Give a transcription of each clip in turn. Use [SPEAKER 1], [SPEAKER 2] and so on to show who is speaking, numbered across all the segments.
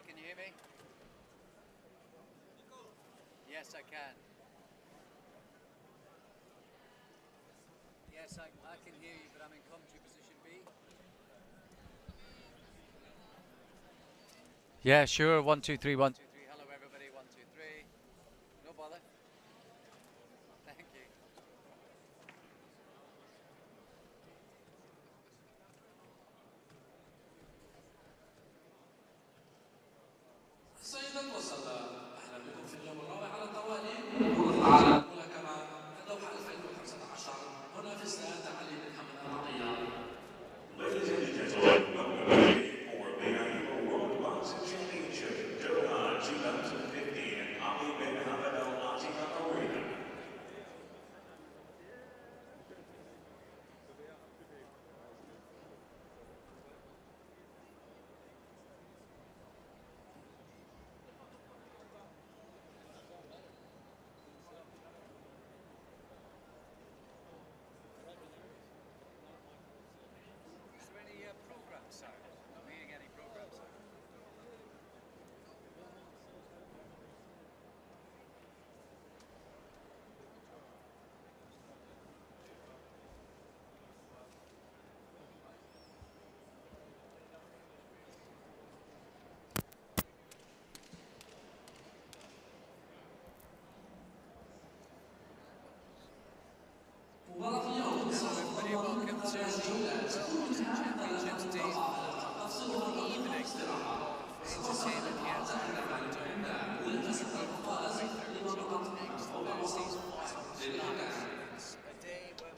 [SPEAKER 1] can you hear me? Yes, I can. Yes, I can hear you, but I'm in commentary position B. Yeah, sure. 1, 2, 3, 1, 2, 3. Hello, everybody. 1, 2, 3. No bother. Thank you.
[SPEAKER 2] السيدات والسادة، أهلا بكم في اليوم الرابع على التوالي من بطولة العالم الملاكمة الدوحة 2015 هنا في استاد علي بن حمد العطية.
[SPEAKER 3] Ladies and gentlemen, welcome back for the AIBA World Boxing Championship, Doha 2015 in AIBA Arena.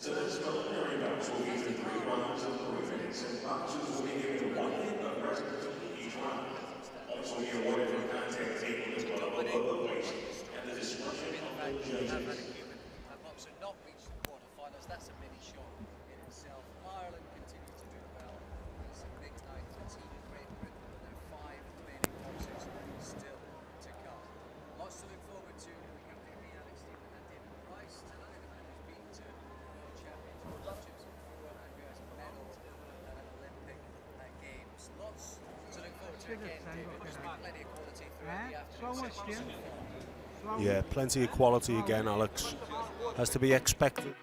[SPEAKER 3] So this preliminary bouts will be 3 rounds of preliminaries, and boxers will be given 1 minute of rest between each round. Points will be awarded for contact taken as well above the waist, and the discretion of the judges.
[SPEAKER 1] A boxer not reached the quarterfinals. That's a mini show in itself. Ireland continue to do well. It's a big night for Team Great Britain, and there are 5 remaining boxers still to come. Lots to look forward to. We have Rabi, Alex Stephen, and David Price tonight. The man who's been to world champions for Russians before and who has medalled at Olympic Games. Lots to look forward to again, David. There's been plenty of quality throughout the afternoon.
[SPEAKER 4] Yeah, plenty of quality again, Alex. Has to be expected.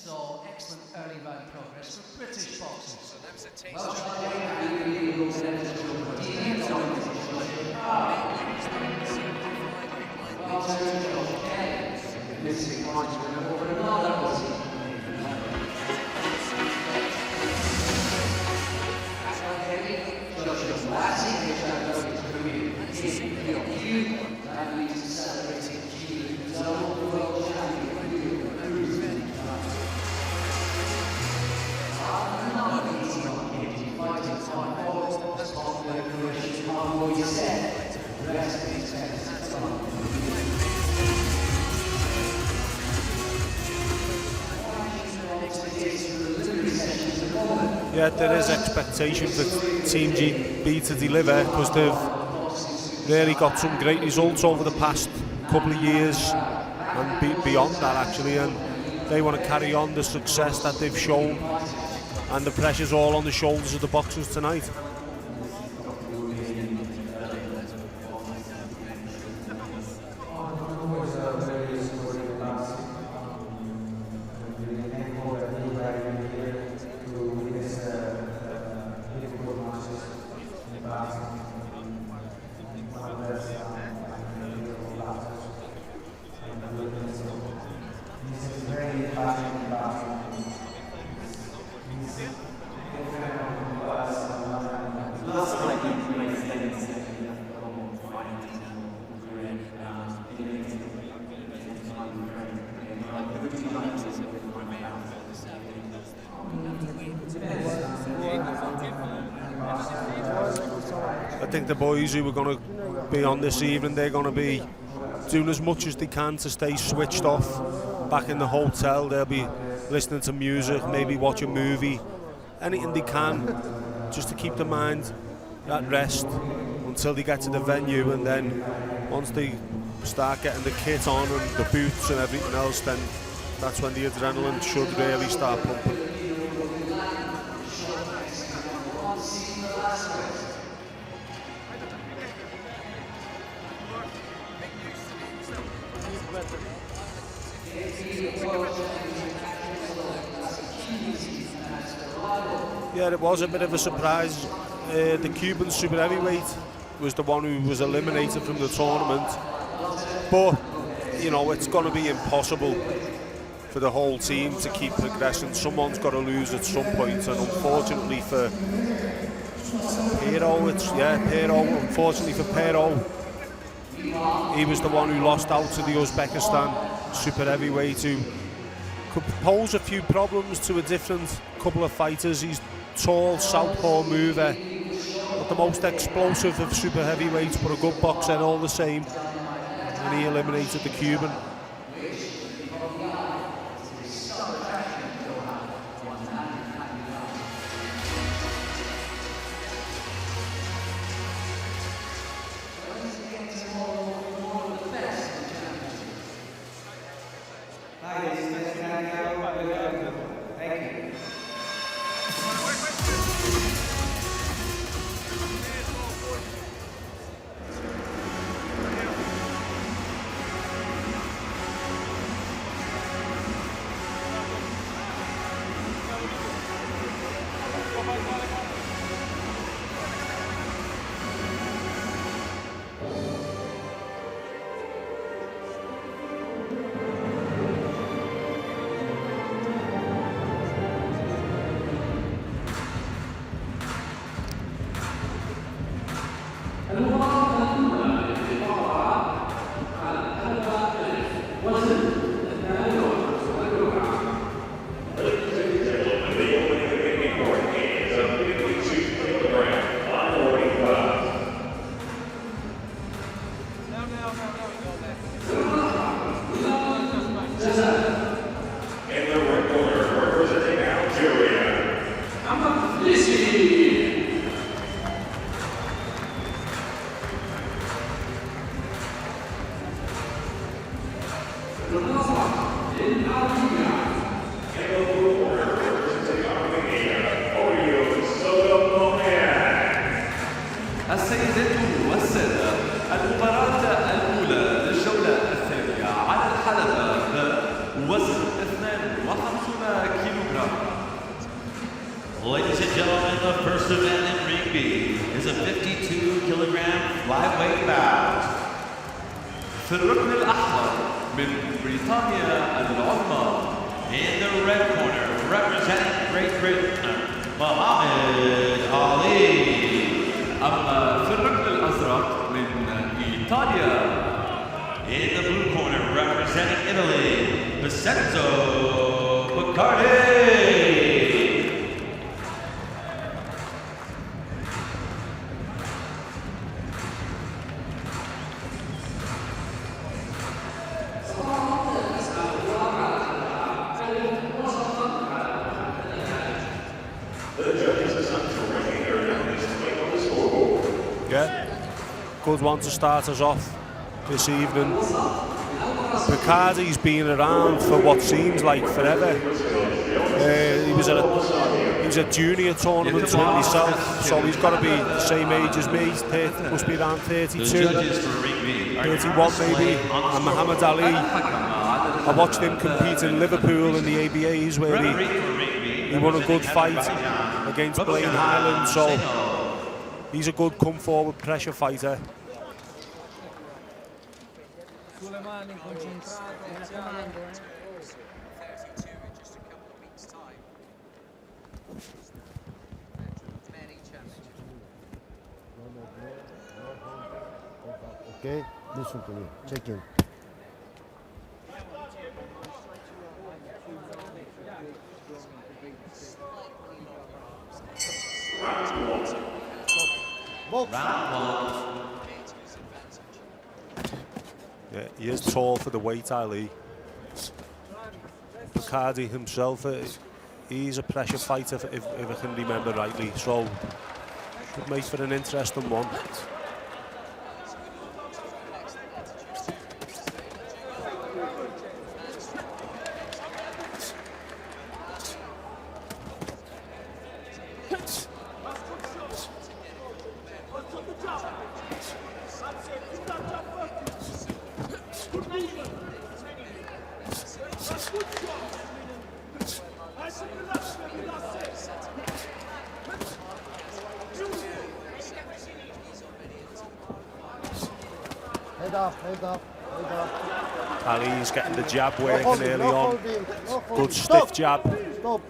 [SPEAKER 2] So excellent early round progress for British boxers.
[SPEAKER 1] So that was a taste
[SPEAKER 2] Well, missing points over another Buatti, that leads to celebrating G, the world champion.
[SPEAKER 4] Yeah, there is expectation for Team GB to deliver because they've really got some great results over the past couple of years and beyond that actually, and they want to carry on the success that they've shown, and the pressure's all on the shoulders of the boxers tonight. I think the boys who are going to be on this evening, they're going to be doing as much as they can to stay switched off. Back in the hotel, they'll be listening to music, maybe watch a movie, anything they can, just to keep the mind at rest until they get to the venue. And then once they start getting the kit on and the boots and everything else, then that's when the adrenaline should really start pumping. Yeah, it was a bit of a surprise. The Cuban super heavyweight was the one who was eliminated from the tournament, but you know, it's going to be impossible for the whole team to keep progressing. Someone's got to lose at some point, and unfortunately for Pero, unfortunately for Pero, he was the one who lost out to the Uzbekistan super heavyweight, who could pose a few problems to a different couple of fighters. He's tall, southpaw mover, not the most explosive of super heavyweights, but a good boxer all the same, and he eliminated the Cuban.
[SPEAKER 5] Ladies and gentlemen, the first event in Ring B is a 52-kilogram flyweight bout. في الركن الأحمر من بريطانيا العظمى, in the red corner representing Great Britain, Muhammad Ali. أما في الركن الأزرق من إيطاليا, in the blue corner representing Italy, Vincenzo Picardi.
[SPEAKER 4] Yeah, good one to start us off this evening. Picardi's been around for what seems like forever. He was a junior tournament with himself, so he's got to be the same age as me. Must be around 32, 31 maybe. And Muhammad Ali, I watched him compete in Liverpool in the AIBAs where he won a good fight against Blaine Highland, so he's a good come forward pressure fighter.
[SPEAKER 1] Sulle mani, concentrato, mi raccomando. 32 in just a couple of weeks' time. Many challenges.
[SPEAKER 6] Okay, listen to me. Check in.
[SPEAKER 4] Yeah, he is tall for the weight, Ali. Picardi himself, he's a pressure fighter, if I can remember rightly, so should make for an interesting one.
[SPEAKER 6] Head up.
[SPEAKER 4] Ali's getting the jab working early on. Good stiff jab.
[SPEAKER 6] Stop.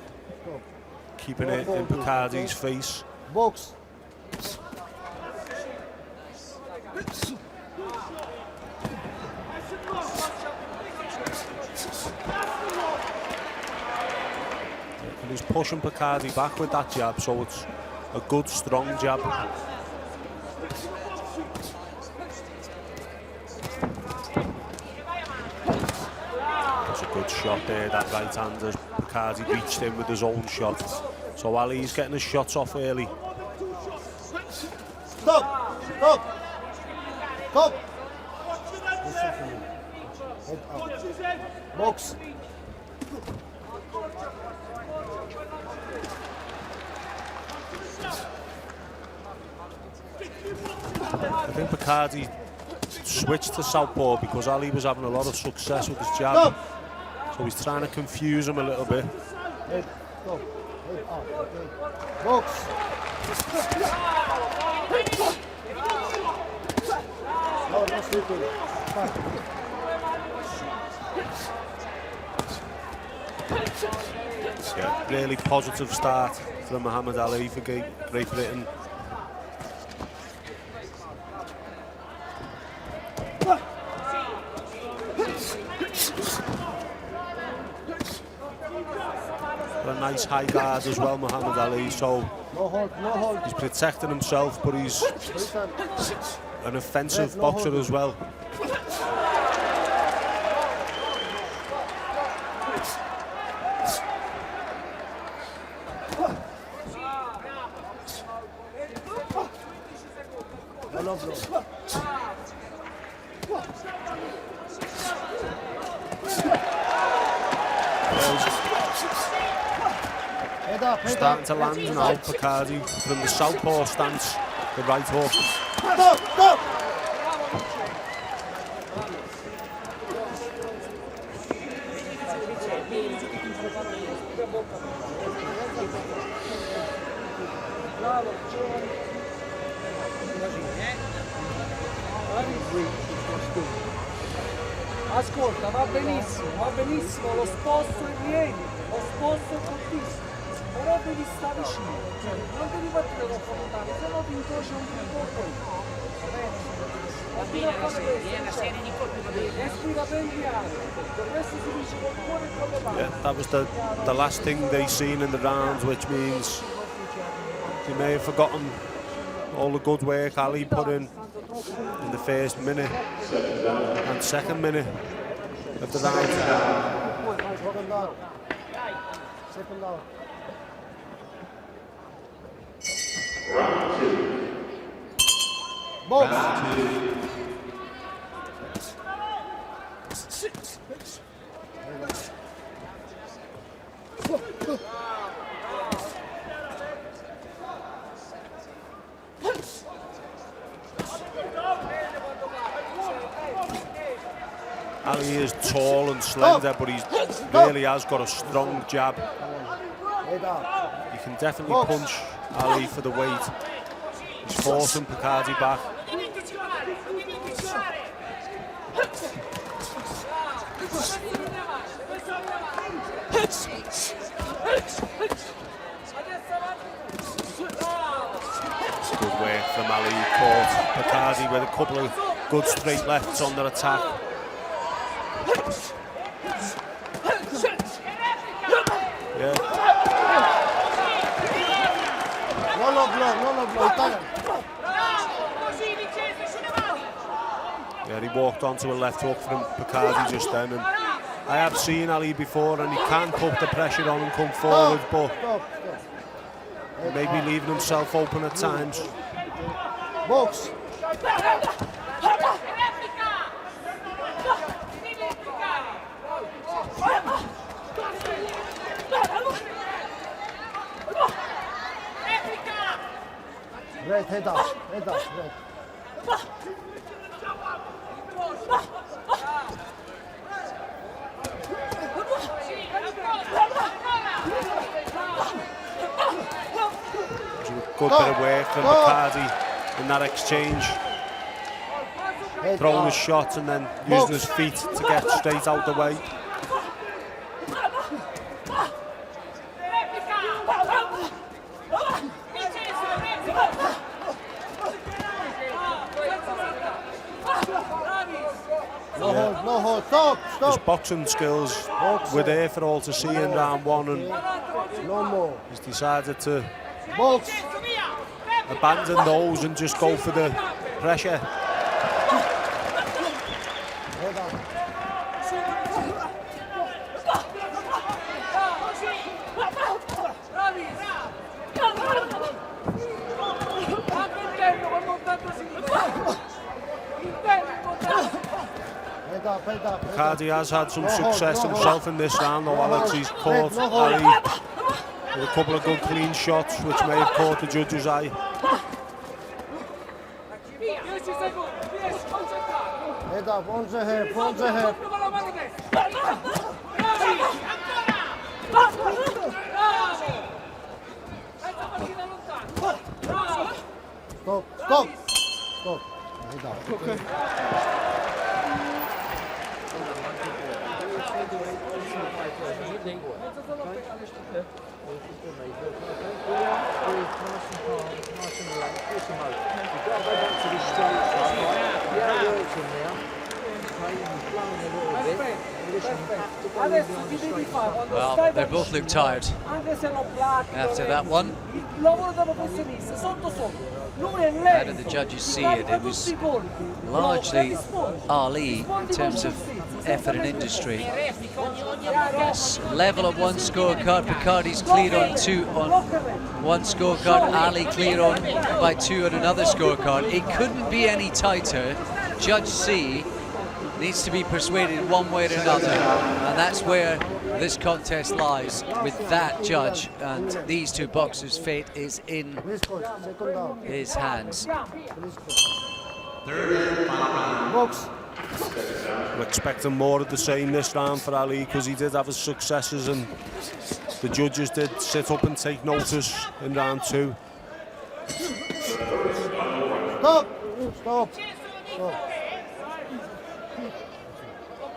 [SPEAKER 4] Keeping it in Picardi's face.
[SPEAKER 6] Box.
[SPEAKER 4] And he's pushing Picardi back with that jab, so it's a good strong jab. Good shot there, that right hand as Picardi reached in with his own shot. So Ali's getting his shots off early.
[SPEAKER 6] Stop. Head up. Box.
[SPEAKER 4] I think Picardi switched to southpaw because Ali was having a lot of success with his jab.
[SPEAKER 6] Stop.
[SPEAKER 4] So he's trying to confuse him a little bit.
[SPEAKER 6] Head. Stop. Head up. Okay. Box. No sleeping.
[SPEAKER 4] Yeah, really positive start from Muhammad Ali for Great Britain. A nice high guard as well, Muhammad Ali, so
[SPEAKER 6] No hold.
[SPEAKER 4] he's protecting himself, but he's an offensive boxer as well. Starting to land now, Picardi from the southpaw stance, the right hook.
[SPEAKER 6] Stop!
[SPEAKER 7] Ascolta, va benissimo, lo sposto e vieni, lo sposto è fortissimo, però devi stare vicino, cioè non devi partire troppo lontano, se no ti incrocia un po' poi. Va bene, una serie di colpi, va bene. Respira ben piano, il resto si dice col cuore e con le mani.
[SPEAKER 4] Yeah, that was the last thing they seen in the round, which means they may have forgotten all the good work Ali put in the first minute and second minute of the round.
[SPEAKER 6] Second down.
[SPEAKER 3] Round 2.
[SPEAKER 6] Box.
[SPEAKER 5] Round 2.
[SPEAKER 4] Ali is tall and slender, but he really has got a strong jab.
[SPEAKER 6] Head up.
[SPEAKER 4] You can definitely punch Ali for the weight. He's forcing Picardi back. Good work from Ali. He caught Picardi with a couple of good straight lefts on their attack. Yeah.
[SPEAKER 6] No blow, Italian.
[SPEAKER 4] Yeah, he walked onto a left hook from Picardi just then, and I have seen Ali before, and he can put the pressure on and come forward, but maybe leaving himself open at times.
[SPEAKER 6] Box. Red, head up, red.
[SPEAKER 4] Good bit of work from Picardi in that exchange. Throwing his shot and then using his feet to get straight out the way.
[SPEAKER 6] No hold, stop.
[SPEAKER 4] His boxing skills were there for all to see in round one, and
[SPEAKER 6] No more.
[SPEAKER 4] he's decided to
[SPEAKER 6] Box.
[SPEAKER 4] abandon those and just go for the pressure.
[SPEAKER 6] Head up. Head up.
[SPEAKER 4] Picardi has had some success himself in this round, though, Alex. He's caught Ali with a couple of good clean shots, which may have caught the judge's eye.
[SPEAKER 6] Head up, on the hip. Stop. Head up. Okay.
[SPEAKER 1] Well, they both look tired after that one. How did the judges see it? It was largely Ali in terms of effort and industry. Yes, level at one scorecard. Picardi's cleared on two on one scorecard. Ali cleared on by two on another scorecard. It couldn't be any tighter. Judge C needs to be persuaded one way or another, and that's where this contest lies with that judge, and these two boxers' fate is in his hands.
[SPEAKER 5] Third and final round.
[SPEAKER 6] Box.
[SPEAKER 4] We're expecting more of the same this round for Ali, because he did have his successes and the judges did sit up and take notice in round two.
[SPEAKER 6] Stop.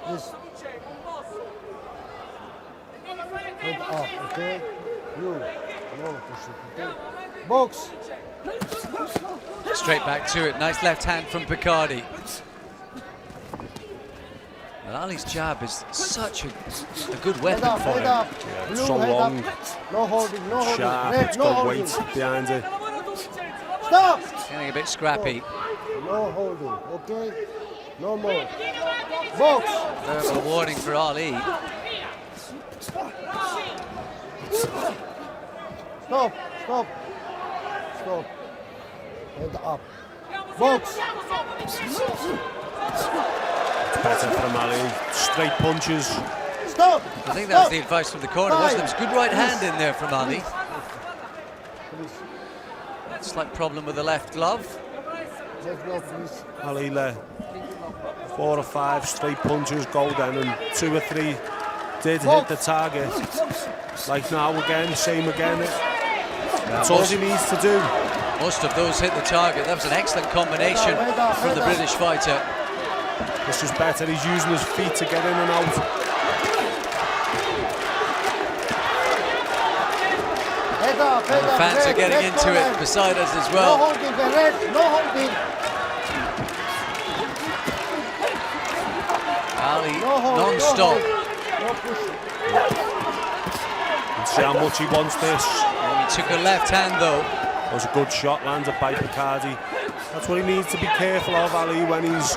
[SPEAKER 6] This. Head up, okay? Okay? Box.
[SPEAKER 1] Straight back to it. Nice left hand from Picardi. And Ali's jab is such a good weapon for him.
[SPEAKER 4] Yeah, it's so long,
[SPEAKER 6] No holding.
[SPEAKER 4] sharp,
[SPEAKER 6] Red,
[SPEAKER 4] it's
[SPEAKER 6] no
[SPEAKER 4] got
[SPEAKER 6] holding.
[SPEAKER 4] weight behind it.
[SPEAKER 6] Stop.
[SPEAKER 1] Getting a bit scrappy.
[SPEAKER 6] No holding, okay? No more. Box.
[SPEAKER 1] Verbal warning for Ali.
[SPEAKER 6] Stop. Head up. Box.
[SPEAKER 4] It's better from Ali. Straight punches.
[SPEAKER 6] Stop.
[SPEAKER 1] I think that was the advice from the corner, wasn't it? It was a good right hand in there from Ali. Slight problem with the left glove.
[SPEAKER 6] Left glove, please.
[SPEAKER 4] Ali let 4 or 5 straight punches go then, and 2 or 3 did hit the target. Like now again, same again. That's all he needs to do.
[SPEAKER 1] Most of those hit the target. That was an excellent combination from the British fighter.
[SPEAKER 4] This is better. He's using his feet to get in and out.
[SPEAKER 1] And the fans are getting into it beside us as well.
[SPEAKER 6] No holding, red, no holding.
[SPEAKER 1] Ali,
[SPEAKER 6] No
[SPEAKER 1] non-stop.
[SPEAKER 6] push.
[SPEAKER 4] And see how much he wants this.
[SPEAKER 1] He took a left hand though.
[SPEAKER 4] That was a good shot landed by Picardi. That's what he needs to be careful of, Ali, when he's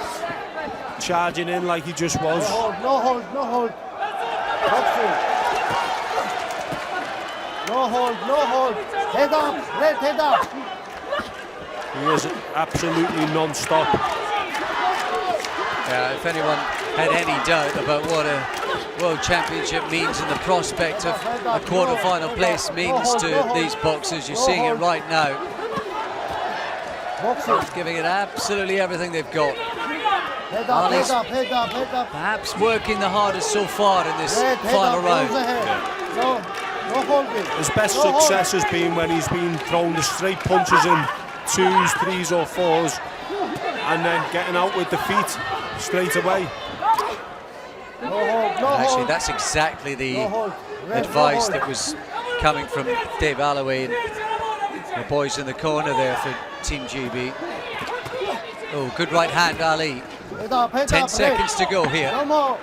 [SPEAKER 4] charging in like he just was.
[SPEAKER 6] No hold, no hold. Boxing. No hold, no hold. Head up, red, head up.
[SPEAKER 4] He is absolutely non-stop.
[SPEAKER 1] If anyone had any doubt about what a World Championship means and the prospect of a quarter-final place means to these boxers, you're seeing it right now. Just giving it absolutely everything they've got.
[SPEAKER 6] Head up, head up, head up, head up.
[SPEAKER 1] Perhaps working the hardest so far in this final round.
[SPEAKER 6] No holding.
[SPEAKER 4] His best success has been when he's been throwing the straight punches in 2s, 3s or 4s and then getting out with the feet straight away.
[SPEAKER 1] Actually, that's exactly the advice that was coming from Dave Alloway and the boys in the corner there for Team GB. Oh, good right hand, Ali. 10 seconds to go here.
[SPEAKER 6] No more.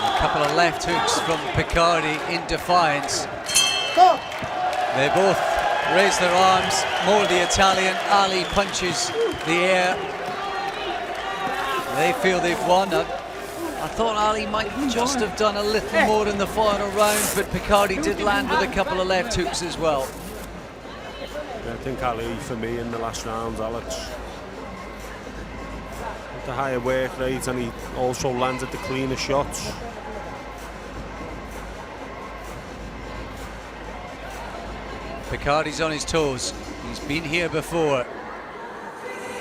[SPEAKER 1] A couple of left hooks from Picardi in defiance.
[SPEAKER 6] Stop.
[SPEAKER 1] They both raise their arms, mold the Italian. Ali punches the air. They feel they've won. I thought Ali might just have done a little more in the final round, but Picardi did land with a couple of left hooks as well.
[SPEAKER 4] I think Ali, for me, in the last round, Alex. With the higher work rate, and he also landed the cleaner shots.
[SPEAKER 1] Picardi's on his toes. He's been here before.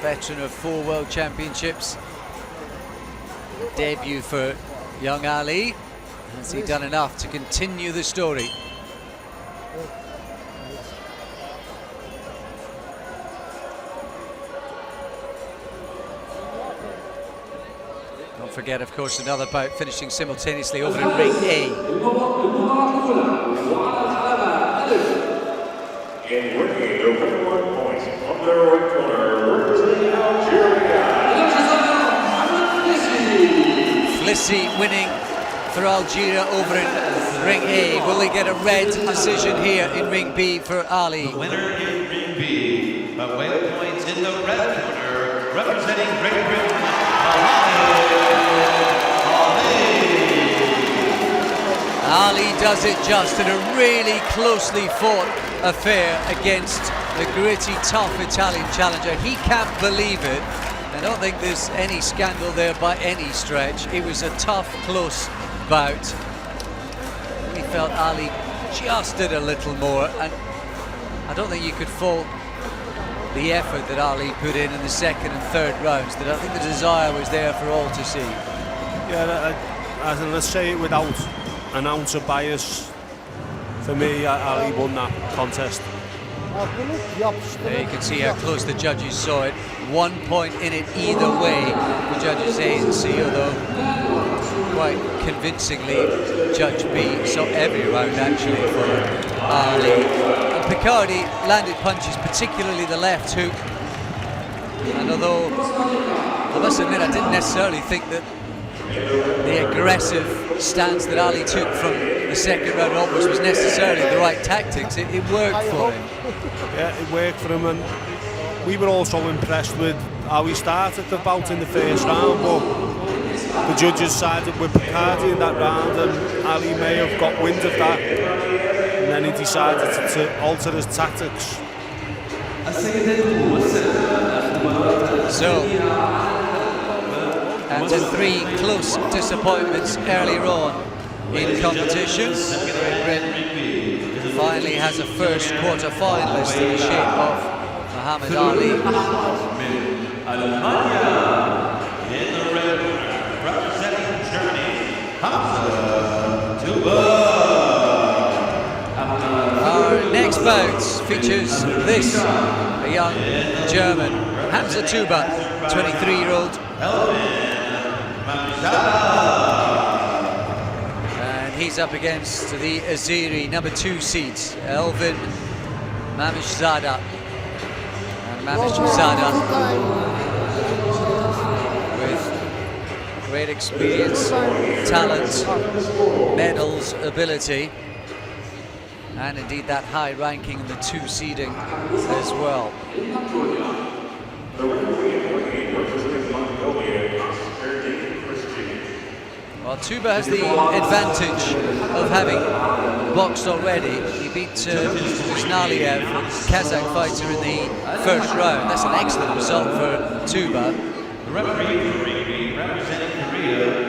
[SPEAKER 1] Veteran of 4 World Championships. Debut for young Ali. Has he done enough to continue the story? Don't forget, of course, another bout finishing simultaneously over in ring A.
[SPEAKER 3] And working over 1 point on the right corner, representing Algeria.
[SPEAKER 1] Flissi winning for Algeria over in ring A. Will they get a red decision here in ring B for Ali?
[SPEAKER 5] The winner in ring B, by way of points in the red corner, representing Great Britain,
[SPEAKER 1] Ali does it just in a really closely fought affair against the gritty, tough Italian challenger. He can't believe it. I don't think there's any scandal there by any stretch. It was a tough, close bout. We felt Ali just did a little more, and I don't think you could fault the effort that Ali put in the second and third rounds. That I think the desire was there for all to see.
[SPEAKER 4] Yeah, let's say it without an ounce of bias. For me, Ali won that contest.
[SPEAKER 1] There you can see how close the judges saw it. 1 point in it either way. The judges A and C, although quite convincingly Judge B saw every round actually for Ali. And Picardi landed punches, particularly the left hook. And although I must admit I didn't necessarily think that the aggressive stance that Ali took from the second round onwards was necessarily the right tactics, it worked for him.
[SPEAKER 4] Yeah, it worked for him, and we were also impressed with how he started the bout in the first round, but the judges sided with Picardi in that round, and Ali may have got wind of that, and then he decided to alter his tactics.
[SPEAKER 1] So, after 3 close disappointments earlier on in competition, Great Britain finally has a first quarter-finalist in the shape of Muhammad Ali.
[SPEAKER 5] In the red corner, representing Germany, Tuba.
[SPEAKER 1] Our next bout features this, a young German, Hamza Tuba, 23-year-old. And he's up against the Azeri number 2 seeds, Elvin Mamishzada. And Mamishzada, with great experience, talent, medals, ability, and indeed that high ranking in the 2 seeding as well. Well, Tuba has the advantage of having boxed already. He beat Znaliev, Kazakh fighter, in the first round. That's an excellent result for Tuba.
[SPEAKER 5] The referee representing Korea,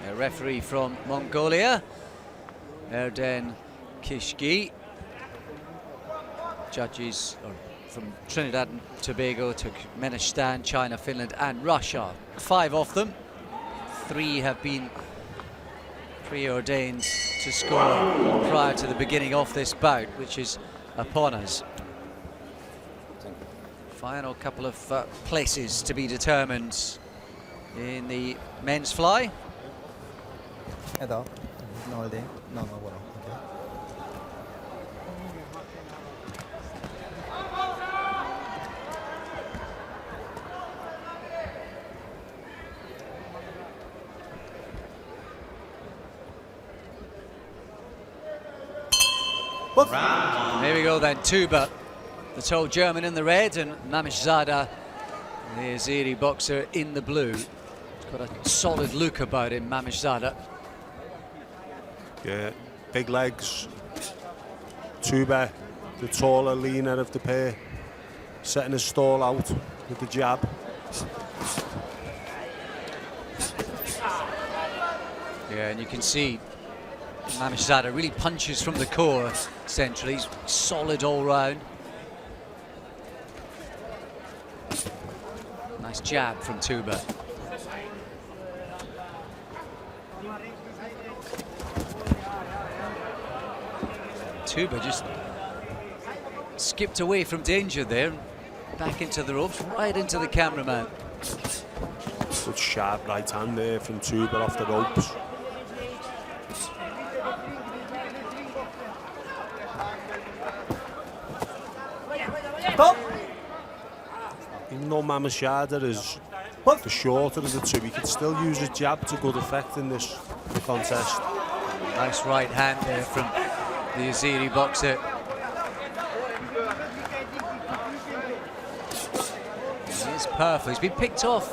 [SPEAKER 1] A referee from Mongolia, Erden Kishki. Judges are from Trinidad and Tobago, Turkmenistan, China, Finland and Russia. 5 of them. 3 have been preordained to score prior to the beginning of this bout, which is upon us. Final couple of places to be determined in the men's fly.
[SPEAKER 6] No, well, okay.
[SPEAKER 1] Here we go then, Tuba, the tall German in the red, and Mamishzada, the Azeri boxer, in the blue. He's got a solid look about him, Mamishzada.
[SPEAKER 4] Yeah, big legs. Tuba, the taller, leaner of the pair, setting his stall out with the jab.
[SPEAKER 1] Yeah, and you can see Mamishzada really punches from the core centrally. He's solid all round. Nice jab from Tuba. Tuba just skipped away from danger there, back into the ropes, right into the cameraman.
[SPEAKER 4] Good sharp right hand there from Tuba off the ropes. Even though Mamishzada is the shorter of the 2, he can still use his jab to good effect in this contest.
[SPEAKER 1] Nice right hand there from the Azeri boxer. He's perfect. He's been picked off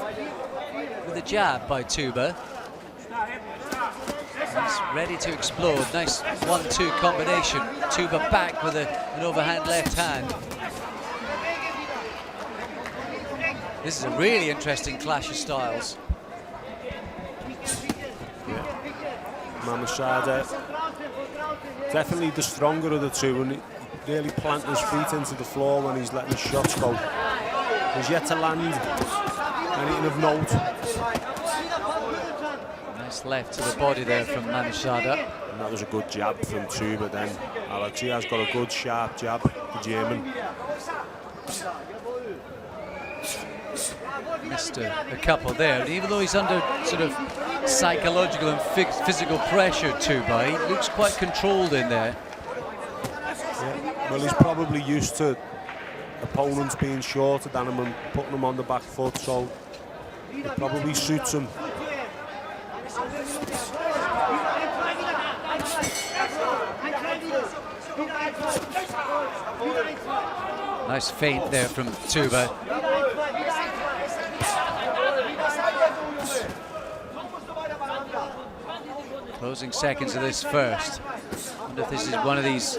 [SPEAKER 1] with a jab by Tuba. He's ready to explode. Nice 1-2 combination. Tuba back with an overhand left hand. This is a really interesting clash of styles.
[SPEAKER 4] Mamishzada, definitely the stronger of the 2, and he really planting his feet into the floor when he's letting his shots go. He's yet to land anything of note.
[SPEAKER 1] Nice left to the body there from Mamishzada.
[SPEAKER 4] And that was a good jab from Tuba then. Alex, he has got a good sharp jab, the German.
[SPEAKER 1] Missed a couple there, and even though he's under sort of psychological and physical pressure, Tuba, he looks quite controlled in there.
[SPEAKER 4] Yeah. Well, he's probably used to opponents being shorter than him and putting them on the back foot, so it probably suits him.
[SPEAKER 1] Nice feint there from Tuba. Closing seconds of this first. I wonder if this is one of these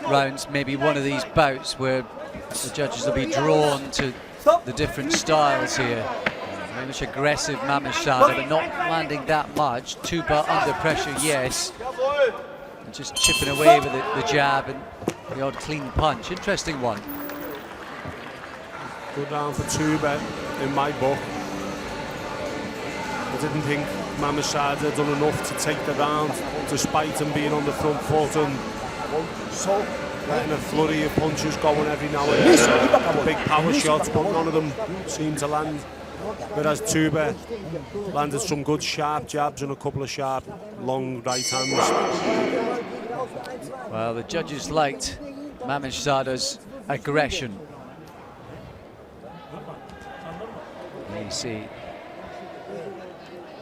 [SPEAKER 1] rounds, maybe one of these bouts where the judges will be drawn to the different styles here. Very much aggressive Mamishzada, but not landing that much. Tuba under pressure, yes. And just chipping away with the jab and the odd clean punch. Interesting one.
[SPEAKER 4] Good round for Tuba in my book. I didn't think Mamishzada had done enough to take the round, despite him being on the front foot and letting a flurry of punches going every now and then. Big power shots, but none of them seemed to land. Whereas Tuba landed some good sharp jabs and a couple of sharp long right hands.
[SPEAKER 1] Well, the judges liked Mamishzada's aggression. There you see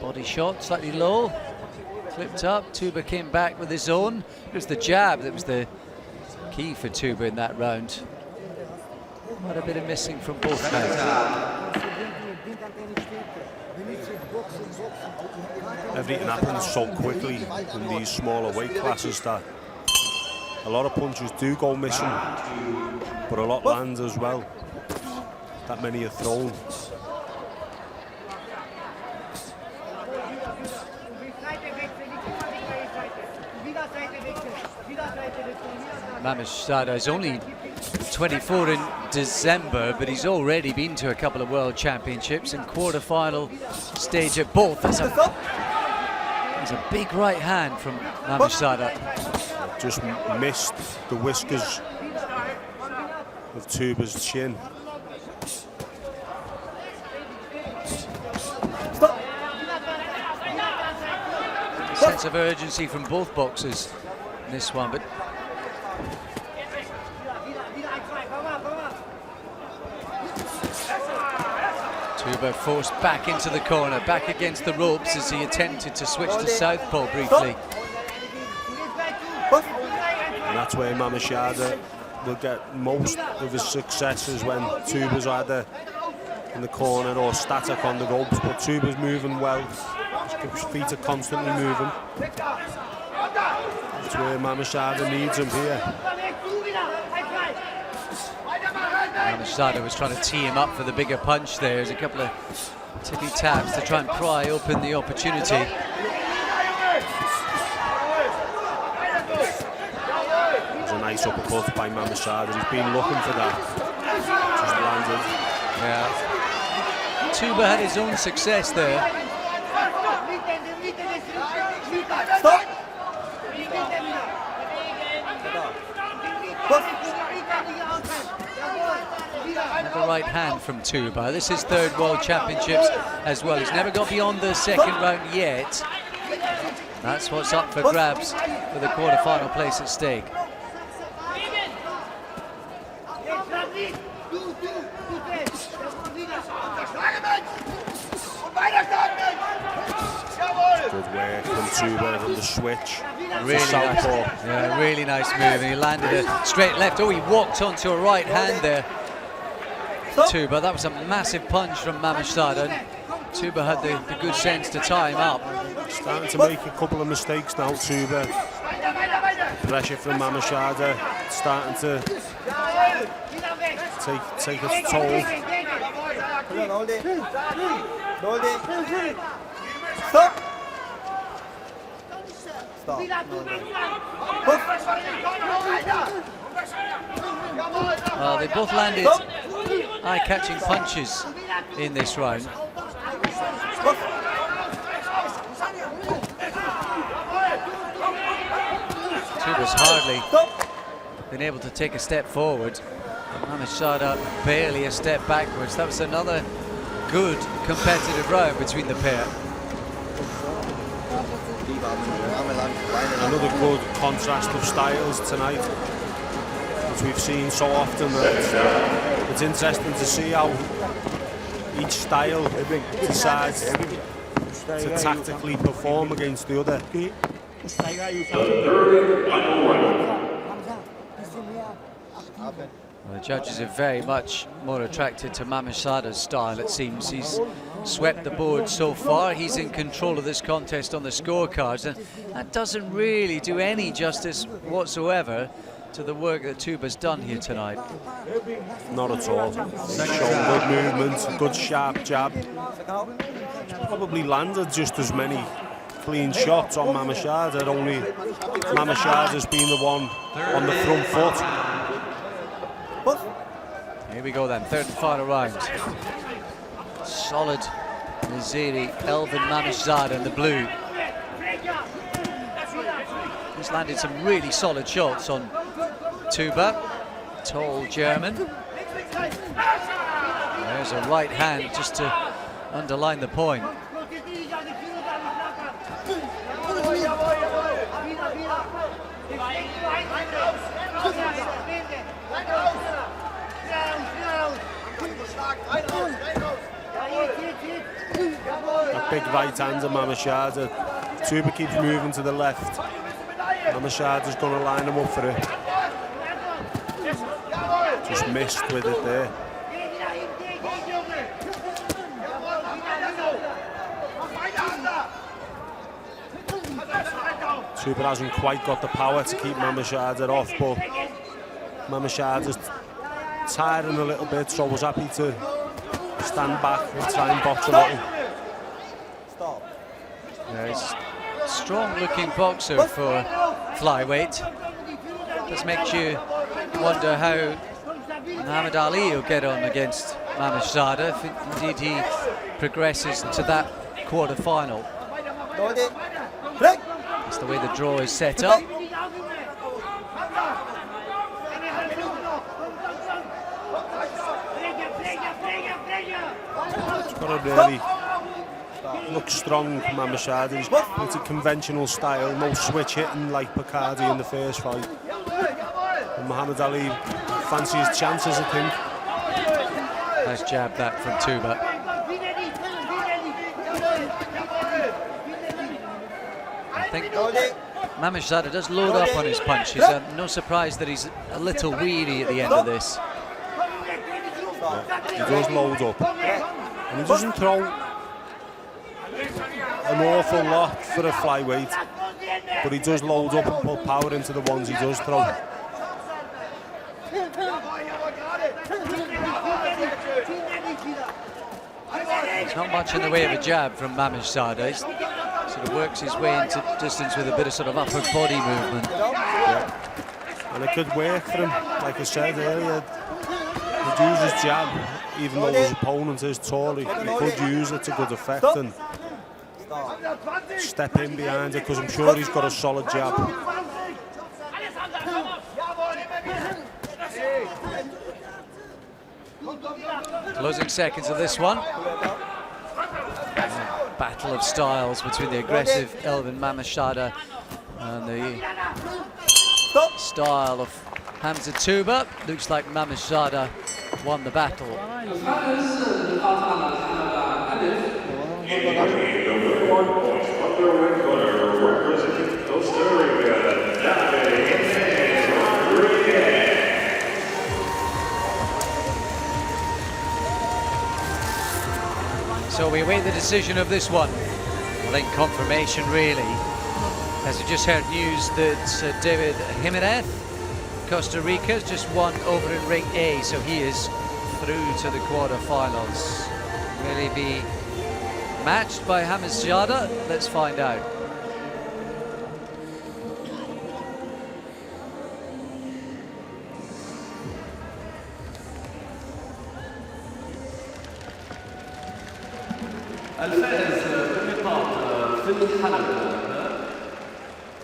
[SPEAKER 1] body shot, slightly low, flipped up. Tuba came back with his own. It was the jab that was the key for Tuba in that round. Quite a bit of missing from both men.
[SPEAKER 4] Everything happens so quickly in these smaller weight classes that a lot of punches do go missing, but a lot land as well. That many are thrown.
[SPEAKER 1] Mamishzada is only 24 in December, but he's already been to a couple of World Championships and quarter-final stage at both. There's a big right hand from Mamishzada.
[SPEAKER 4] Just missed the whiskers of Tuba's chin.
[SPEAKER 1] A sense of urgency from both boxers in this one, but Tuba forced back into the corner, back against the ropes as he attempted to switch to southpaw briefly.
[SPEAKER 4] And that's where Mamishzada will get most of his successes, when Tuba's either in the corner or static on the ropes, but Tuba's moving well. His feet are constantly moving. That's where Mamishzada needs him here.
[SPEAKER 1] Mamishzada was trying to tee him up for the bigger punch there. There's a couple of tippy taps to try and pry open the opportunity.
[SPEAKER 4] There's a nice uppercut by Mamishzada. He's been looking for that. Just landed.
[SPEAKER 1] Yeah. Tuba had his own success there. Another right hand from Tuba. This is third World Championships as well. He's never got beyond the second round yet. That's what's up for grabs for the quarter-final place at stake.
[SPEAKER 4] Good work from Tuba from the switch.
[SPEAKER 1] Really nice, yeah, really nice move, and he landed a straight left. Oh, he walked onto a right hand there. Tuba, that was a massive punch from Mamishzada. Tuba had the good sense to tie him up.
[SPEAKER 4] Starting to make a couple of mistakes now, Tuba. Pressure from Mamishzada starting to take its toll.
[SPEAKER 6] Hold it. Hold it. Stop. Stop.
[SPEAKER 1] Well, they both landed eye-catching punches in this round. Tuba's hardly been able to take a step forward. Mamishzada barely a step backwards. That was another good competitive round between the pair.
[SPEAKER 4] Another good contrast of styles tonight, which we've seen so often. It's interesting to see how each style decides to tactically perform against the other.
[SPEAKER 3] The third final round.
[SPEAKER 1] Well, the judges are very much more attracted to Mamishzada's style, it seems. He's swept the board so far. He's in control of this contest on the scorecards, and that doesn't really do any justice whatsoever to the work that Tuba's done here tonight.
[SPEAKER 4] Not at all. He's shown good movement, good sharp jab. Probably landed just as many clean shots on Mamishzada, only Mamishzada's been the one on the front foot.
[SPEAKER 1] Here we go then, third and final round. Solid Naziri, Elvin Mamishzada in the blue. He's landed some really solid shots on Tuba, tall German. There's a right hand just to underline the point.
[SPEAKER 4] A big right hand of Mamishzada. Tuba keeps moving to the left. Mamishzada's going to line him up for it. Just missed with it there. Tuba hasn't quite got the power to keep Mamishzada off, but Mamishzada's tiring a little bit, so I was happy to stand back and try and box a little.
[SPEAKER 1] Yeah, he's a strong-looking boxer for flyweight. Just makes you wonder how Muhammad Ali will get on against Mamishzada if indeed he progresses to that quarter-final. That's the way the draw is set up.
[SPEAKER 4] He's got a really look strong, Mamishzada. He's pretty conventional style, no switch hitting like Picardi in the first fight. And Muhammad Ali fancies his chances, I think.
[SPEAKER 1] Nice jab that from Tuba. I think Mamishzada does load up on his punches. No surprise that he's a little weary at the end of this.
[SPEAKER 4] Yeah, he does load up. And he doesn't throw an awful lot for a flyweight, but he does load up and put power into the ones he does throw.
[SPEAKER 1] There's not much in the way of a jab from Mamishzada. He sort of works his way into distance with a bit of sort of upper body movement.
[SPEAKER 4] Yeah. And it could work for him, like I said earlier. He'd use his jab, even though his opponent is tall, he could use it to good effect and step in behind it, because I'm sure he's got a solid jab.
[SPEAKER 1] Closing seconds of this one. Battle of styles between the aggressive Elvin Mamishzada and the style of Hamza Tuba. Looks like Mamishzada won the battle. So we await the decision of this one. I think confirmation really, as we just heard news that David Jimenez, Costa Rica's just won over in ring A, so he is through to the quarterfinals. Will he be matched by Mamishzada? Let's find out.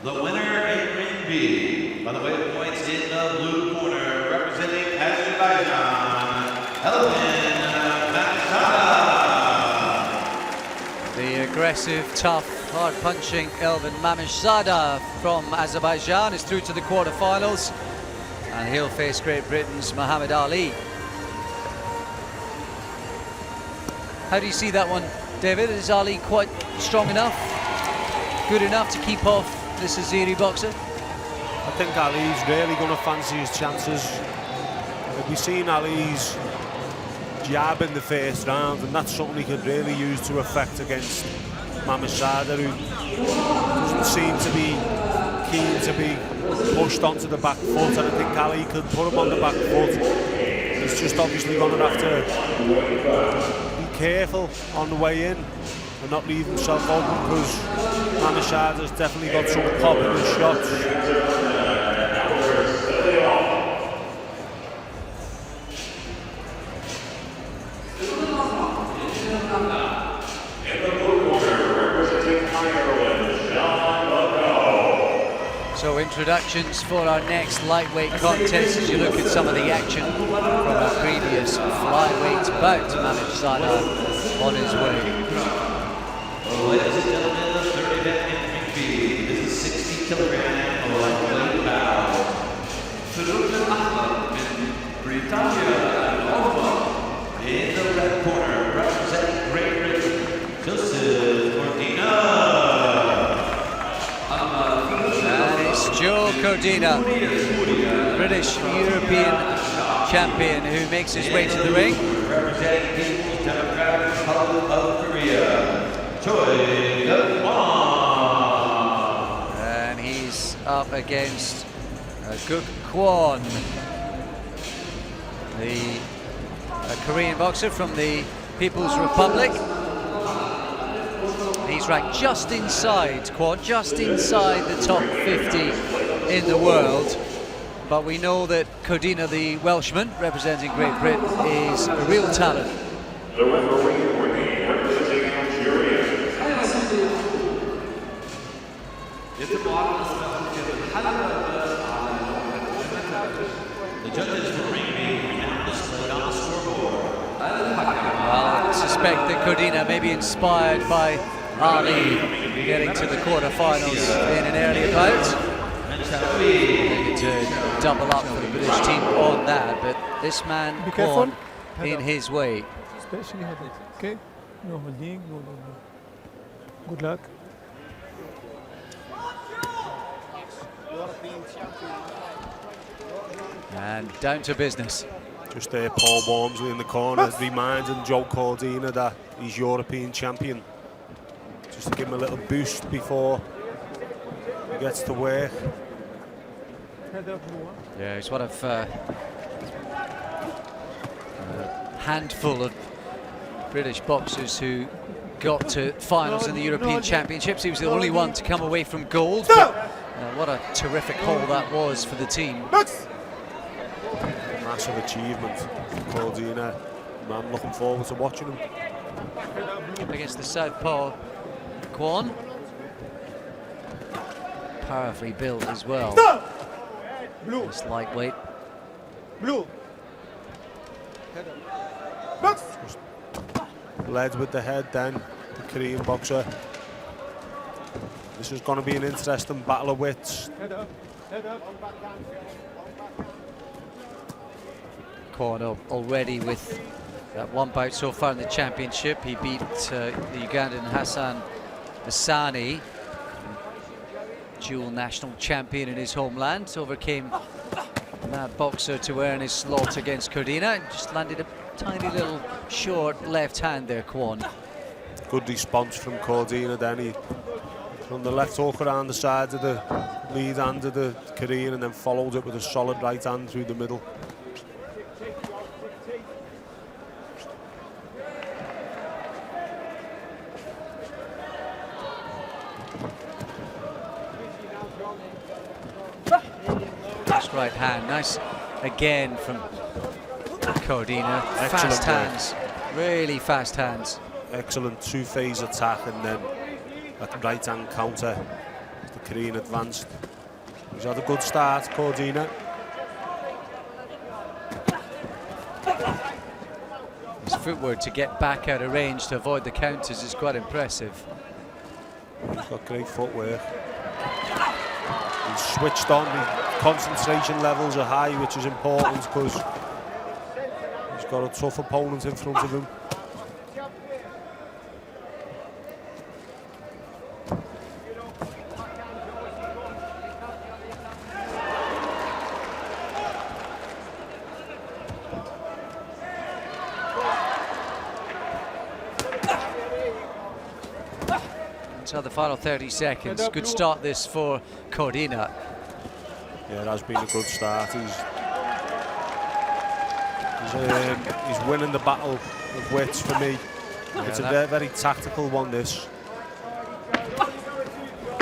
[SPEAKER 5] The winner in ring B, by the way of points in the blue corner, representing Azerbaijan, Elvin Mamishzada.
[SPEAKER 1] The aggressive, tough, hard-punching Elvin Mamishzada from Azerbaijan is through to the quarterfinals, and he'll face Great Britain's Muhammad Ali. How do you see that one, David? Is Ali quite strong enough, good enough to keep off this Azeri boxer?
[SPEAKER 4] I think Ali's really going to fancy his chances. We've seen Ali's jab in the first round, and that's something he could really use to effect against Mamishzada, who doesn't seem to be keen to be pushed onto the back foot. And I think Ali could put him on the back foot. He's just obviously going to have to be careful on the way in and not leave himself open, because Mamishzada's definitely got some pop in his shots.
[SPEAKER 1] So introductions for our next lightweight contest as you look at some of the action from our previous flyweight bout. Mamishzada on his way.
[SPEAKER 5] Ladies and gentlemen, the 30-event in Ring B. This is 60 kilogram lightweight bout. Britannia and Doha. In the red corner, representing Great Britain, Cordina.
[SPEAKER 1] And it's Joe Cordina, British European champion, who makes his way to the ring.
[SPEAKER 5] Representing People's Democratic Republic of Korea, Quan.
[SPEAKER 1] And he's up against Quan, the Korean boxer from the People's Republic. He's ranked just inside Quan, just inside the top 50 in the world. But we know that Cordina, the Welshman representing Great Britain, is a real talent.
[SPEAKER 3] The referee for the representing Nigeria.
[SPEAKER 5] The judges for Ring B now displayed on the scoreboard.
[SPEAKER 1] Well, I suspect that Cordina may be inspired by Ali getting to the quarterfinals in an earlier bout. Maybe to double up for the British team on that, but this man, Quan, in his way.
[SPEAKER 6] Especially head. Okay? No holding, no. Good luck.
[SPEAKER 1] And down to business.
[SPEAKER 4] Just there, Paul Walmsley in the corner, reminding Joe Cordina that he's European champion. Just to give him a little boost before he gets to work.
[SPEAKER 1] Yeah, he's one of a handful of British boxers who got to finals in the European Championships. He was the only one to come away from gold. But, what a terrific haul that was for the team.
[SPEAKER 4] Massive achievement, Cordina. I'm looking forward to watching him.
[SPEAKER 1] Against the southpaw, Quan. Powerfully built as well. This lightweight.
[SPEAKER 4] Led with the head then, the Korean boxer. This is going to be an interesting battle of wits.
[SPEAKER 1] Quan already with one bout so far in the championship. He beat the Ugandan Hassan Masani, dual national champion in his homeland. Overcame that boxer to earn his slot against Cordina. Just landed a tiny little short left hand there, Quan.
[SPEAKER 4] Good response from Cordina then. He from the left hook around the side of the lead hand of the Korean and then followed it with a solid right hand through the middle.
[SPEAKER 1] Right hand, nice again from Cordina.
[SPEAKER 4] Excellent
[SPEAKER 1] fast hands, really fast hands.
[SPEAKER 4] Excellent two-phase attack and then a right hand counter as the Korean advanced. He's had a good start, Cordina.
[SPEAKER 1] His footwork to get back out of range to avoid the counters is quite impressive.
[SPEAKER 4] He's got great footwork. He's switched on, the concentration levels are high, which is important because he's got a tough opponent in front of him.
[SPEAKER 1] So the final 30 seconds. Good start this for Cordina.
[SPEAKER 4] Yeah, it has been a good start. He's winning the battle of wits for me.
[SPEAKER 1] Yeah,
[SPEAKER 4] it's a very, very tactical one, this.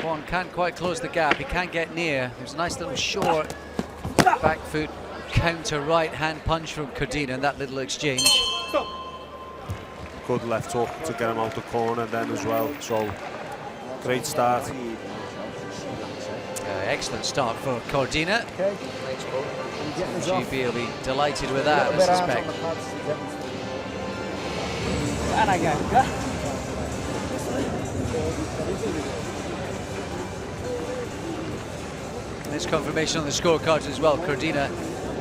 [SPEAKER 1] Quan can't quite close the gap. He can't get near. There's a nice little short back foot counter right hand punch from Cordina in that little exchange.
[SPEAKER 4] Good left hook to get him out the corner then as well. So, great start.
[SPEAKER 1] Excellent start for Cordina.
[SPEAKER 7] Okay.
[SPEAKER 1] GB will be delighted with that, I suspect. There's confirmation on the scorecards as well. Cordina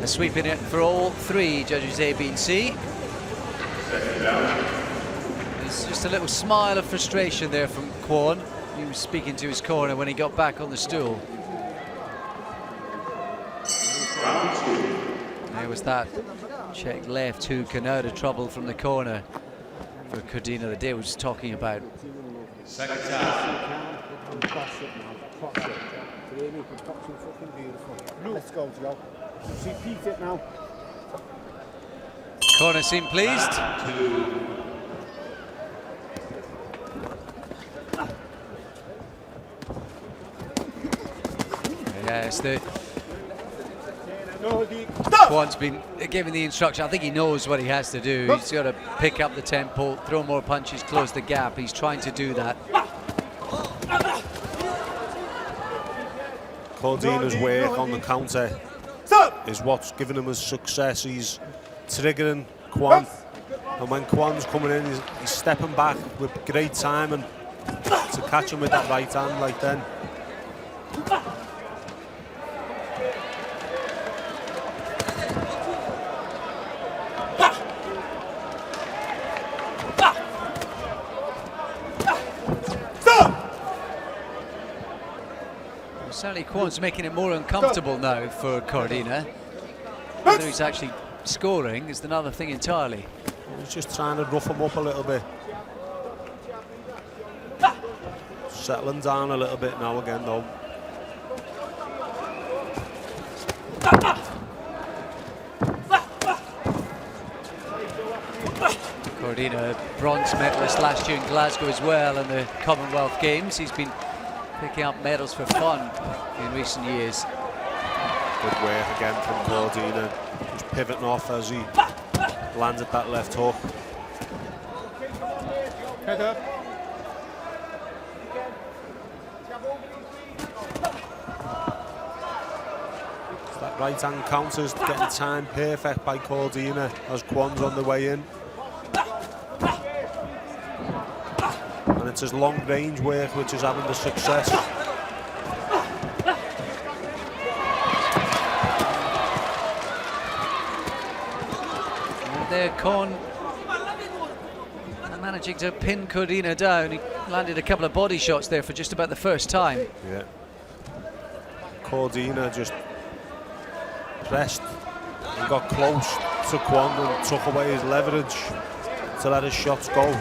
[SPEAKER 1] sweeping it for all three judges, A, B and C. There's just a little smile of frustration there from Quan. He was speaking to his corner when he got back on the stool. There was that check left hook and out of trouble from the corner for Cordina that Dave was talking about.
[SPEAKER 5] Second time.
[SPEAKER 7] Let's go, Joe. Repeat it now.
[SPEAKER 1] Corner seemed pleased. Yes, Quan's been given the instruction. I think he knows what he has to do. He's got to pick up the tempo, throw more punches, close the gap. He's trying to do that.
[SPEAKER 4] Cordina's work on the counter is what's given him his success. He's triggering Quan, and when Quan's coming in, he's stepping back with great timing to catch him with that right hand like then.
[SPEAKER 1] Certainly Quan's making it more uncomfortable now for Cordina. Whether he's actually scoring is another thing entirely.
[SPEAKER 4] He's just trying to rough him up a little bit. Settling down a little bit now again though.
[SPEAKER 1] Cordina, bronze medalist last year in Glasgow as well in the Commonwealth Games. He's been picking up medals for fun in recent years.
[SPEAKER 4] Good work again from Cordina. Just pivoting off as he landed that left hook.
[SPEAKER 6] Head up.
[SPEAKER 4] That right hand counters getting time perfect by Cordina as Quan's on the way in. And it's his long range work which is having the success.
[SPEAKER 1] And there Quan managing to pin Cordina down. He landed a couple of body shots there for just about the first time.
[SPEAKER 4] Yeah. Cordina just pressed and got close to Quan and took away his leverage to let his shots go.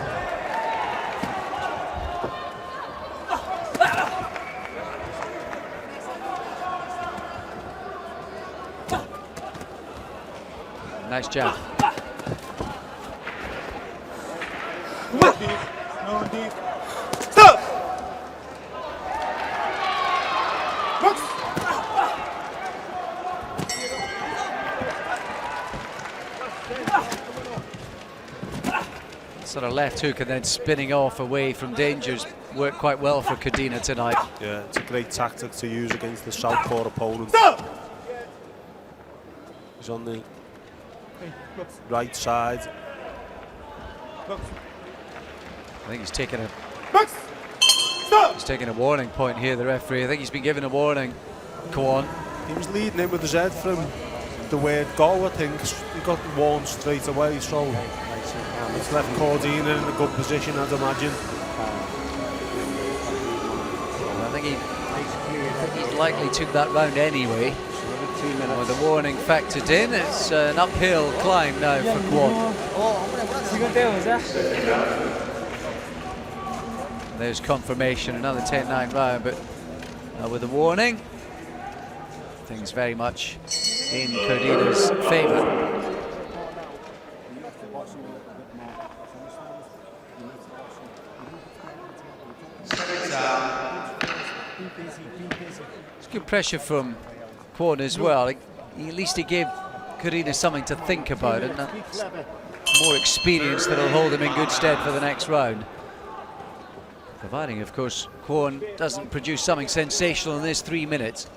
[SPEAKER 1] Nice jab.
[SPEAKER 6] No deep. Stop!
[SPEAKER 1] Sort of left hook and then spinning off away from dangers worked quite well for Cordina tonight.
[SPEAKER 4] Yeah, it's a great tactic to use against the southpaw opponent. He's on the right side.
[SPEAKER 1] I think he's taking a warning point here, the referee. I think he's been given a warning. Quan.
[SPEAKER 4] He was leading in with his head from the word go, I think. He got warned straight away, so it's left Cordina in a good position, I'd imagine.
[SPEAKER 1] I think he likely took that round anyway. With the warning factored in, it's an uphill climb now for Quan. There's confirmation, another 10-9 round, but with a warning. Things very much in Cordina's favour. It's good pressure from Quan as well. At least he gave Cordina something to think about, and that's more experience that'll hold him in good stead for the next round. Providing, of course, Quan doesn't produce something sensational in this 3 minutes.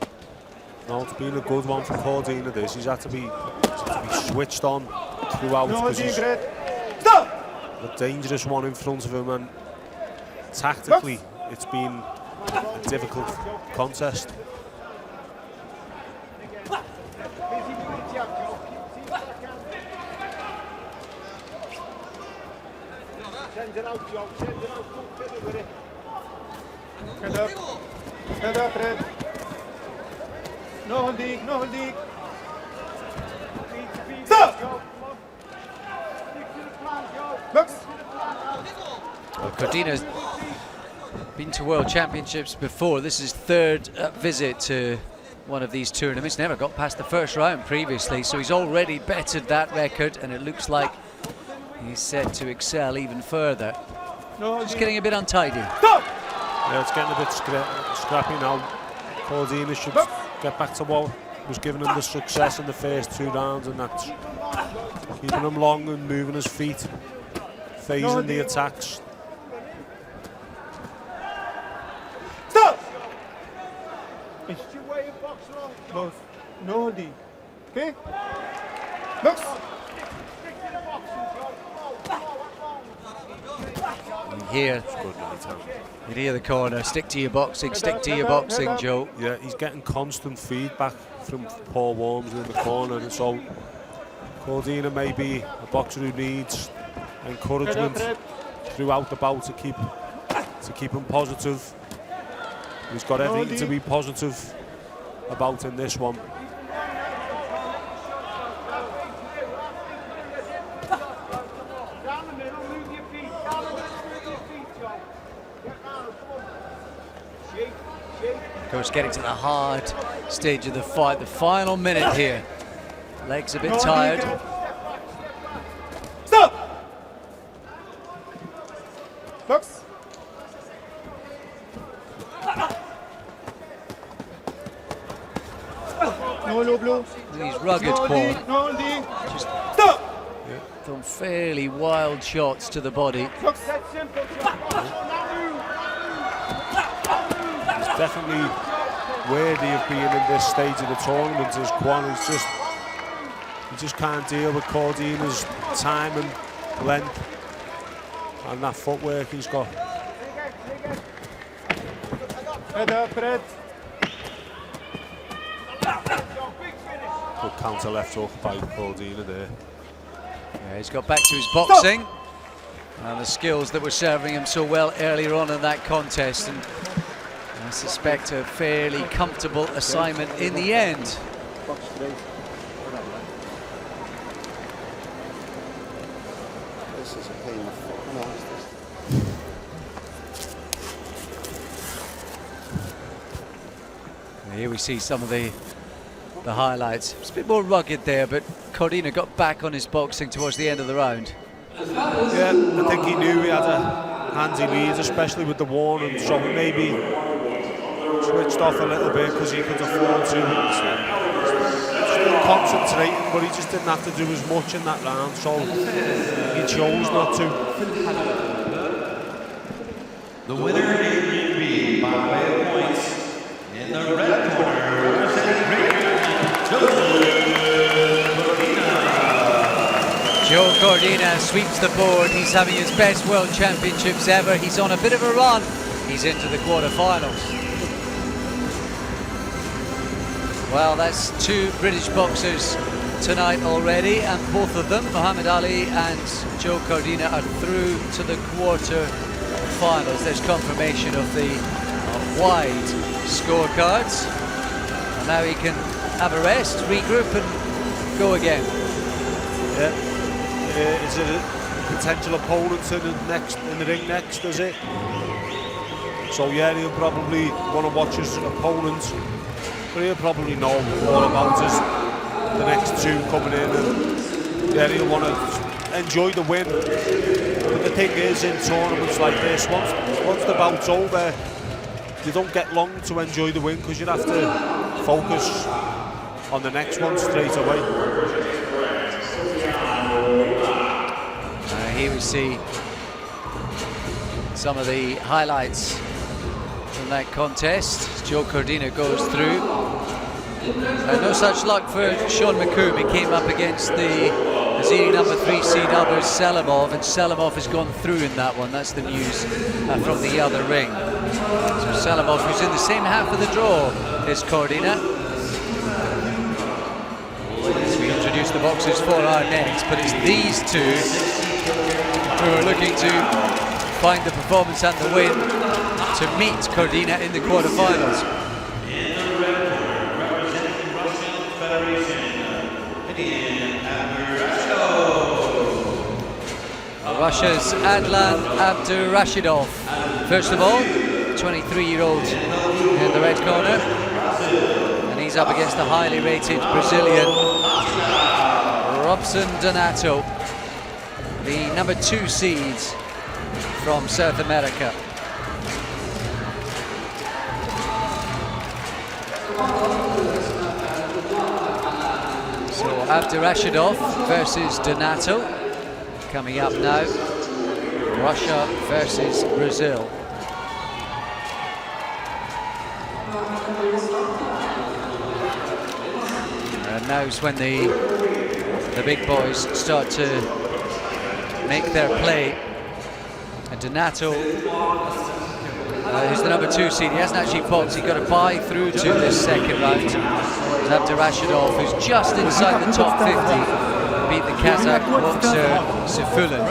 [SPEAKER 4] No, it's been a good one for Cordina, this. He's had to be switched on throughout because he's a dangerous one in front of him, and tactically it's been a difficult contest.
[SPEAKER 6] Head up, Red. No holding, no holding. Stop!
[SPEAKER 1] Well, Cordina's been to World Championships before. This is third visit to one of these tournaments. Never got past the first round previously, so he's already bettered that record, and it looks like he's set to excel even further. Just getting a bit untidy.
[SPEAKER 6] Stop!
[SPEAKER 4] Yeah, it's getting a bit scrappy now. Cordina should get back to what was giving him the success in the first 2 rounds, and that's keeping him long and moving his feet, phasing the attacks.
[SPEAKER 6] Stop! Both. No holding. Okay? Looks.
[SPEAKER 1] You hear the corner, stick to your boxing, Joe.
[SPEAKER 4] Yeah, he's getting constant feedback from Paul Wormsley in the corner, and so Cordina may be a boxer who needs encouragement throughout the bout to keep him positive. He's got everything to be positive about in this one.
[SPEAKER 1] Of course, getting to the hard stage of the fight, the final minute here. Legs a bit tired.
[SPEAKER 6] Stop! Box. No low blow.
[SPEAKER 1] These rugged Quan.
[SPEAKER 6] No holding.
[SPEAKER 1] Just
[SPEAKER 6] Stop!
[SPEAKER 1] some fairly wild shots to the body.
[SPEAKER 6] Box. That's simple.
[SPEAKER 4] Definitely worthy of being in this stage of the tournament as Quan is he just can't deal with Cordina's time and length and that footwork he's got.
[SPEAKER 6] Head up, Red.
[SPEAKER 4] Good counter left hook by Cordina there.
[SPEAKER 1] Yeah, he's got back to his boxing and the skills that were serving him so well earlier on in that contest, and I suspect a fairly comfortable assignment in the end. Here we see some of the highlights. It's a bit more rugged there, but Cordina got back on his boxing towards the end of the round.
[SPEAKER 4] Yeah, I think he knew he had a handy lead, especially with the warning, so maybe switched off a little bit because he could afford to. Still concentrating, but he just didn't have to do as much in that round, so he chose not to.
[SPEAKER 5] The winner is Rabi by way of points in the red corner, representing
[SPEAKER 1] Joe Cordina sweeps the board. He's having his best World Championships ever. He's on a bit of a run. He's into the quarterfinals. Well, that's 2 British boxers tonight already, and both of them, Muhammad Ali and Joe Cordina, are through to the quarterfinals. There's confirmation of the wide scorecards, and now he can have a rest, regroup, and go again.
[SPEAKER 4] Yeah. Is it a potential opponent in the ring next, does it? So yeah, he'll probably want to watch his opponents, but he'll probably know all about the next two coming in, and yeah, he'll want to enjoy the win. But the thing is, in tournaments like this, once the bout's over, you don't get long to enjoy the win because you have to focus on the next one straight away.
[SPEAKER 1] Here we see some of the highlights from that contest. Joe Cordina goes through. No such luck for Sean McComb. He came up against the Azeri number 3 seed Albert Selimov, and Selimov has gone through in that one. That's the news from the other ring. So Selimov, who's in the same half of the draw as Cordina. As we introduce the boxers for our next, but it's these two who are looking to find the performance and the win to meet Cordina in the quarterfinals.
[SPEAKER 5] In the red corner, representing Russian Federation,
[SPEAKER 1] Russia's Adlan Abdurashidov. First of all, 23-year-old in the red corner, and he's up against the highly rated Brazilian Robson Datato, the number 2 seed from South America. So Abdurashidov versus Datato coming up now. Russia versus Brazil. And now's when the big boys start to make their play. And Datato, who's the number 2 seed, he hasn't actually boxed. He got a bye through to this second round. Abdurashidov, who's just inside the top 50, beat the Kazakh boxer Sefulin.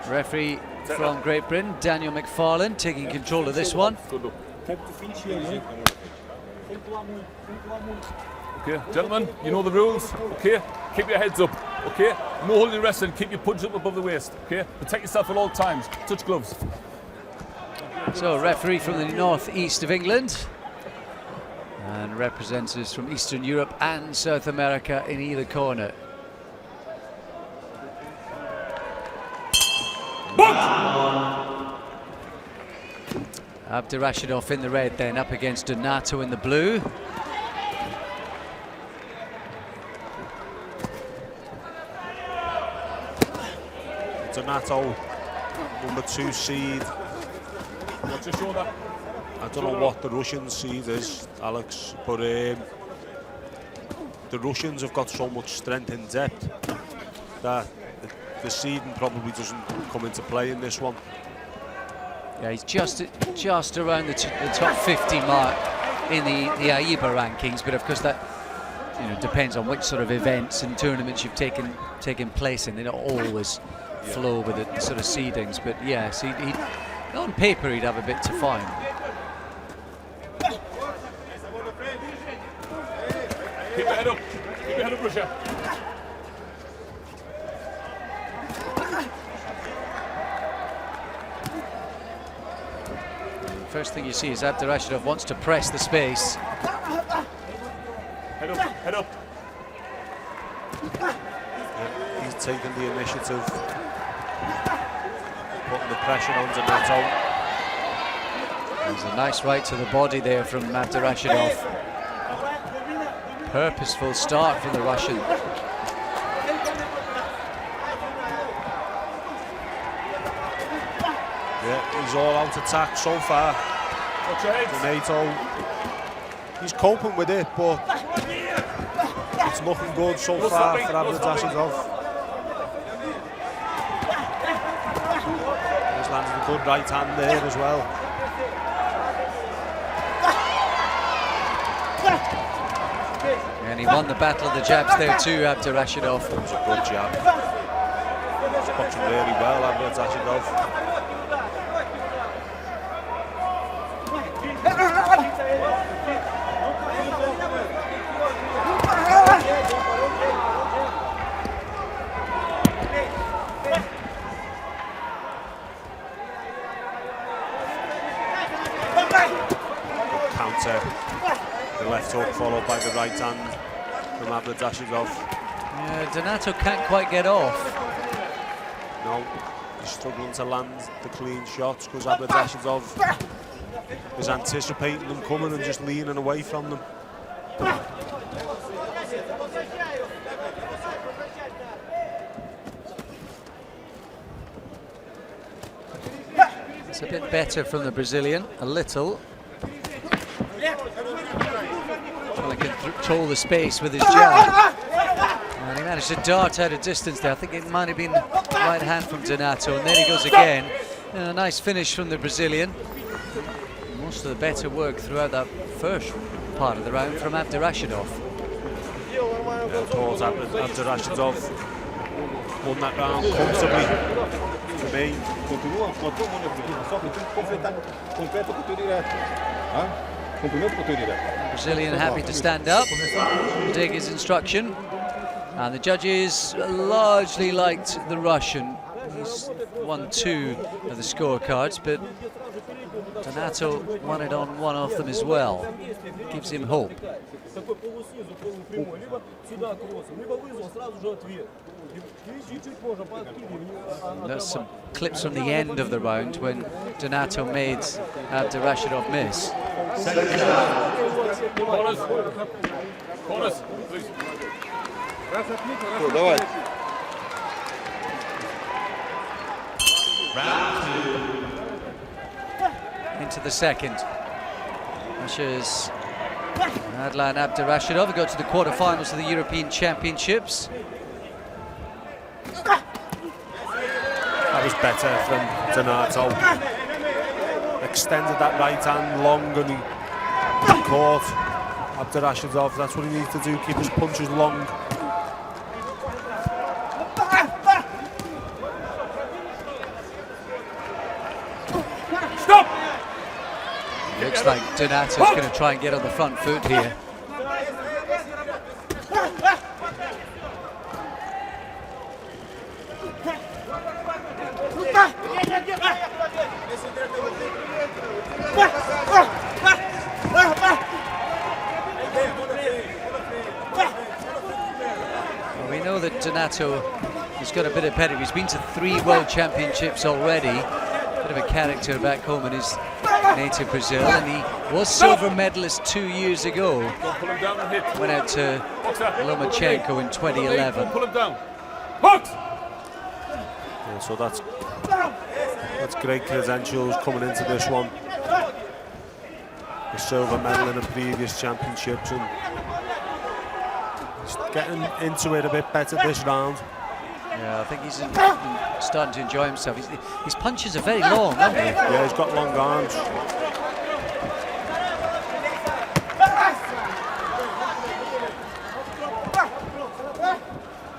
[SPEAKER 1] Referee from Great Britain, Daniel McFarlane, taking control of this one.
[SPEAKER 8] Okay, gentlemen, you know the rules, okay? Keep your heads up, okay? No holding wrestling, keep your punch up above the waist, okay? Protect yourself at all times, touch gloves.
[SPEAKER 1] So, referee from the northeast of England, and representatives from Eastern Europe and South America in either corner. Abdurashidov in the red, then up against Datato in the blue.
[SPEAKER 4] Datato, number 2 seed.
[SPEAKER 8] Watch your shoulder.
[SPEAKER 4] I don't know what the Russian seed is, Alex, but the Russians have got so much strength in depth that the seeding probably doesn't come into play in this one.
[SPEAKER 1] Yeah, he's just around the top 50 mark in the AIBA rankings, but of course that depends on which sort of events and tournaments you've taken place in. They don't always flow with the sort of seedings, but yes, he on paper he'd have a bit to find.
[SPEAKER 8] Keep your head up. Keep your head up, Russia.
[SPEAKER 1] First thing you see is Abdurashidov wants to press the space.
[SPEAKER 8] Head up, head up.
[SPEAKER 4] Yeah, he's taking the initiative, putting the pressure on Datato.
[SPEAKER 1] There's a nice right to the body there from Abdurashidov. Purposeful start from the Russian.
[SPEAKER 4] Yeah, he's all out attack so far.
[SPEAKER 8] Watch your head.
[SPEAKER 4] Datato, he's coping with it, but it's looking good so far for Abdurashidov. He's landed a good right hand there as well.
[SPEAKER 1] And he won the battle of the jabs there too, Abdurashidov.
[SPEAKER 4] It was a good jab. He's boxing really well, Abdurashidov. better. The left hook followed by the right hand from Rashidov.
[SPEAKER 1] Yeah, Datato can't quite get off.
[SPEAKER 4] No, he's struggling to land the clean shots because Rashidov is anticipating them coming and just leaning away from them.
[SPEAKER 1] It's a bit better from the Brazilian, a little. Well, he can control the space with his jab. And he managed to dart out of distance there. I think it might have been right hand from Datato, and there he goes again. And a nice finish from the Brazilian. Most of the better work throughout that first part of the round from Rashidov.
[SPEAKER 4] Of course, Rashidov won that round comfortably. For me,
[SPEAKER 1] Brazilian happy to stand up, dig his instruction, and the judges largely liked the Russian. He's won 2 of the scorecards, but Datato won it on one of them as well. Gives him hope. There's some clips from the end of the round when Datato made Rashidov miss.
[SPEAKER 8] Corners, please.
[SPEAKER 5] Round 2.
[SPEAKER 1] Into the second. Russia's Adlan Rashidov got to the quarterfinals of the European Championships.
[SPEAKER 4] that was better from Datato. Extended that right hand long and he caught Rashidov. That's what he needs to do, keep his punches long.
[SPEAKER 8] Stop!
[SPEAKER 1] Looks like Donato's going to try and get on the front foot here. Well, we know that Datato has got a bit of pedigree. He's been to 3 World Championships already. Bit of a character back home in his native Brazil, and he was silver medalist 2 years ago. Went out to Lomachenko in 2011.
[SPEAKER 8] Pull him down. Box!
[SPEAKER 4] Yeah, so that's great credentials coming into this one. The silver medal in the previous championships, and he's getting into it a bit better this round.
[SPEAKER 1] Yeah, I think he's starting to enjoy himself. His punches are very long, aren't they?
[SPEAKER 4] Yeah, he's got long arms.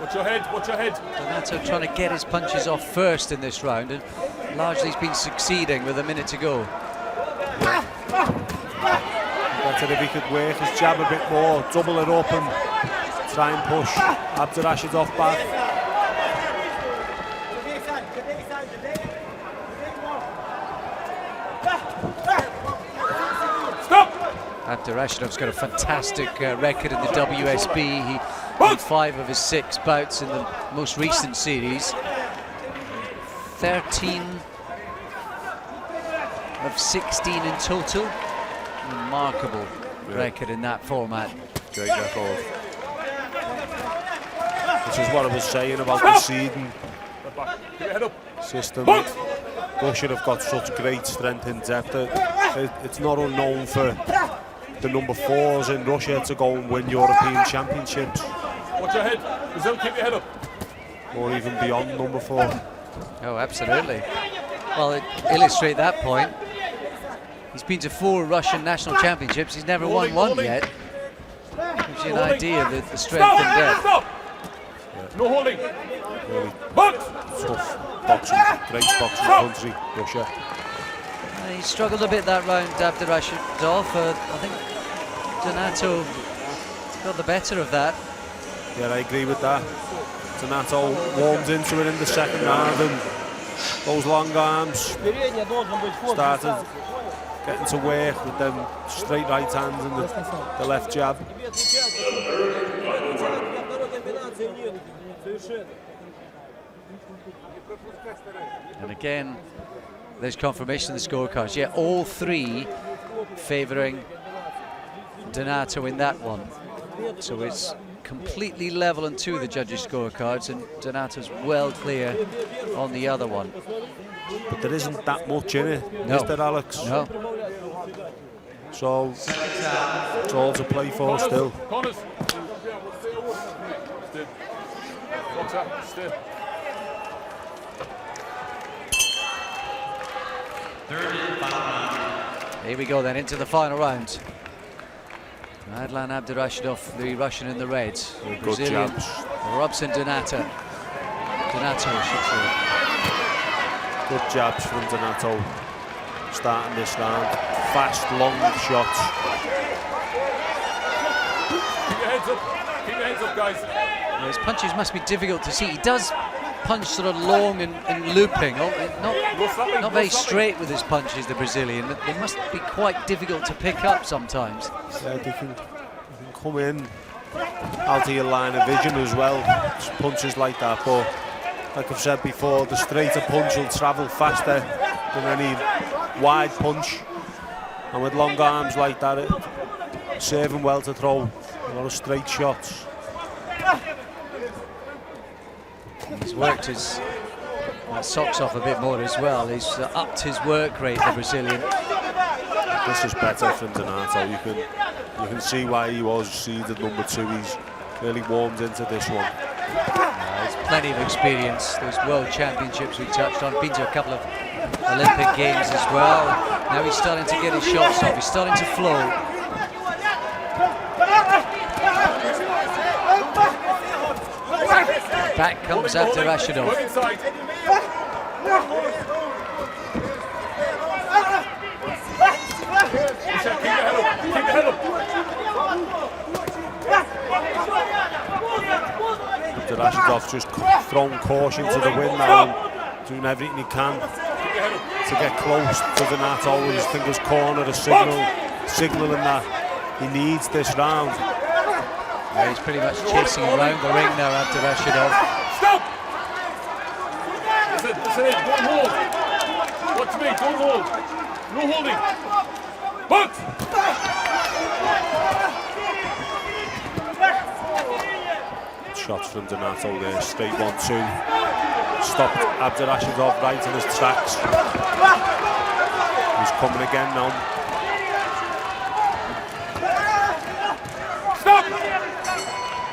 [SPEAKER 8] Watch your head, watch your head.
[SPEAKER 1] Datato trying to get his punches off first in this round, and largely he's been succeeding with a minute to go.
[SPEAKER 4] Better if he could work his jab a bit more, double it up and try and push Rashidov back.
[SPEAKER 1] Rashidov's got a fantastic record in the WSB. He won 5 of his 6 bouts in the most recent series. 13 of 16 in total. Remarkable record in that format.
[SPEAKER 4] Great record. Which is what I was saying about the seeding system. Russia have got such great strength in depth. It's not unknown for the number 4s in Russia to go and win European Championships.
[SPEAKER 8] Watch your head. Brazil, keep your head up.
[SPEAKER 4] Or even beyond number 4.
[SPEAKER 1] Oh, absolutely. Well, it illustrates that point. He's been to 4 Russian national championships. He's never won one yet. Gives you an idea of the strength and depth.
[SPEAKER 8] Stop! No holding.
[SPEAKER 4] Really
[SPEAKER 8] Box!
[SPEAKER 4] tough boxing, great boxing country, Russia.
[SPEAKER 1] He struggled a bit that round, Rashidov. I think Datato got the better of that.
[SPEAKER 4] Yeah, I agree with that. Datato warmed into it in the second round, and those long arms started getting to work with them straight right hands and the left jab.
[SPEAKER 1] And again, there's confirmation of the scorecards. Yeah, all three favouring Datato in that one. So it's completely level on two of the judges' scorecards, and Donato's well clear on the other one.
[SPEAKER 4] But there isn't that much in it,
[SPEAKER 1] No.
[SPEAKER 4] is there, Alex?
[SPEAKER 1] No.
[SPEAKER 4] So it's all to play for still.
[SPEAKER 8] Corners. Still. Box up. Still.
[SPEAKER 5] Third and final round.
[SPEAKER 1] Here we go then, into the final round. Adlan Abdurashidov, the Russian in the red. The
[SPEAKER 4] Good
[SPEAKER 1] Brazilian,
[SPEAKER 4] jabs.
[SPEAKER 1] Robson Datato. Datato, I should say.
[SPEAKER 4] Good jabs from Datato starting this round. Fast, long shots.
[SPEAKER 8] Keep your heads up. Keep your heads up, guys.
[SPEAKER 1] Well, his punches must be difficult to see. He does punch sort of long and looping. Not very straight with his punches, the Brazilian. They must be quite difficult to pick up sometimes.
[SPEAKER 4] Yeah, they can come in out of your line of vision as well. Just punches like that, but like I've said before, the straighter punch will travel faster than any wide punch. And with long arms like that, it's serving well to throw a lot of straight shots.
[SPEAKER 1] He's worked his socks off a bit more as well. He's upped his work rate, the Brazilian.
[SPEAKER 4] This is better from Datato. You can see why he was seeded number 2. He's really warmed into this one.
[SPEAKER 1] He's plenty of experience. Those World Championships we touched on. Been to a couple of Olympic Games as well. Now he's starting to get his shots off. He's starting to flow. Back comes after Rashidov.
[SPEAKER 8] Work inside. Keep your head up. Keep your head up.
[SPEAKER 4] Rashidov just throwing caution to the wind now and doing everything he can to get close to Datato with his fingers cornered, signaling that he needs this round.
[SPEAKER 1] Yeah, he's pretty much chasing around the ring now after Rashidov.
[SPEAKER 8] Stop! Listen, don't hold. Watch me, don't hold. No holding. But!
[SPEAKER 4] Shots from Datato there, straight 1-2. Stopped Abdurashidov right in his tracks. He's coming again now.
[SPEAKER 8] Stop!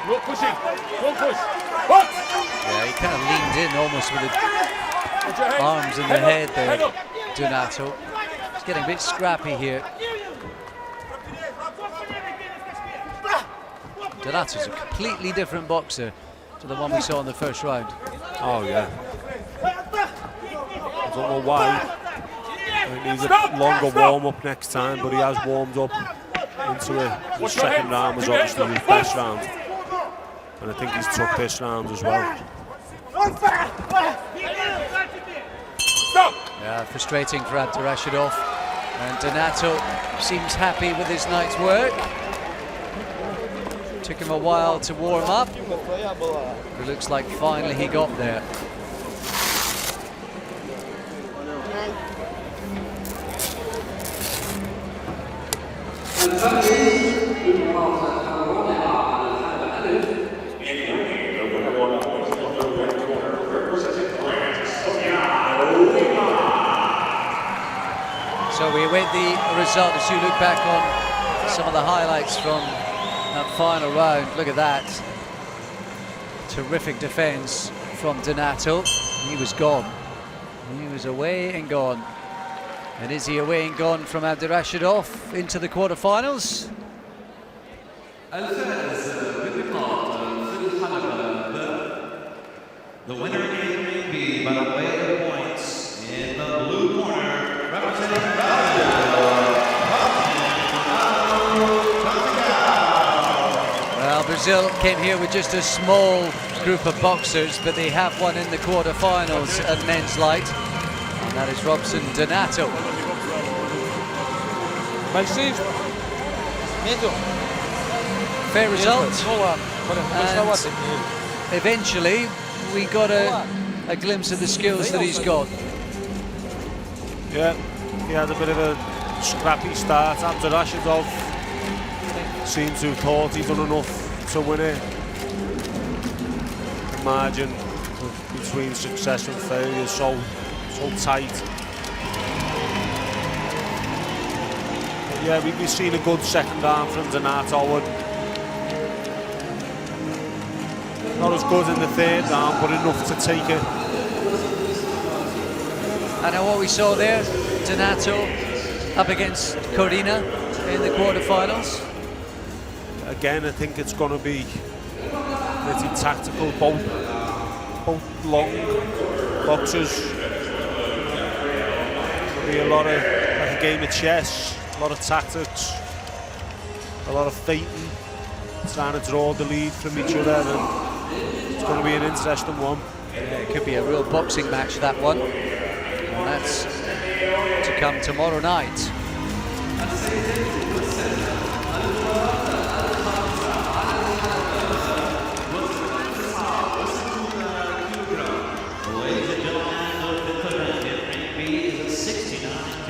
[SPEAKER 8] No pushing. Don't push. But!
[SPEAKER 1] Yeah, he kind of leaned in almost with the arms in the head there, Datato. He's getting a bit scrappy here. Donato's a completely different boxer to the one we saw in the first round.
[SPEAKER 4] Oh yeah. I don't know why. He needs a longer warm-up next time, but he has warmed up into it. The second round was obviously his best round. And I think he's took this round as well.
[SPEAKER 1] Yeah, frustrating for Abdurashidov. And Datato seems happy with his night's work. Took him a while to warm up. It looks like finally he got there. So we await the result as you look back on some of the highlights from that final round. Look at that. Terrific defense from Datato. He was gone. He was away and gone. And is he away and gone from Abdurashidov into the quarterfinals?
[SPEAKER 5] The winner in B by the way of points in the blue corner, representing
[SPEAKER 1] Well, Brazil came here with just a small group of boxers, but they have one in the quarterfinals at men's light, and that is Robson Datato.
[SPEAKER 6] Большие. Нету.
[SPEAKER 1] Fair result.
[SPEAKER 6] Большовато.
[SPEAKER 1] Eventually, we got a glimpse of the skills that he's got.
[SPEAKER 4] Yeah, he had a bit of a scrappy start after Rashidov seemed to have thought he'd done enough to win it. The margin between success and failure is so tight. But yeah, we've seen a good second round from Datato. Not as good in the third round, but enough to take it.
[SPEAKER 1] And what we saw there, Datato up against Cordina in the quarterfinals.
[SPEAKER 4] Again, I think it's going to be pretty tactical, both long boxers. There'll be a lot of, like a game of chess, a lot of tactics, a lot of fighting, trying to draw the lead from each other, and it's going to be an interesting one.
[SPEAKER 1] Yeah, it could be a real boxing match, that one. And that's to come tomorrow night.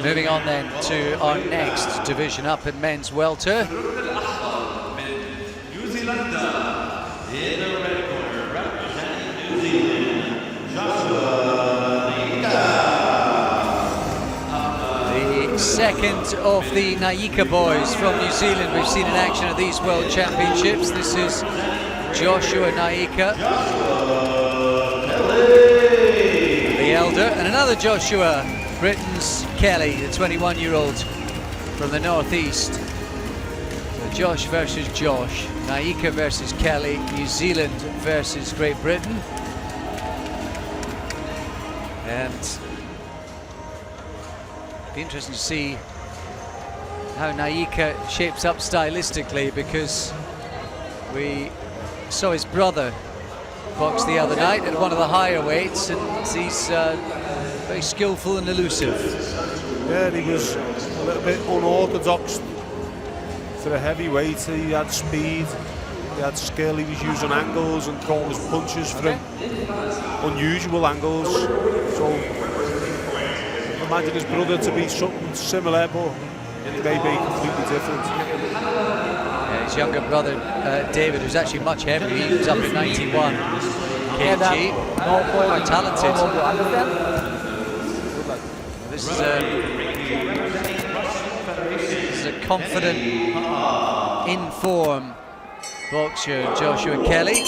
[SPEAKER 1] Moving on then to our next division up in men's welter.
[SPEAKER 5] New Zealander in the red corner, representing New Zealand,
[SPEAKER 1] The second of the Naika boys from New Zealand we've seen in action at these World Championships. This is Joshua Naika, the elder, and another Joshua, Britain's Kelly, the 21-year-old from the northeast. So Josh versus Josh, Naika versus Kelly, New Zealand versus Great Britain. And it'll be interesting to see how Naika shapes up stylistically, because we saw his brother box the other night at one of the higher weights, and he's very skillful and elusive.
[SPEAKER 4] Yeah, he was a little bit unorthodox for a heavyweight. He had speed, he had skill, he was using angles and throwing his punches from unusual angles. So imagine his brother to be something similar, but it may be completely different.
[SPEAKER 1] Yeah, his younger brother David, who's actually much heavier, he was up at 91 kg, quite talented. This is a confident, in-form boxer, Joshua Kelly.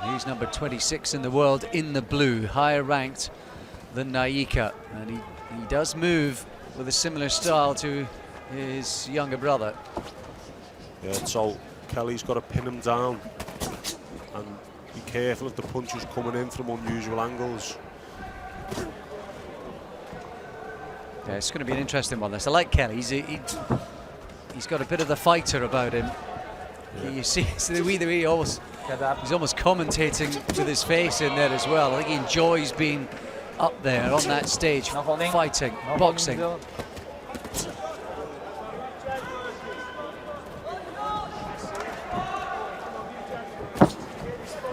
[SPEAKER 1] He's number 26 in the world in the blue, higher ranked than Naika, and he does move with a similar style to his younger brother.
[SPEAKER 4] Yeah, so Kelly's got to pin him down and be careful if the punch is coming in from unusual angles.
[SPEAKER 1] Yeah, it's going to be an interesting one. This, I like Kelly. He's got a bit of the fighter about him. Yeah. You see the way he's almost commentating with his face in there as well. I think he enjoys being up there on that stage, fighting, boxing.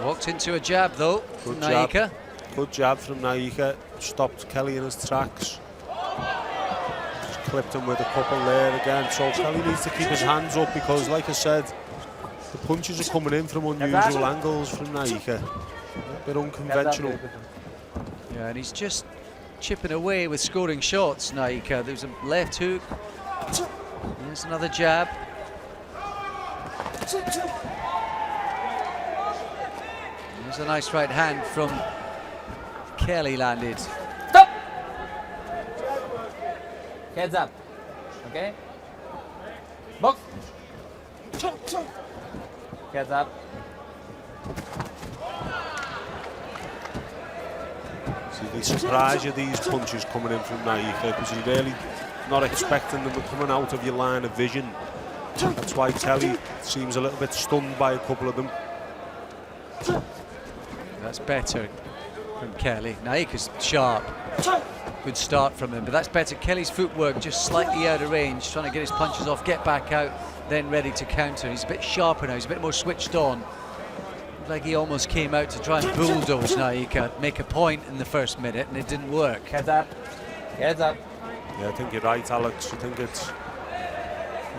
[SPEAKER 1] Walked into a jab though, from Naika.
[SPEAKER 4] Good jab from Naika, stopped Kelly in his tracks. Just clipped him with a couple there again. So Kelly needs to keep his hands up, because like I said, the punches are coming in from unusual angles from Naika. A bit unconventional.
[SPEAKER 1] Yeah, and he's just chipping away with scoring shots, Naika. There's a left hook. There's another jab. There's a nice right hand from Kelly landed.
[SPEAKER 6] Stop! Heads up. Okay? Box. Heads up.
[SPEAKER 4] See, they surprise you, these punches coming in from Naika, because you're really not expecting them coming out of your line of vision. That's why Kelly seems a little bit stunned by a couple of them.
[SPEAKER 1] That's better. from Kelly. Naika's sharp. Good start from him, but that's better. Kelly's footwork just slightly out of range, trying to get his punches off, get back out, then ready to counter. He's a bit sharper now, he's a bit more switched on. Looked like he almost came out to try and bulldoze Naika, make a point in the first minute, and it didn't work.
[SPEAKER 9] Heads up. Heads up.
[SPEAKER 4] Yeah, I think you're right, Alex. I think it's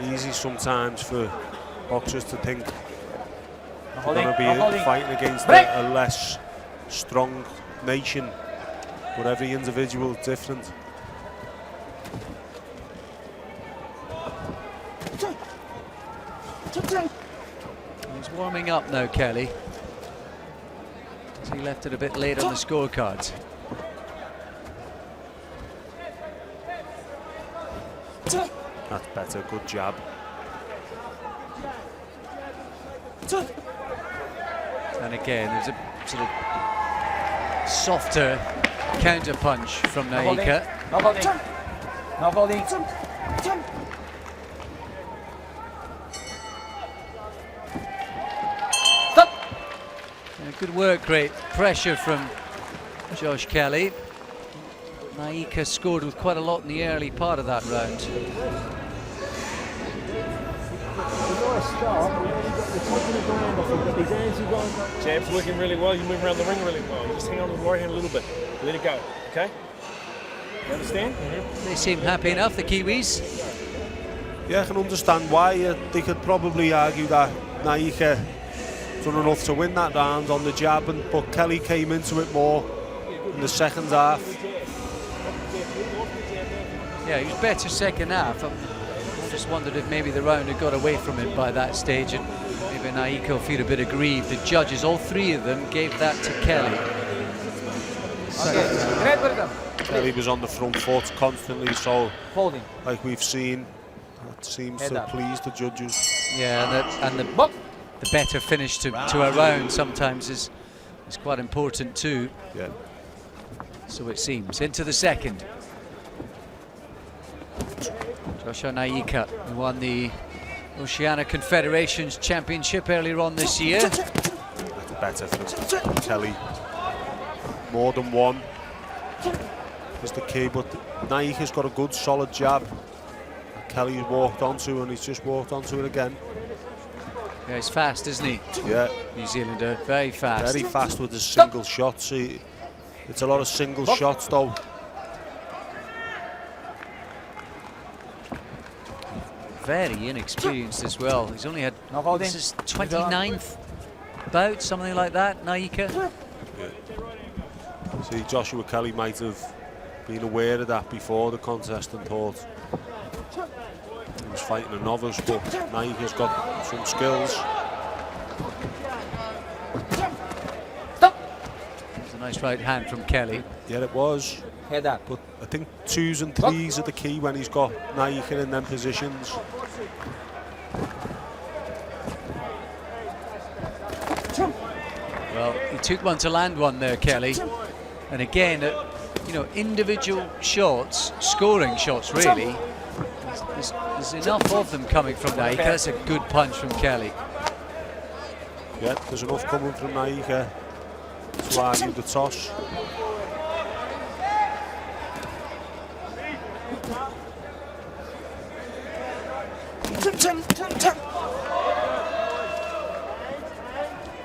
[SPEAKER 4] easy sometimes for boxers to think they're going to be fighting against a less strong nation, but every individual is different.
[SPEAKER 1] He's warming up now, Kelly. He left it a bit late on the scorecards.
[SPEAKER 4] That's better, good jab.
[SPEAKER 1] And again, there's a sort of softer counter punch from Naika.
[SPEAKER 9] No holding. No holding. Stop.
[SPEAKER 1] Good work, great pressure from Josh Kelly. Naika scored with quite a lot in the early part of that round.
[SPEAKER 10] Jab's working really well, you move around the ring really well. You just hang on to the right hand a little bit. Let it go, okay? You understand?
[SPEAKER 1] They seem happy enough, the Kiwis.
[SPEAKER 4] Yeah, I can understand why. They could probably argue that Naika done enough to win that round on the jab, but Kelly came into it more in the second half.
[SPEAKER 1] Yeah, he was better second half. I just wondered if maybe the round had got away from him by that stage, and maybe Naika will feel a bit aggrieved. The judges, all three of them, gave that to Kelly.
[SPEAKER 4] Kelly was on the front foot constantly, so
[SPEAKER 9] Holding.
[SPEAKER 4] like we've seen, that seems to please the judges.
[SPEAKER 1] Yeah, and the better finish to a round sometimes is quite important too.
[SPEAKER 4] Yeah.
[SPEAKER 1] So it seems. Into the second. Joshua Naika, who won the Oceania Confederations Championship earlier on this year.
[SPEAKER 4] That's better for Kelly. More than one is the key, but Naika's got a good solid jab. Kelly's walked onto, and he's just walked onto it again.
[SPEAKER 1] Yeah, he's fast, isn't he?
[SPEAKER 4] Yeah.
[SPEAKER 1] New Zealander, very fast.
[SPEAKER 4] Very fast with his single shots. It's a lot of single shots though.
[SPEAKER 1] Very inexperienced as well. He's only had this is 29th bout, something like that, Naika.
[SPEAKER 4] Yeah. See, Joshua Kelly might have been aware of that before the contest and thought he was fighting a novice, but Naika's got some skills.
[SPEAKER 1] There's a nice right hand from Kelly.
[SPEAKER 4] Yeah, it was.
[SPEAKER 9] Head up.
[SPEAKER 4] But I think 2s and 3s are the key when he's got Naika in them positions.
[SPEAKER 1] Well, he took one to land one there, Kelly. And again, you know, individual shots, scoring shots really. There's enough of them coming from Naika. That's a good punch from Kelly.
[SPEAKER 4] Yeah, there's enough coming from Naika to argue the toss.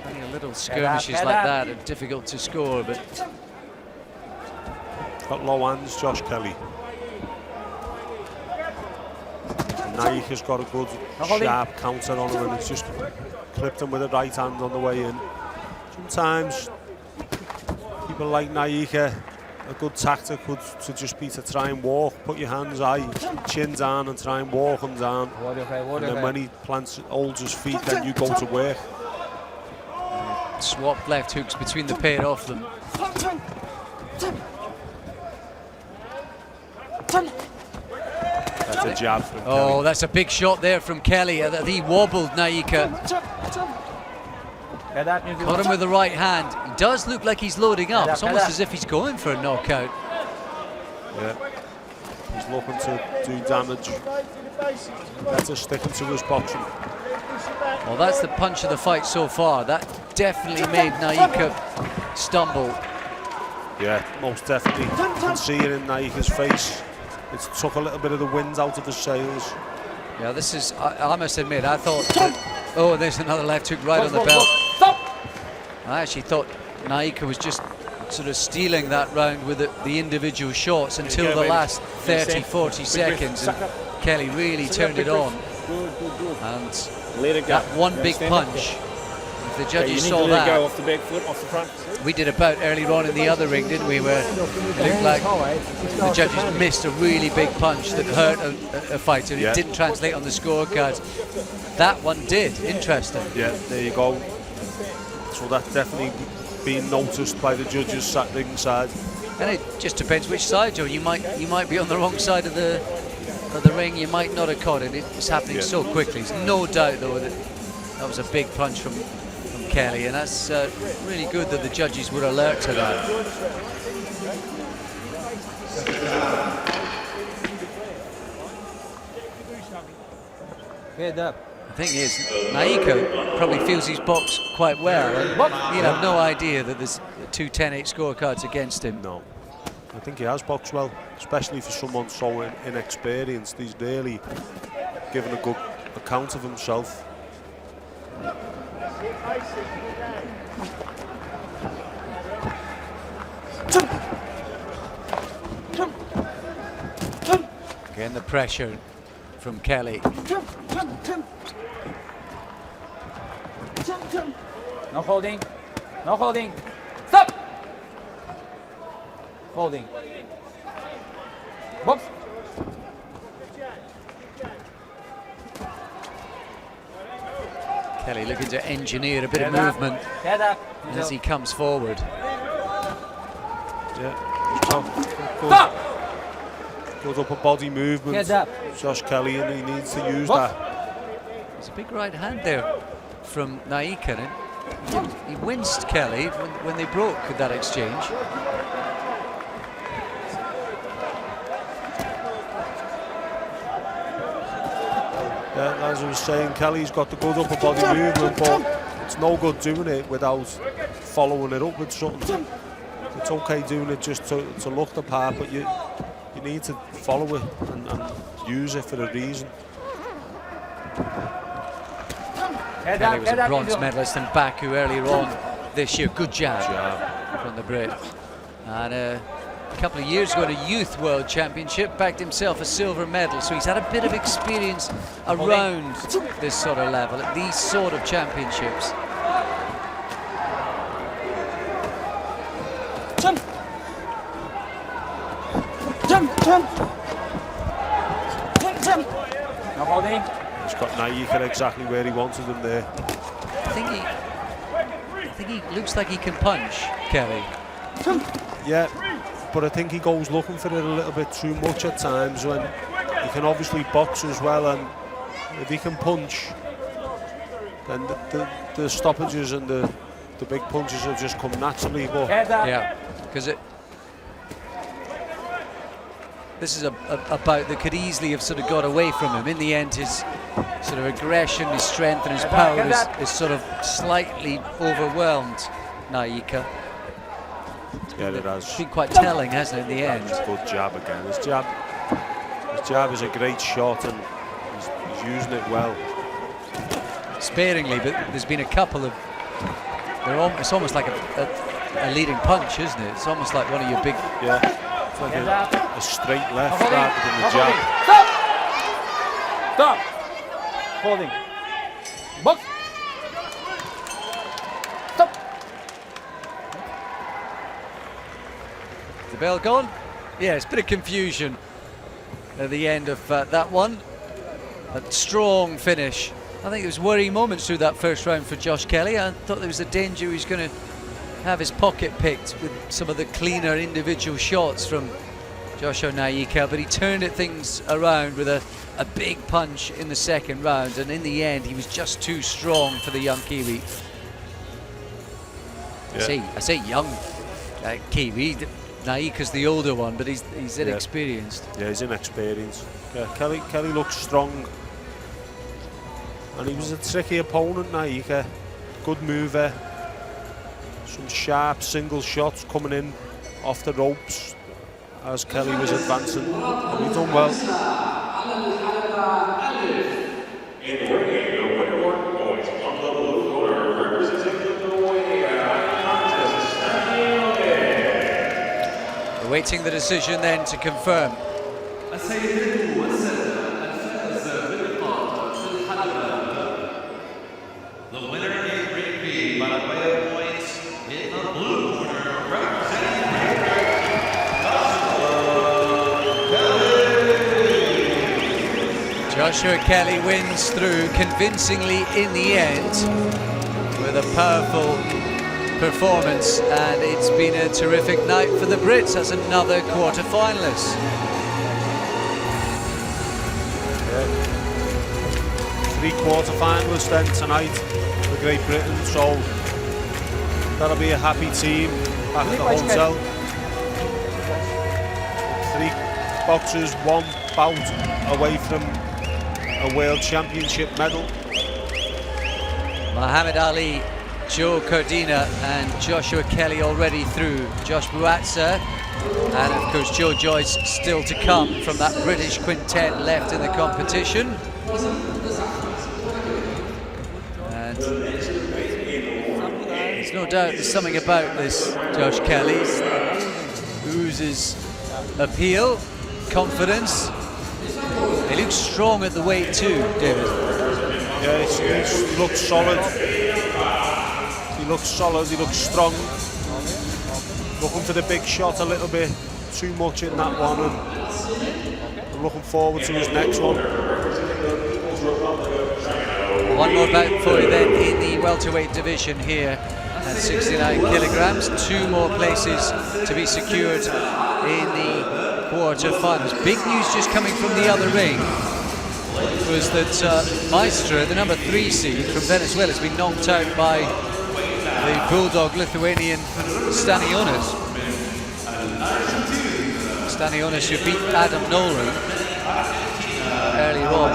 [SPEAKER 1] Only a little skirmishes like that are difficult to score, but
[SPEAKER 4] got low hands, Josh Kelly. Naika's got a good sharp counter on him, and it's just clipped him with a right hand on the way in. Sometimes people like Naika, a good tactic would to just be to try and walk, put your hands high, chin down, and try and walk him down. And then when he holds his feet, then you go to work.
[SPEAKER 1] Swap left hooks between the pair of them.
[SPEAKER 4] That's a jab from Kelly.
[SPEAKER 1] Oh, that's a big shot there from Kelly. He wobbled Naika. Caught him with the right hand. He does look like he's loading up. It's almost as if he's going for a knockout.
[SPEAKER 4] Yeah. He's looking to do damage. Better sticking to his boxing.
[SPEAKER 1] Well, that's the punch of the fight so far. That definitely made Naika stumble.
[SPEAKER 4] Yeah, most definitely. You can see it in Naika's face. It's took a little bit of the wind out of his sails.
[SPEAKER 1] Yeah, this is, I must admit, I thought that, oh, there's another left hook right on the belt. I actually thought Naika was just sort of stealing that round with the individual shots until the last 30, 40 seconds, and Kelly really turned it on. And that one big punch, if the judges saw that,
[SPEAKER 10] go off the back foot, off the front.
[SPEAKER 1] we did a bout earlier on in the other ring, didn't we, where it looked like the judges missed a really big punch that hurt a fighter. It didn't translate on the scorecards. That one did. Interesting.
[SPEAKER 4] Yeah, there you go. So that's definitely been noticed by the judges sat ringside.
[SPEAKER 1] And it just depends which side, Joe. You might be on the wrong side of the ring. You might not have caught it. It's happening so quickly. There's no doubt though that was a big punch from Kelly, and that's really good that the judges were alert to that.
[SPEAKER 9] Head up.
[SPEAKER 1] The thing is, Naika probably feels his box quite well, and he'll have no idea that there's 2 10-8 scorecards against him.
[SPEAKER 4] No, I think he has boxed well, especially for someone so inexperienced. He's really given a good account of himself.
[SPEAKER 1] Again, the pressure from Kelly.
[SPEAKER 9] No holding. No holding. Stop! Holding. Box.
[SPEAKER 1] Kelly looking to engineer a bit of movement as he comes forward.
[SPEAKER 4] Yeah, stop! Good upper body movement.
[SPEAKER 9] Heads up.
[SPEAKER 4] Josh Kelly, and he needs to use that.
[SPEAKER 1] There's a big right hand there from Naika. He winced Kelly when they broke that exchange.
[SPEAKER 4] Yeah, as I was saying, Kelly's got the good upper body movement, but it's no good doing it without following it up with something. It's okay doing it just to look the part, but you need to follow it and use it for a reason.
[SPEAKER 1] Kelly was a bronze medalist in Baku earlier on this year. Good jab from the Brit. And a couple of years ago at a Youth World Championship, bagged himself a silver medal. So he's had a bit of experience around this sort of level, at these sort of championships.
[SPEAKER 9] No holding.
[SPEAKER 4] He's got Naika exactly where he wanted him there.
[SPEAKER 1] I think he looks like he can punch, Kelly.
[SPEAKER 4] Yeah, but I think he goes looking for it a little bit too much at times, when he can obviously box as well, and if he can punch, then the stoppages and the big punches will just come naturally. But
[SPEAKER 1] yeah, because this is a bout that could easily have sort of got away from him. In the end, his sort of aggression, his strength and his power is sort of slightly overwhelmed Naika.
[SPEAKER 4] yeah, it has.
[SPEAKER 1] It's been quite telling, hasn't it, in the end?
[SPEAKER 4] Good jab again. His jab is a great shot, and he's using it well.
[SPEAKER 1] Sparingly, but there's been a couple of... It's almost like a leading punch, isn't it? It's almost like one of your big...
[SPEAKER 4] Yeah, it's like a straight left rather than the jab.
[SPEAKER 9] Stop! Holding. Box. Stop.
[SPEAKER 1] The bell gone? Yeah, it's a bit of confusion at the end of that one. A strong finish. I think there was worrying moments through that first round for Josh Kelly. I thought there was a danger he was going to have his pocket picked with some of the cleaner individual shots from Joshua Naika, but he turned things around with a big punch in the second round, and in the end he was just too strong for the young Kiwi.
[SPEAKER 4] Yeah.
[SPEAKER 1] I say young Kiwi. Naika's the older one, but he's inexperienced.
[SPEAKER 4] Yeah, he's inexperienced. Yeah, Kelly looks strong, and he was a tricky opponent. Naika, good mover, some sharp single shots coming in off the ropes as Kelly was advancing. And he done well.
[SPEAKER 3] In the ring, the winner points on the blue corner, representing the Norway contest.
[SPEAKER 1] Awaiting the decision then to confirm.
[SPEAKER 5] The winner in ring B by the way of points in the blue corner, representing
[SPEAKER 1] Joshua Kelly wins through convincingly in the end with a powerful performance, and it's been a terrific night for the Brits as another quarter-finalist.
[SPEAKER 4] Three quarter-finalists then tonight for Great Britain, so that'll be a happy team back at the hotel. 3 boxers, 1 bout away from a World Championship medal.
[SPEAKER 1] Muhammad Ali, Joe Cordina and Joshua Kelly already through. Josh Buatti and of course Joe Joyce still to come from that British quintet left in the competition. And there's no doubt there's something about this Josh Kelly. Oozes appeal, confidence. He looks strong at the weight too, David.
[SPEAKER 4] Yeah, he looks solid. He looks solid, he looks strong. Looking for the big shot a little bit too much in that one, and I'm looking forward to his next one.
[SPEAKER 1] One more bout for you then in the welterweight division here at 69 kilograms. 2 more places to be secured in the quarter-finals. Big news just coming from the other ring was that Maestra, the number 3 seed from Venezuela, has been knocked out by the Bulldog Lithuanian Stanionis. Stanionis, who beat Adam Nolan earlier on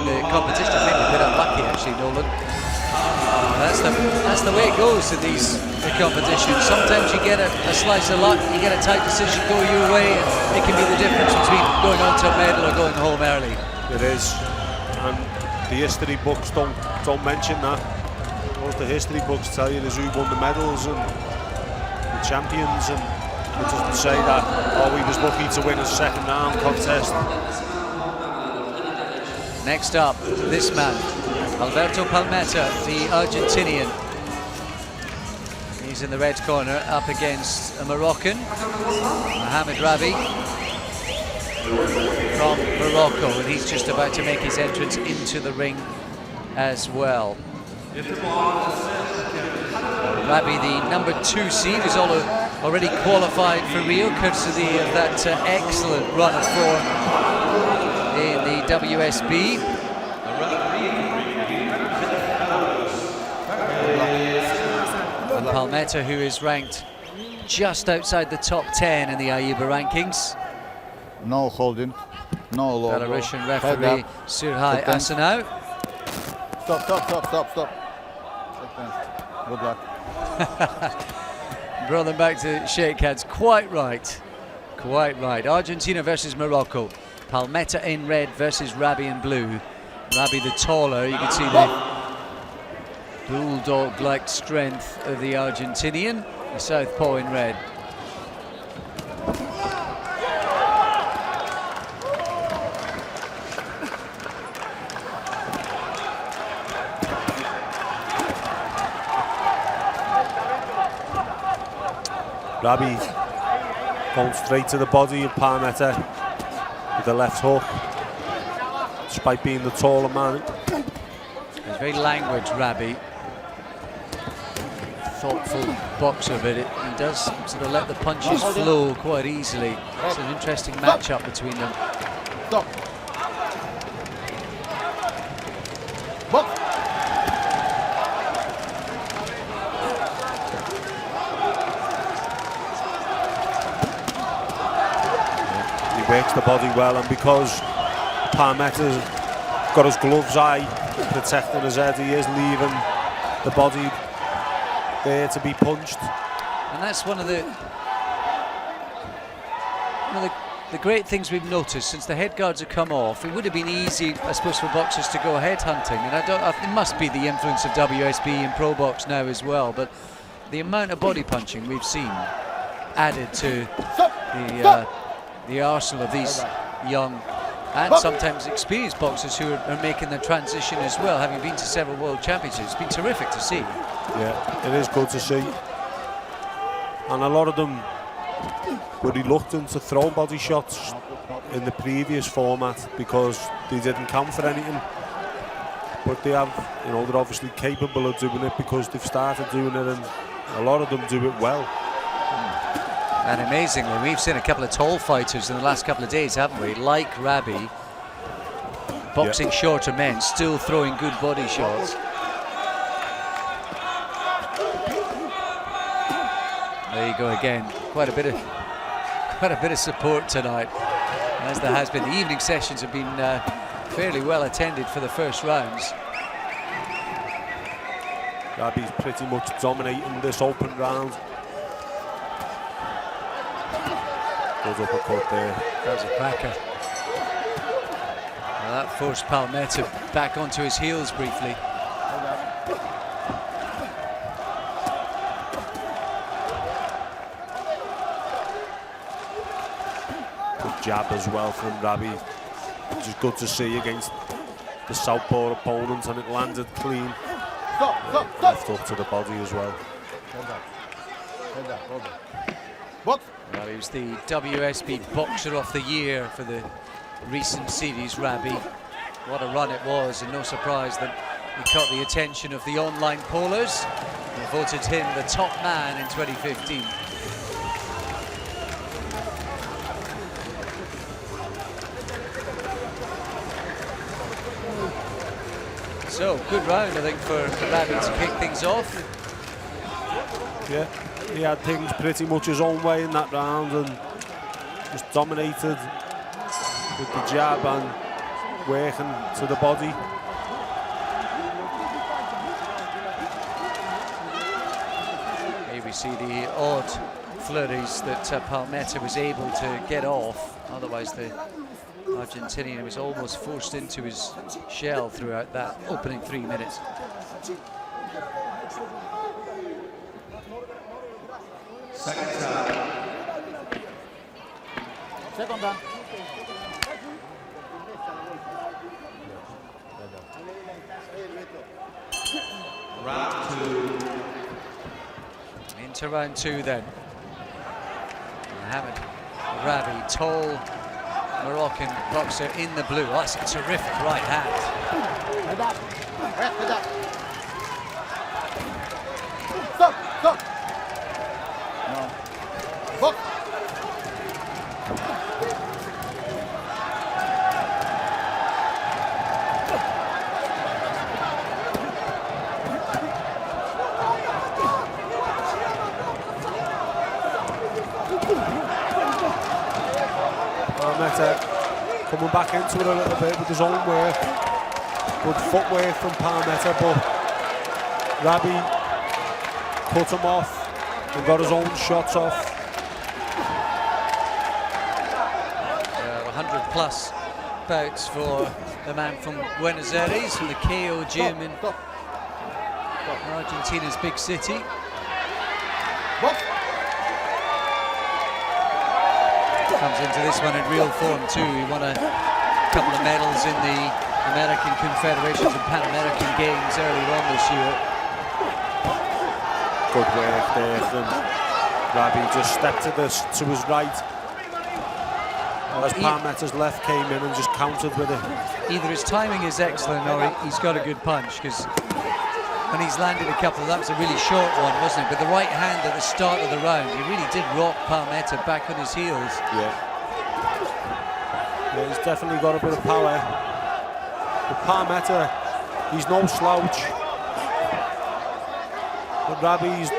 [SPEAKER 1] in the competition. I think a bit unlucky actually, Nolan. That's the way it goes in these competitions. Sometimes you get a slice of luck, you get a tight decision go your way, and it can be the difference between going on to a medal or going home early.
[SPEAKER 4] It is, and the history books don't mention that. What the history books tell you is who won the medals and the champions, and it doesn't say that, oh, he was lucky to win a second round contest.
[SPEAKER 1] Next up, this man, Alberto Palmeta, the Argentinian. He's in the red corner up against a Moroccan, Mohamed Rabi from Morocco, and he's just about to make his entrance into the ring as well. Rabi, the number 2 seed, is already qualified for Rio, courtesy of that excellent run of form in the WSB. Palmeta, who is ranked just outside the top 10 in the AIBA rankings.
[SPEAKER 11] No holding, no low.
[SPEAKER 1] Belarusian referee Surhai Asanau.
[SPEAKER 11] Stop. Good luck.
[SPEAKER 1] Brought them back to shake hands. Quite right. Argentina versus Morocco. Palmeta in red versus Rabi in blue. Rabi the taller, you can see the bulldog-like strength of the Argentinian. The southpaw in red.
[SPEAKER 4] Rabi going straight to the body of Palmeta with the left hook, despite being the taller man.
[SPEAKER 1] He's very languid, Rabi. Thoughtful boxer, but he does sort of let the punches flow quite easily. It's an interesting matchup between them.
[SPEAKER 11] Stop. Box.
[SPEAKER 4] He works the body well, and because Palmeta's got his gloves eye protecting his head, he is leaving the body there to be punched.
[SPEAKER 1] And that's one of the
[SPEAKER 12] the great things we've noticed since the head guards have come off, it would have been easy, I suppose, for boxers to go head hunting, and it must be the influence of WSB and Pro Box now as well, but the amount of body punching we've seen added to the arsenal of these young and sometimes experienced boxers who are making the transition as well, having been to several world championships. It's been terrific to see.
[SPEAKER 4] Yeah, it is good to see. And a lot of them were reluctant to throw body shots in the previous format because they didn't count for anything. But they have, you know, they're obviously capable of doing it because they've started doing it, and a lot of them do it well.
[SPEAKER 12] And amazingly, we've seen a couple of tall fighters in the last couple of days, haven't we? Like Rabi, boxing shorter men, still throwing good body shots. There you go again. Quite a bit of support tonight, as there has been. The evening sessions have been fairly well attended for the first rounds.
[SPEAKER 4] Rabi's pretty much dominating this open round. Goes uppercut there.
[SPEAKER 12] That was a cracker. Well, that forced Palmeta back onto his heels briefly.
[SPEAKER 4] Good jab as well from Rabi, which is good to see against the southpaw opponent, and it landed clean. Left up to the body as well.
[SPEAKER 12] Well, he was the WSB Boxer of the Year for the recent series, Rabi. What a run it was, and no surprise that he caught the attention of the online pollers and voted him the top man in 2015. So, good round, I think, for Rabi to kick things off.
[SPEAKER 4] Yeah, he had things pretty much his own way in that round and just dominated with the jab and working to the body.
[SPEAKER 12] Here we see the odd flurries that Palmeta was able to get off. Otherwise, the Argentinian was almost forced into his shell throughout that opening 3 minutes.
[SPEAKER 5] Second round.
[SPEAKER 9] Second round.
[SPEAKER 5] Round 2.
[SPEAKER 12] Into round 2 then. Mohamed Rabi, tall Moroccan boxer in the blue. Oh, that's a terrific right hand.
[SPEAKER 11] Stop, stop. No. Box.
[SPEAKER 4] Palmeta coming back into it a little bit with his own work. Good footwork from Palmeta, but Rabi cut him off and got his own shots off.
[SPEAKER 12] 100 plus bouts for the man from Buenos Aires, from the KO gym in Argentina's big city. Comes into this one in real form too. He won a couple of medals in the American Confederations and Pan American Games earlier on this year.
[SPEAKER 4] Good work there from Rabi. Just stepped to his right as Palmeta's left came in and just countered with it.
[SPEAKER 12] Either his timing is excellent or he's got a good punch, because when he's landed a couple, that was a really short one, wasn't it? But the right hand at the start of the round, he really did rock Palmeta back on his heels.
[SPEAKER 4] Yeah, he's definitely got a bit of power. But Palmeta, he's no slouch. But Rabi's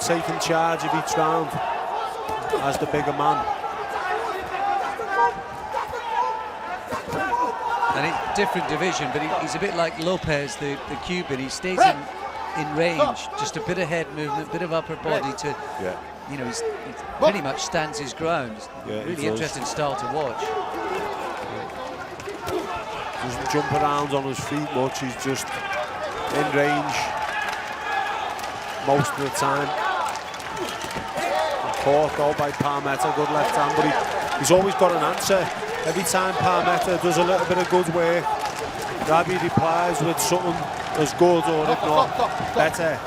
[SPEAKER 4] taking charge of each round as the bigger man.
[SPEAKER 12] And it's different division, but he's a bit like Lopez, the Cuban. He stays in range, just a bit of head movement, a bit of upper body to you know, he pretty much stands his ground.
[SPEAKER 4] Yeah,
[SPEAKER 12] really interesting style to watch.
[SPEAKER 4] Doesn't jump around on his feet much, he's just in range most of the time. Caught though by Palmeta, good left hand, but he's always got an answer. Every time Palmeta does a little bit of good work, Rabi replies with something as good or if not better.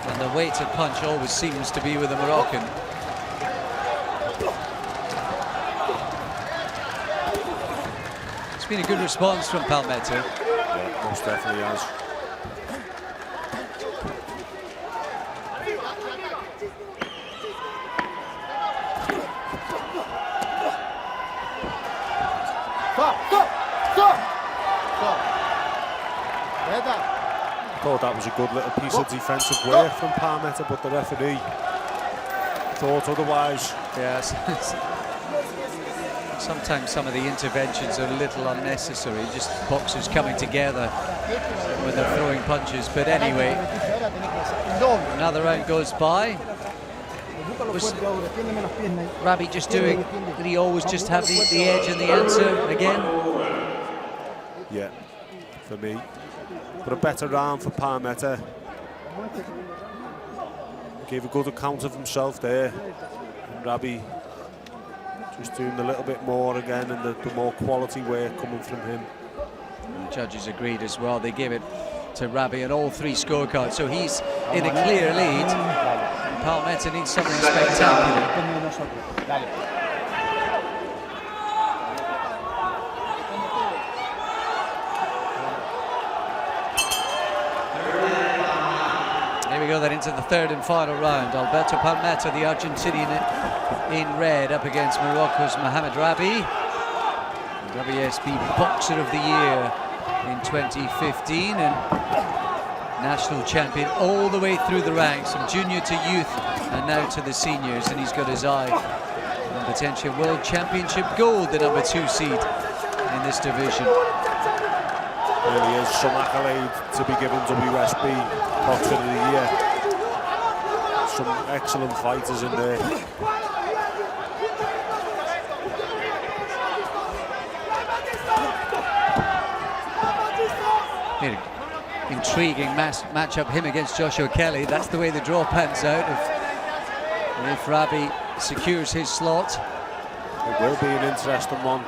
[SPEAKER 12] And the weighted punch always seems to be with the Moroccan. It's been a good response from Palmeta.
[SPEAKER 4] Yeah, most definitely has. I thought that was a good little piece of defensive work from Palmeta, but the referee thought otherwise.
[SPEAKER 12] Yes. Sometimes some of the interventions are a little unnecessary, just boxers coming together when they're throwing punches. But anyway, another round goes by. Was Rabi just doing, did he always just have the edge and the answer again?
[SPEAKER 4] Yeah, for me. But a better round for Palmeta. Gave a good account of himself there. And Rabi just doing a little bit more again, and the more quality work coming from him.
[SPEAKER 12] And the judges agreed as well. They gave it to Rabi on all three scorecards. So he's in a clear lead. And Palmeta needs something spectacular. Here we go then into the third and final round. Alberto Palmeta, the Argentinian in red, up against Morocco's Mohamed Rabi, WSB Boxer of the Year in 2015 and national champion all the way through the ranks, from junior to youth and now to the seniors, and he's got his eye on potential world championship gold, the number 2 seed in this division.
[SPEAKER 4] Really is some accolade to be given WSB Boxer of the Year. Some excellent fighters in there.
[SPEAKER 12] Intriguing matchup, him against Joshua Kelly. That's the way the draw pans out. If Rabi secures his slot,
[SPEAKER 4] it will be an interesting one.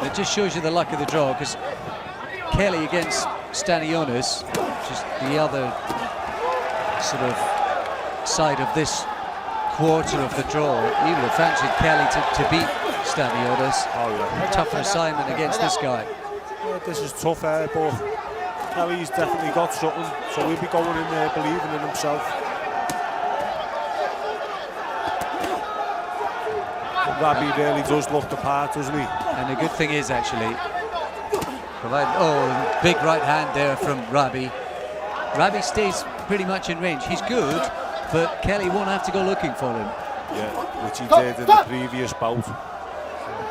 [SPEAKER 12] It just shows you the luck of the draw, because Kelly against Stanionis, which is the other sort of side of this quarter of the draw. He would have fancied Kelly to beat Stanionis.
[SPEAKER 4] Oh yeah.
[SPEAKER 12] Tougher assignment against this guy.
[SPEAKER 4] Yeah, this is tough, but Kelly's definitely got something, so he'll be going in there believing in himself. Rabi really does look the part, doesn't he?
[SPEAKER 12] And the good thing is, actually, big right hand there from Rabi. Rabi stays pretty much in range. He's good, but Kelly won't have to go looking for him.
[SPEAKER 4] Yeah, which he did in the previous bout.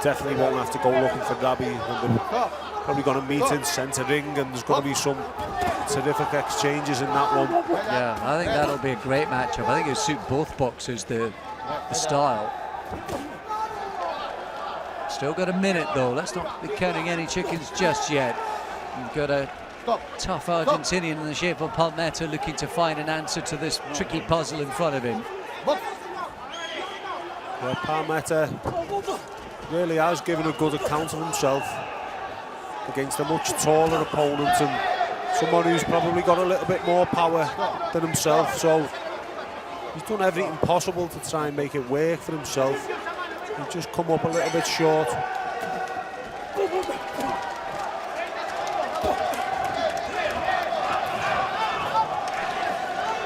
[SPEAKER 4] Definitely won't have to go looking for Rabi. And they're probably going to meet in centre ring, and there's going to be some terrific exchanges in that one.
[SPEAKER 12] Yeah, I think that'll be a great matchup. I think it'll suit both boxers, the style. Still got a minute though. Let's not be counting any chickens just yet. You've got a tough Argentinian in the shape of Palmeta looking to find an answer to this tricky puzzle in front of him.
[SPEAKER 4] Yeah, Palmeta really has given a good account of himself against a much taller opponent and someone who's probably got a little bit more power than himself, so he's done everything possible to try and make it work for himself. He's just come up a little bit short.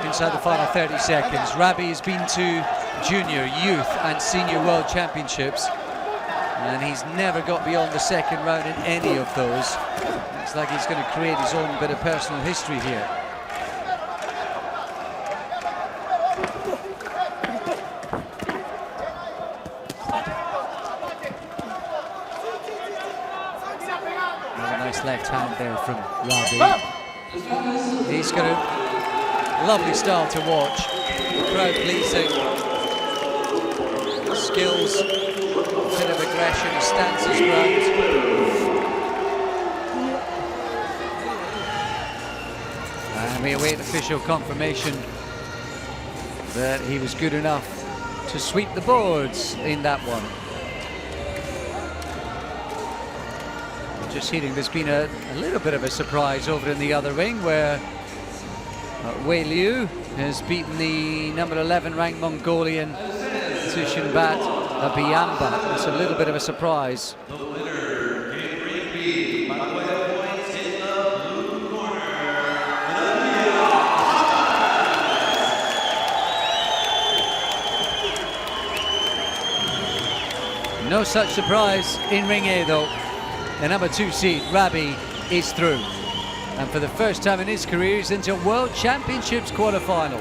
[SPEAKER 12] Inside the final 30 seconds, Rabi has been to junior, youth and senior world championships, and he's never got beyond the second round in any of those. Looks like he's going to create his own bit of personal history here. Another nice left hand there from Rabi. He's going to Lovely style to watch. Crowd pleasing. Skills, a bit of aggression, he stands his ground. And we await official confirmation that he was good enough to sweep the boards in that one. Just hearing, there's been a little bit of a surprise over in the other ring where Wei Liu has beaten the number 11 ranked Mongolian Tushinbat Abiyamba. It's a little bit of a surprise.
[SPEAKER 5] The winner, Grade B, by the way of points in the blue corner.
[SPEAKER 12] No such surprise in ring A though. The number 2 seed, Rabi, is through. And for the first time in his career, he's into World Championships quarter-final.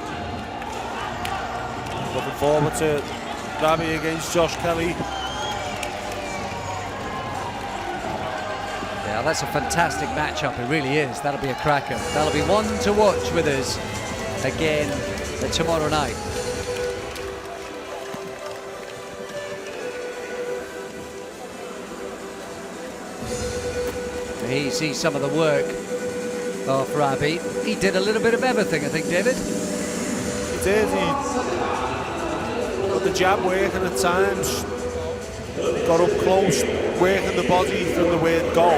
[SPEAKER 4] Looking forward to Rabi against Josh Kelly.
[SPEAKER 12] Yeah, that's a fantastic matchup, it really is. That'll be a cracker. That'll be one to watch with us again tomorrow night. Here you see some of the work of Rabi. He did a little bit of everything, I think, David.
[SPEAKER 4] He did. He got the jab working at times. Got up close, working the body from the word go.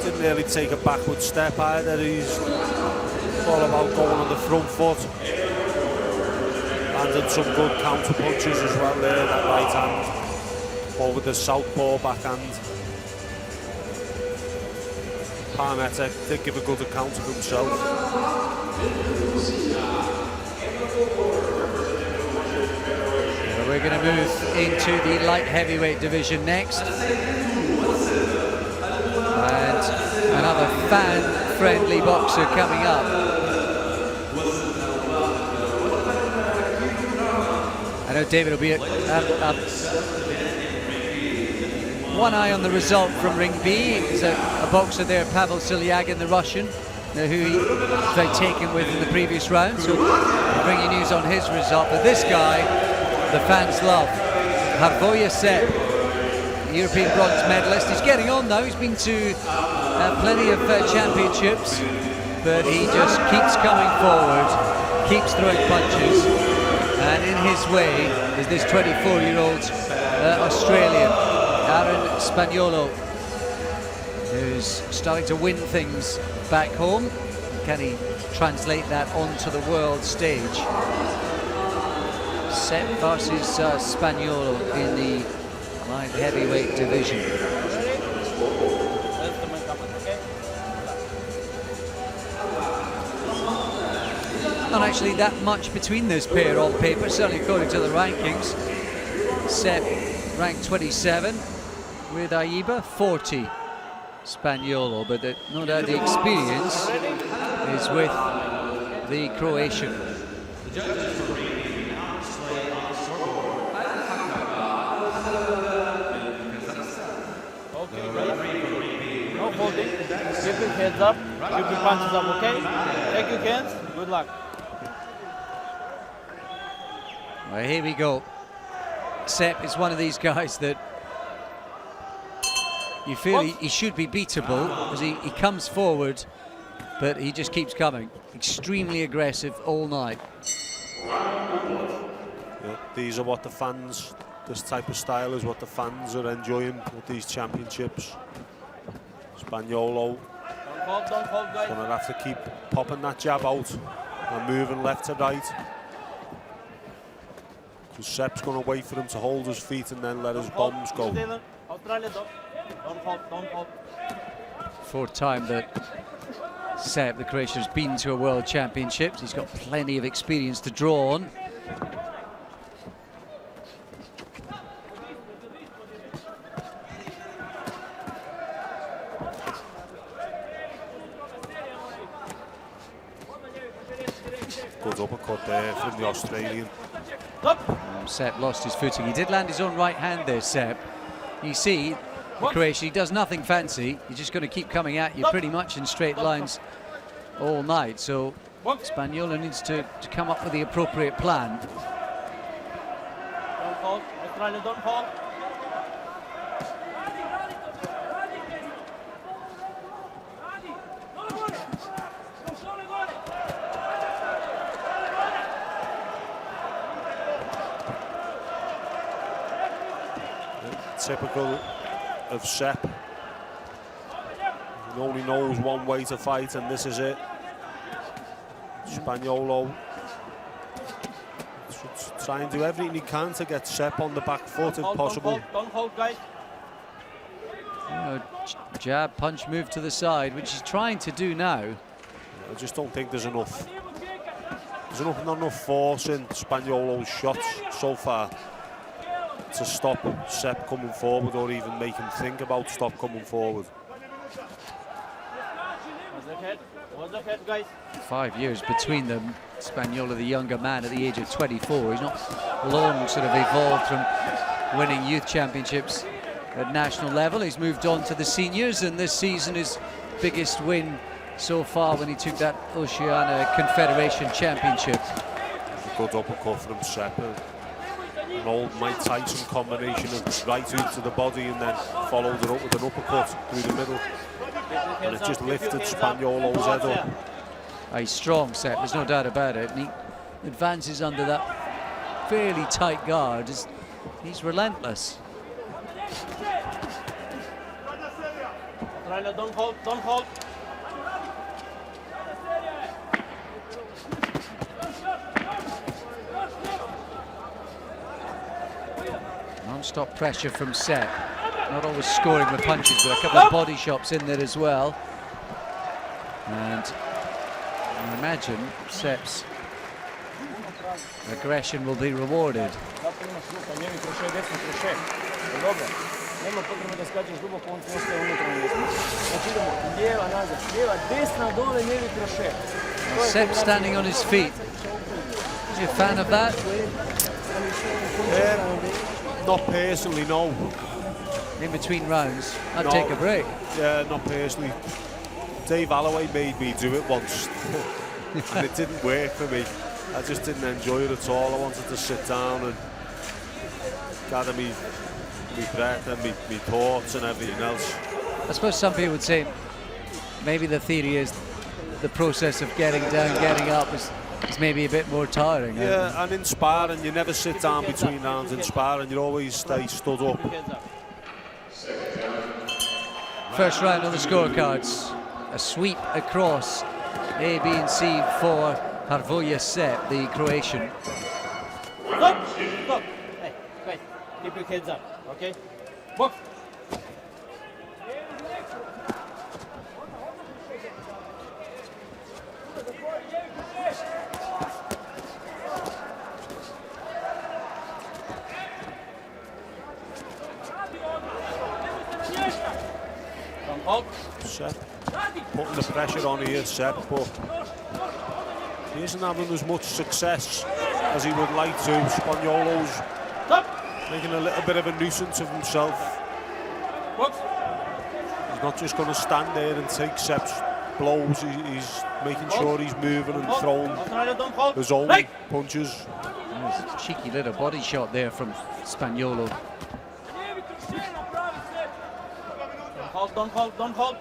[SPEAKER 4] Didn't really take a backward step either. He's all about going on the front foot. Landed some good counter punches as well there, that right hand. Over the southpaw backhand. Palmeta did give a good account of himself.
[SPEAKER 12] We're going to move into the light heavyweight division next. And another fan-friendly boxer coming up. I know David will be one eye on the result from Ring B. There's a boxer there, Pavel Silyagin, the Russian, who he was very taken with in the previous round. So we'll bring you news on his result. But this guy, the fans love. Harvoya Sep, European bronze medalist. He's getting on now. He's been to plenty of championships, but he just keeps coming forward, keeps throwing punches. And in his way is this 24-year-old Australian, Aaron Spaniolo, who's starting to win things back home. Can he translate that onto the world stage? Sep versus Spaniolo in the light heavyweight division. Not actually that much between this pair on paper, certainly according to the rankings. Sep ranked 27 with AIBA, 40 Spaniolo, but no doubt the experience is with the Croatian.
[SPEAKER 13] No folding. Keep your heads up. Keep your punches up, okay? Take your hands. Good luck.
[SPEAKER 12] Well, here we go. Sep is one of these guys that you feel he should be beatable as he comes forward, but he just keeps coming. Extremely aggressive all night.
[SPEAKER 4] Yeah, these are what the fans, this type of style is what the fans are enjoying with these championships. Spaniolo
[SPEAKER 13] Don't hold, guys.
[SPEAKER 4] gonna have to keep popping that jab out and moving left to right. Because Sep's gonna wait for him to hold his feet and then let his bombs go.
[SPEAKER 13] Australia, don't hold.
[SPEAKER 12] Fourth time that Sep, the Croatian, has been to a World Championships. He's got plenty of experience to draw on.
[SPEAKER 4] Good uppercut there from the Australian.
[SPEAKER 12] Sep lost his footing. He did land his own right hand there, Sep. You see, the Croatian, he does nothing fancy. He's just going to keep coming at you pretty much in straight lines all night, so Spaniolo needs to come up with the appropriate plan.
[SPEAKER 13] Don't hold. Australia, don't hold.
[SPEAKER 4] Typical of Sepp. He only knows one way to fight, and this is it. Spaniolo should try and do everything he can to get Sepp on the back foot if possible.
[SPEAKER 13] Don't hold, guys.
[SPEAKER 12] Jab, punch, move to the side, which he's trying to do now.
[SPEAKER 4] I just don't think there's enough. Not enough force in Spaniolo's shots so far to stop Sepp coming forward, or even make him think about stop coming forward.
[SPEAKER 13] What's the head, guys?
[SPEAKER 12] 5 years between them. Spaniolo, the younger man, at the age of 24. He's not long sort of evolved from winning youth championships at national level. He's moved on to the seniors, and this season his biggest win so far when he took that Oceania Confederation Championship.
[SPEAKER 4] A good uppercut from Sepp. An old Mike Tyson combination of right hook to the body and then followed it up with an uppercut through the middle. And it just lifted Spaniolo's head up.
[SPEAKER 12] He's strong, Sepp, there's no doubt about it. And he advances under that fairly tight guard. He's relentless.
[SPEAKER 13] Don't hold, don't hold.
[SPEAKER 12] Non-stop pressure from Sepp. Not always scoring with punches, but a couple of body shots in there as well. And I imagine Sepp's aggression will be rewarded. Sepp standing on his feet. Are you a fan of that?
[SPEAKER 4] Not personally, no.
[SPEAKER 12] In between rounds, I'd take a break.
[SPEAKER 4] Yeah, not personally. Dave Alloway made me do it once, and it didn't work for me. I just didn't enjoy it at all. I wanted to sit down and gather me breath and me thoughts and everything else.
[SPEAKER 12] I suppose some people would say maybe the theory is the process of getting down, getting up is maybe a bit more tiring.
[SPEAKER 4] Yeah, and in sparring, you never sit down between rounds in sparring. You always stay stood up.
[SPEAKER 12] First round on the scorecards. A sweep across A, B and C for Hrvoje Sepp, the Croatian.
[SPEAKER 13] Stop! Stop! Hey, guys, keep your heads up, okay? Box!
[SPEAKER 4] Sepp putting the pressure on here, Sepp, but he isn't having as much success as he would like to. Spaniolo's making a little bit of a nuisance of himself. He's not just going to stand there and take Sepp's blows. He's making sure he's moving and throwing his own punches.
[SPEAKER 12] There's a cheeky little body shot there from Spaniolo.
[SPEAKER 13] Don't hold, don't hold.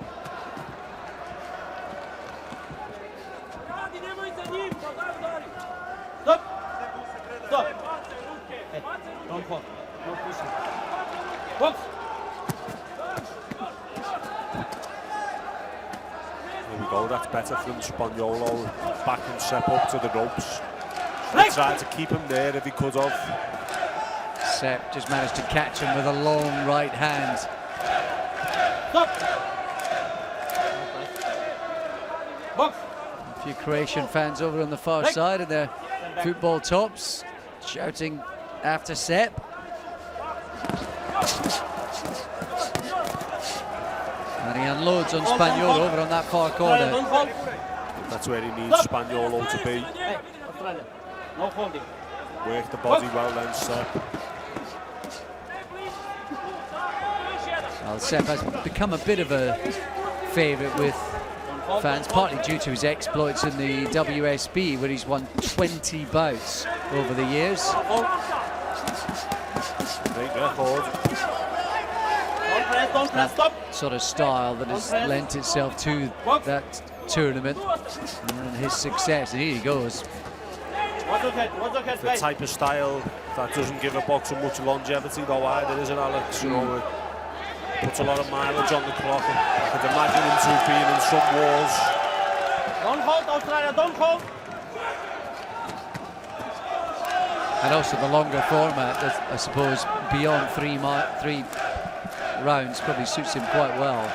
[SPEAKER 13] Stop! Stop! Hey, don't hold. No pushing. Box!
[SPEAKER 4] There we go, that's better from Spaniolo. Backing Sepp up to the ropes. He tried to keep him there if he could have.
[SPEAKER 12] Sepp just managed to catch him with a long right hand.
[SPEAKER 13] Stop! Box!
[SPEAKER 12] A few Croatian fans over on the far side of their football tops shouting after Sepp. And he unloads on Spaniolo over on that far corner.
[SPEAKER 4] That's where he needs Spaniolo to be.
[SPEAKER 13] Hey, Australia, no holding.
[SPEAKER 4] Work the body well then, Sepp.
[SPEAKER 12] Well, Sepp has become a bit of a favourite with fans, partly due to his exploits in the WSB, where he's won 20 bouts over the years.
[SPEAKER 4] Great record.
[SPEAKER 12] That sort of style that has lent itself to that tournament and his success. And here he goes.
[SPEAKER 4] The type of style that doesn't give a boxer much longevity though either, isn't Alex? You know, it puts a lot of mileage on the clock. I could imagine him to being in some wars.
[SPEAKER 13] Don't hold, Australia, don't hold.
[SPEAKER 12] And also the longer format, I suppose, beyond three rounds probably suits him quite well.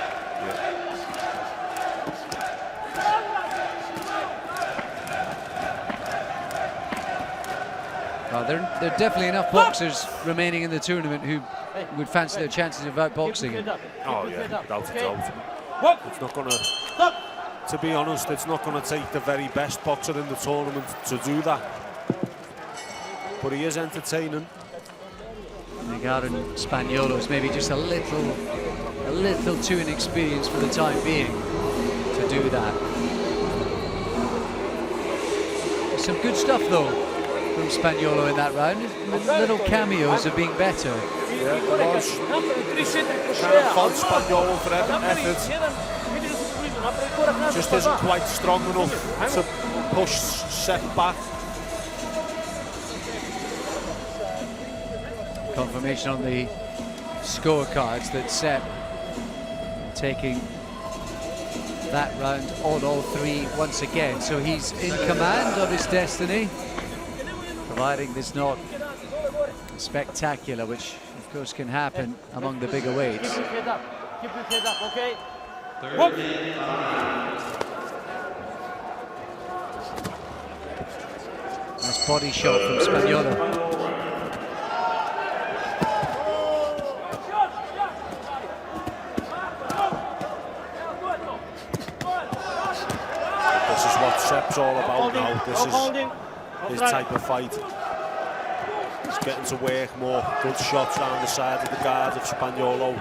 [SPEAKER 12] There are definitely enough boxers remaining in the tournament who would fancy their chances of outboxing him.
[SPEAKER 4] Oh yeah, without a doubt. It's not going to be honest, it's not going to take the very best boxer in the tournament to do that. But he is entertaining.
[SPEAKER 12] Regarding Spaniolo is maybe just a little too inexperienced for the time being to do that. Some good stuff though from Spaniolo in that round. Little cameos of being better.
[SPEAKER 4] Yeah, it was. Kind of fault Spaniolo for effort. Just isn't quite strong enough to push Sepp back.
[SPEAKER 12] Confirmation on the scorecards that Sepp taking that round on all three once again. So he's in command of his destiny, providing there's not spectacular, which of course can happen among the bigger weights.
[SPEAKER 13] Keep your head up, okay?
[SPEAKER 12] Nice body shot from Spaniolo.
[SPEAKER 4] This is what Sepp's all about now. This is his type of fight. He's getting to work more good shots around the side of the guard of Spaniolo.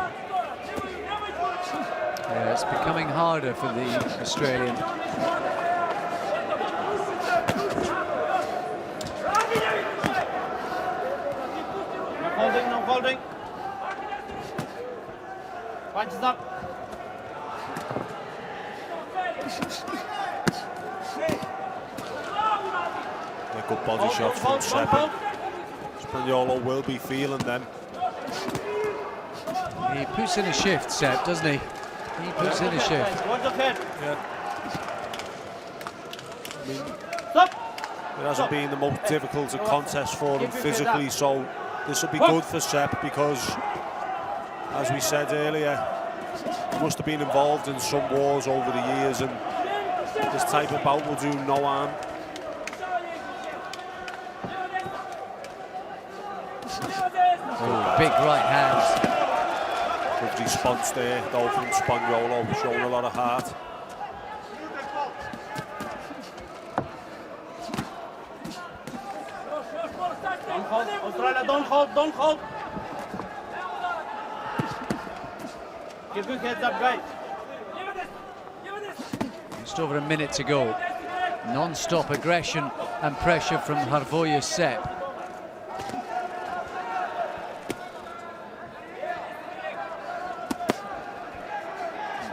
[SPEAKER 12] Yeah, it's becoming harder for the Australian.
[SPEAKER 13] No holding. Punches up.
[SPEAKER 4] A good body shots from Sepp. Spaniolo will be feeling them.
[SPEAKER 12] He puts in a shift, Sepp, doesn't he? He puts in a shift.
[SPEAKER 4] Yeah. I mean, it hasn't been the most difficult of contests for him physically, so this will be good for Sepp because, as we said earlier, he must have been involved in some wars over the years, and this type of bout will do no harm.
[SPEAKER 12] Oh, big right hand.
[SPEAKER 4] Good response there, though, from Spaniolo, showing a lot of heart.
[SPEAKER 13] Don't hold, Australia, don't hold. Keep your heads up, guys.
[SPEAKER 12] Just over a minute to go. Non-stop aggression and pressure from Hrvoje Sepp.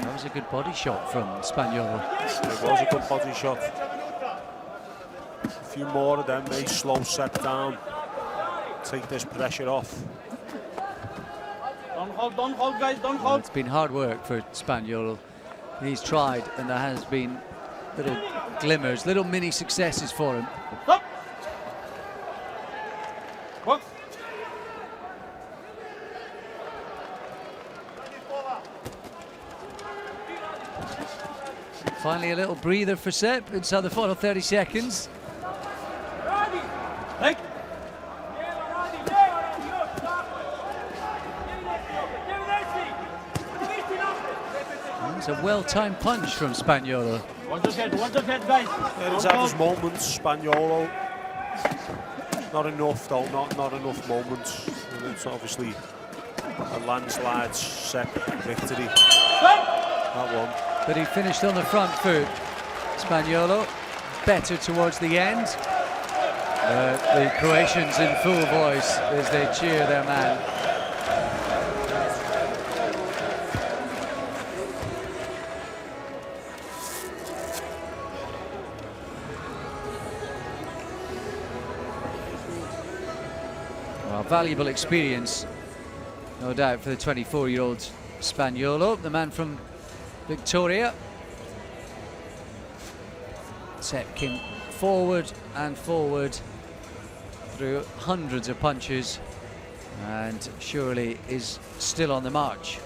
[SPEAKER 12] That was a good body shot from Spaniolo.
[SPEAKER 4] It was a good body shot. A few more of them may slow Sepp down, take this pressure off.
[SPEAKER 13] Don't hold, guys, don't hold.
[SPEAKER 12] It's been hard work for Spaniolo. He's tried, and there has been little glimmers, little mini successes for him.
[SPEAKER 13] Stop. Box.
[SPEAKER 12] Finally, a little breather for Sepp inside the final 30 seconds.
[SPEAKER 13] Hey.
[SPEAKER 12] It's a well-timed punch from Spaniolo.
[SPEAKER 13] Watch your head, guys.
[SPEAKER 4] Yeah, he's had his moments, Spaniolo. Not enough, though, not enough moments. And it's obviously a landslide Sepp victory. That one.
[SPEAKER 12] but he finished on the front foot. Spaniolo better towards the end. The Croatians in full voice as they cheer their man. Well, valuable experience, no doubt, for the 24-year-old Spaniolo, the man from Victoria. Sepp came forward and forward through hundreds of punches and surely is still on the march.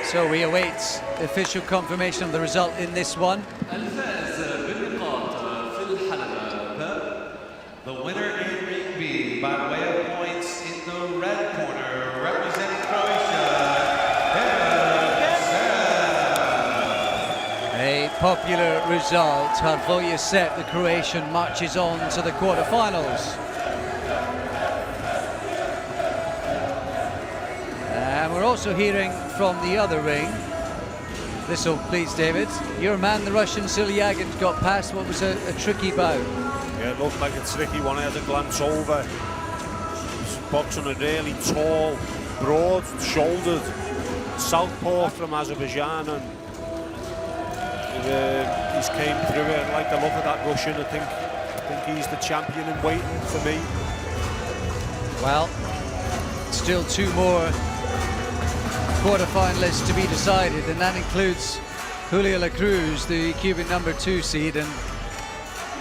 [SPEAKER 12] So we await official confirmation of the result in this one.
[SPEAKER 5] The winner in Ring B by way of points in the red corner, representing Croatia,
[SPEAKER 12] A popular result. Hrvoje Sepp, the Croatian, marches on to the quarterfinals. And we're also hearing from the other ring. This will please David. Your man, the Russian Silyagin, got past what was a tricky bout.
[SPEAKER 4] Yeah, it looked like a tricky one. I had a glance over. He's boxing a really tall, broad-shouldered southpaw from Azerbaijan, and he's came through it. I like the look of that Russian. I think he's the champion in waiting for me.
[SPEAKER 12] Well, still two more quarter-finalists to be decided, and that includes Julio Cruz, the Cuban #2 seed. And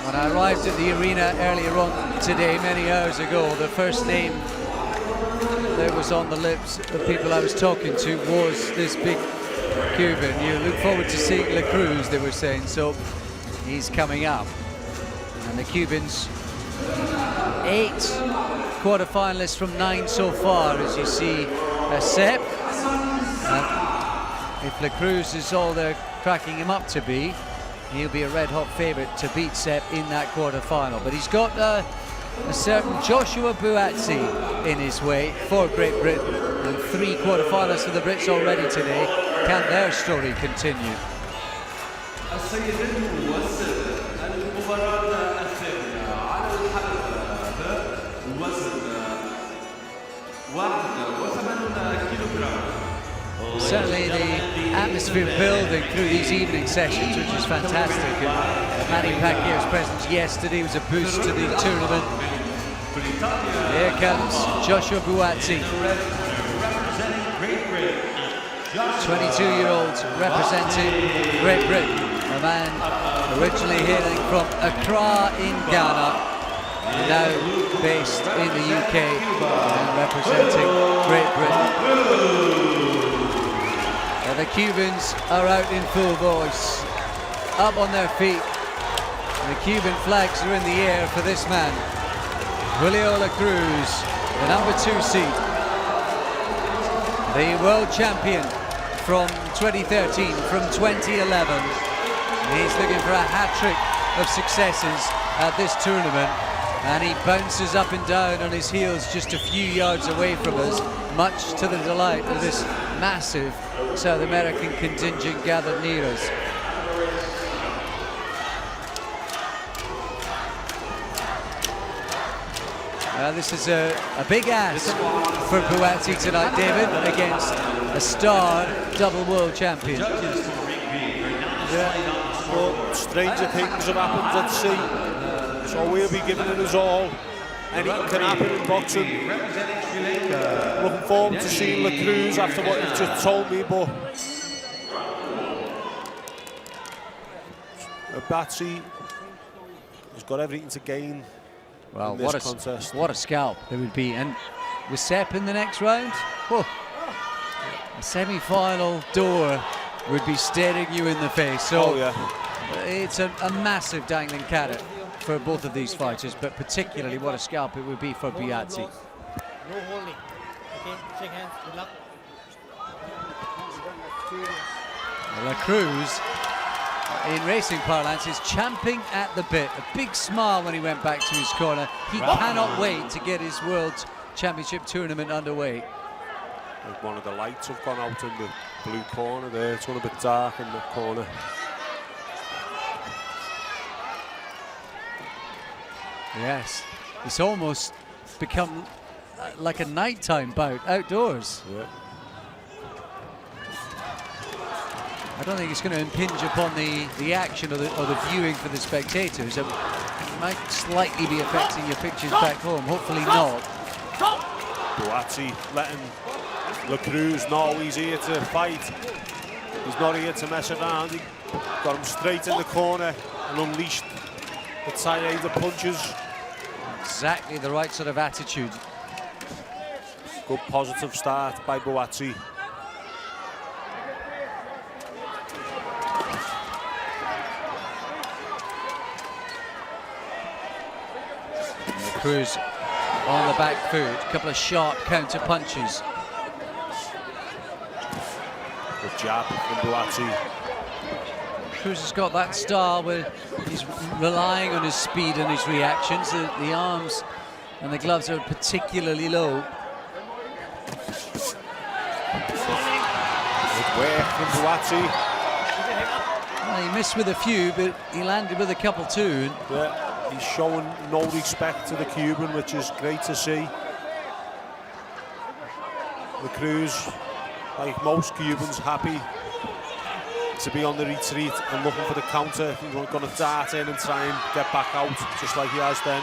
[SPEAKER 12] when I arrived at the arena earlier on today, many hours ago, the first name that was on the lips of people I was talking to was this big Cuban. You look forward to seeing Cruz, they were saying, so he's coming up. And the Cubans, 8 quarter-finalists from 9 so far, as you see Sepp. And if Cruz is all they're cracking him up to be, he'll be a red-hot favourite to beat Sepp in that quarter-final. But he's got a certain Joshua Buatti in his way for Great Britain. And 3 quarter-finalists for the Brits already today. Can their story continue? Certainly the atmosphere building through these evening sessions, which is fantastic. And Manny Pacquiao's presence yesterday was a boost to the tournament. Here comes Joshua Buatti, 22-year-old representing Great Britain, a man originally hailing from Accra in Ghana, now based in the UK and representing Great Britain. The Cubans are out in full voice, up on their feet. The Cuban flags are in the air for this man, Julio Cruz, the #2 seed, the world champion from 2013, from 2011. He's looking for a hat-trick of successes at this tournament, and he bounces up and down on his heels just a few yards away from us, much to the delight of this massive South American contingent gathered near us. This is a big ask for Buatti tonight, David, against a star double world champion.
[SPEAKER 4] Yeah, well, stranger things have happened at sea, so we'll be giving it us all. Anything can happen in boxing. Looking forward to seeing Cruz after what you've just told me, but Buatti has got everything to gain.
[SPEAKER 12] Well,
[SPEAKER 4] in this contest.
[SPEAKER 12] What a scalp it would be. And with Sepp in the next round, whoa, a semi-final door would be staring you in the face. So It's a massive dangling carrot for both of these fighters, but particularly what a scalp it would be for Buatti.
[SPEAKER 13] No holding. Okay, shake hands. Good luck.
[SPEAKER 12] Cruz, in racing parlance, is champing at the bit. A big smile when he went back to his corner. He cannot wait to get his World Championship tournament underway.
[SPEAKER 4] One of the lights have gone out in the blue corner there. It's gone a bit dark in the corner.
[SPEAKER 12] Yes, it's almost become like a nighttime bout outdoors.
[SPEAKER 4] Yeah.
[SPEAKER 12] I don't think it's going to impinge upon the action or the viewing for the spectators. It might slightly be affecting your pictures back home. Hopefully not.
[SPEAKER 4] Buatti letting Cruz know he's here to fight. He's not here to mess around. He got him straight in the corner and unleashed the tirade of punches.
[SPEAKER 12] Exactly the right sort of attitude.
[SPEAKER 4] Good positive start by Buatti.
[SPEAKER 12] Cruz on the back foot, a couple of sharp counter punches.
[SPEAKER 4] Good jab from Buatti.
[SPEAKER 12] Cruz has got that style where he's relying on his speed and his reactions. The arms and the gloves are particularly low.
[SPEAKER 4] Good work from Buatti.
[SPEAKER 12] Well, he missed with a few, but he landed with a couple too.
[SPEAKER 4] Yeah. He's showing no respect to the Cuban, which is great to see. Cruz, like most Cubans, happy to be on the retreat and looking for the counter. He's going to dart in and try and get back out, just like he has then.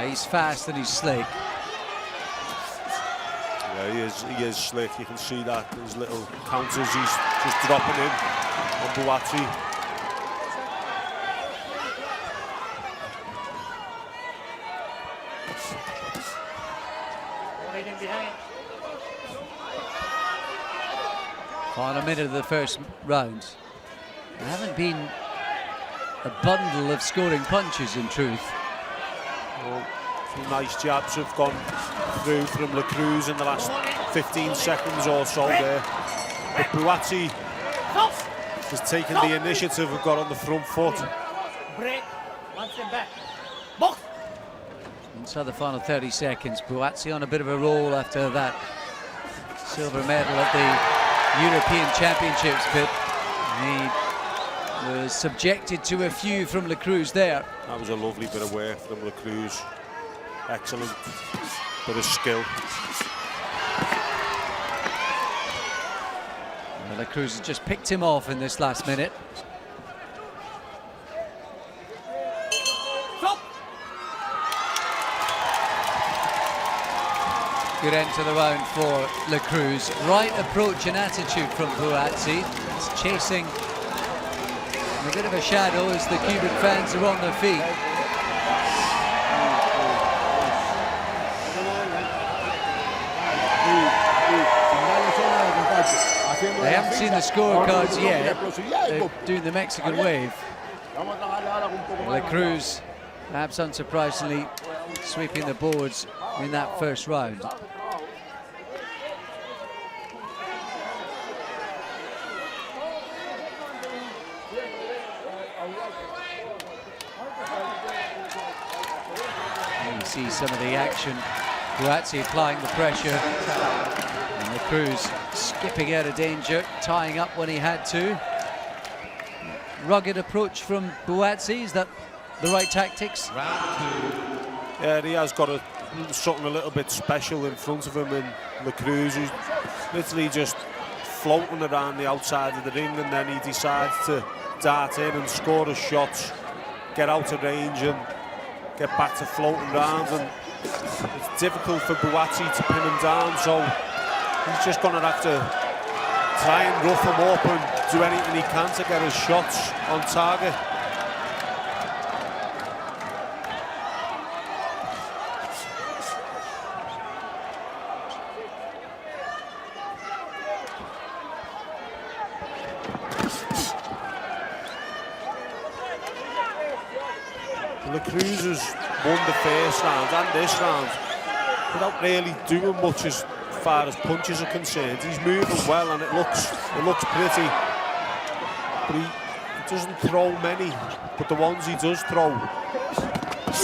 [SPEAKER 12] He's fast and he's slick.
[SPEAKER 4] Yeah, he is slick. You can see that. Those little counters he's just dropping in on Buatti.
[SPEAKER 12] Final minute of the first round. There haven't been a bundle of scoring punches, in truth.
[SPEAKER 4] Well, some nice jabs have gone through from Cruz in the last 15 seconds or so there. But Buatti has taken the initiative and got on the front foot.
[SPEAKER 13] Break. One step back. Box.
[SPEAKER 12] Inside the final 30 seconds, Buatti on a bit of a roll after that silver medal at the European Championships, but he was subjected to a few from Cruz there.
[SPEAKER 4] That was a lovely bit of work from Cruz. Excellent bit of skill.
[SPEAKER 12] Well, Cruz has just picked him off in this last minute. Good end to the round for Cruz. Right approach and attitude from Buatti. He's chasing in a bit of a shadow as the Cuban fans are on their feet. They haven't seen the scorecards yet. They're doing the Mexican wave. Cruz, perhaps unsurprisingly, sweeping the boards in that first round. You see some of the action. Buatti applying the pressure. And Cruz skipping out of danger, tying up when he had to. Rugged approach from Buatti. Is that the right tactics?
[SPEAKER 4] Yeah, he has got something a little bit special in front of him in Cruz. He's literally just floating around the outside of the ring, and then he decides to dart in and score his shots, get out of range and get back to floating around. And it's difficult for Buatti to pin him down, so he's just going to have to try and rough him up and do anything he can to get his shots on target. Cruz has won the first round and this round without really doing much as far as punches are concerned. He's moving well and it looks pretty, but he doesn't throw many. But the ones he does throw,